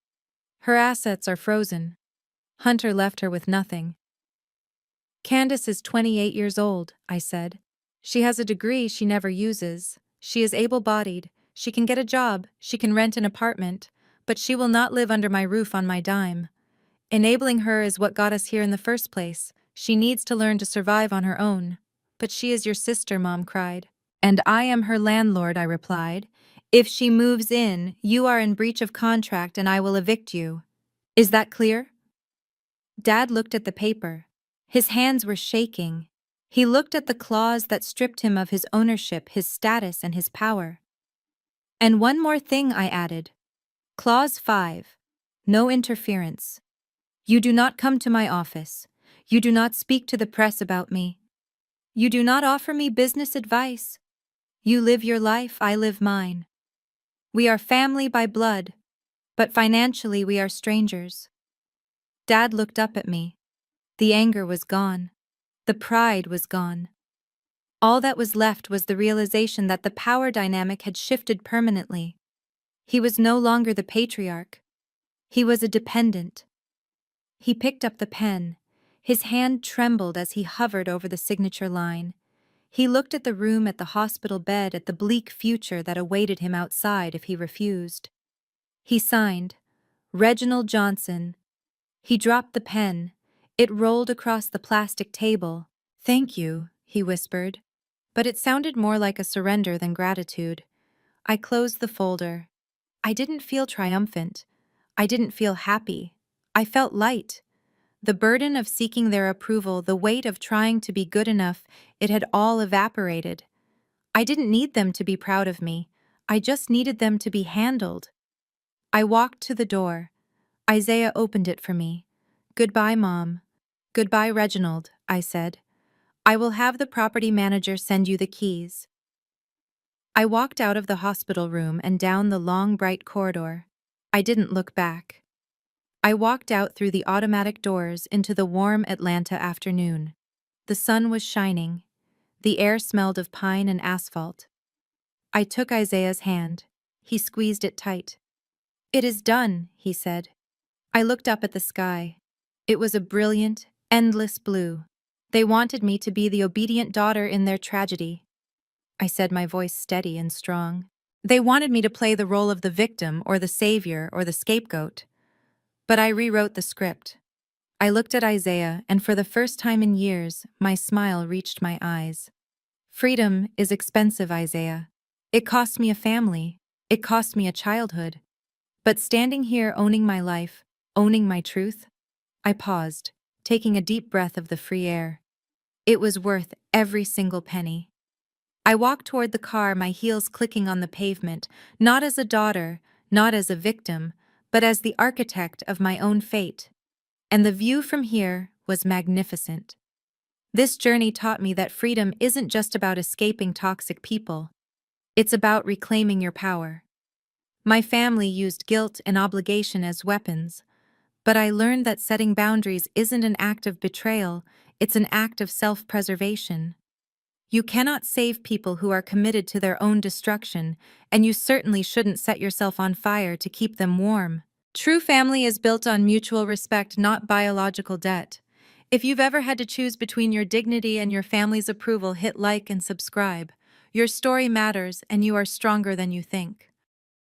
Her assets are frozen. Hunter left her with nothing. Candace is 28 years old, I said. She has a degree she never uses. She is able-bodied. She can get a job. She can rent an apartment. But she will not live under my roof on my dime. Enabling her is what got us here in the first place. She needs to learn to survive on her own. But she is your sister, Mom cried. And I am her landlord, I replied. If she moves in, you are in breach of contract and I will evict you. Is that clear? Dad looked at the paper. His hands were shaking. He looked at the clause that stripped him of his ownership, his status, and his power. And one more thing, I added. Clause 5. No interference. You do not come to my office. You do not speak to the press about me. You do not offer me business advice. You live your life, I live mine. We are family by blood, but financially we are strangers. Dad looked up at me. The anger was gone. The pride was gone. All that was left was the realization that the power dynamic had shifted permanently. He was no longer the patriarch. He was a dependent. He picked up the pen. His hand trembled as he hovered over the signature line. He looked at the room, at the hospital bed, at the bleak future that awaited him outside if he refused. He signed, Reginald Johnson. He dropped the pen. It rolled across the plastic table. Thank you, he whispered. But it sounded more like a surrender than gratitude. I closed the folder. I didn't feel triumphant. I didn't feel happy. I felt light. The burden of seeking their approval, the weight of trying to be good enough, it had all evaporated. I didn't need them to be proud of me. I just needed them to be handled. I walked to the door. Isaiah opened it for me. Goodbye, Mom. Goodbye, Reginald, I said. I will have the property manager send you the keys. I walked out of the hospital room and down the long, bright corridor. I didn't look back. I walked out through the automatic doors into the warm Atlanta afternoon. The sun was shining. The air smelled of pine and asphalt. I took Isaiah's hand. He squeezed it tight. It is done, he said. I looked up at the sky. It was a brilliant, endless blue. They wanted me to be the obedient daughter in their tragedy. I said, my voice steady and strong. They wanted me to play the role of the victim or the savior or the scapegoat. But I rewrote the script. I looked at Isaiah, and for the first time in years, my smile reached my eyes. Freedom is expensive, Isaiah. It cost me a family. It cost me a childhood. But standing here owning my life, owning my truth, I paused, taking a deep breath of the free air. It was worth every single penny. I walked toward the car, my heels clicking on the pavement, not as a daughter, not as a victim, but as the architect of my own fate. And the view from here was magnificent. This journey taught me that freedom isn't just about escaping toxic people. It's about reclaiming your power. My family used guilt and obligation as weapons, but I learned that setting boundaries isn't an act of betrayal, it's an act of self-preservation. You cannot save people who are committed to their own destruction, and you certainly shouldn't set yourself on fire to keep them warm. True family is built on mutual respect, not biological debt. If you've ever had to choose between your dignity and your family's approval, hit like and subscribe. Your story matters, and you are stronger than you think.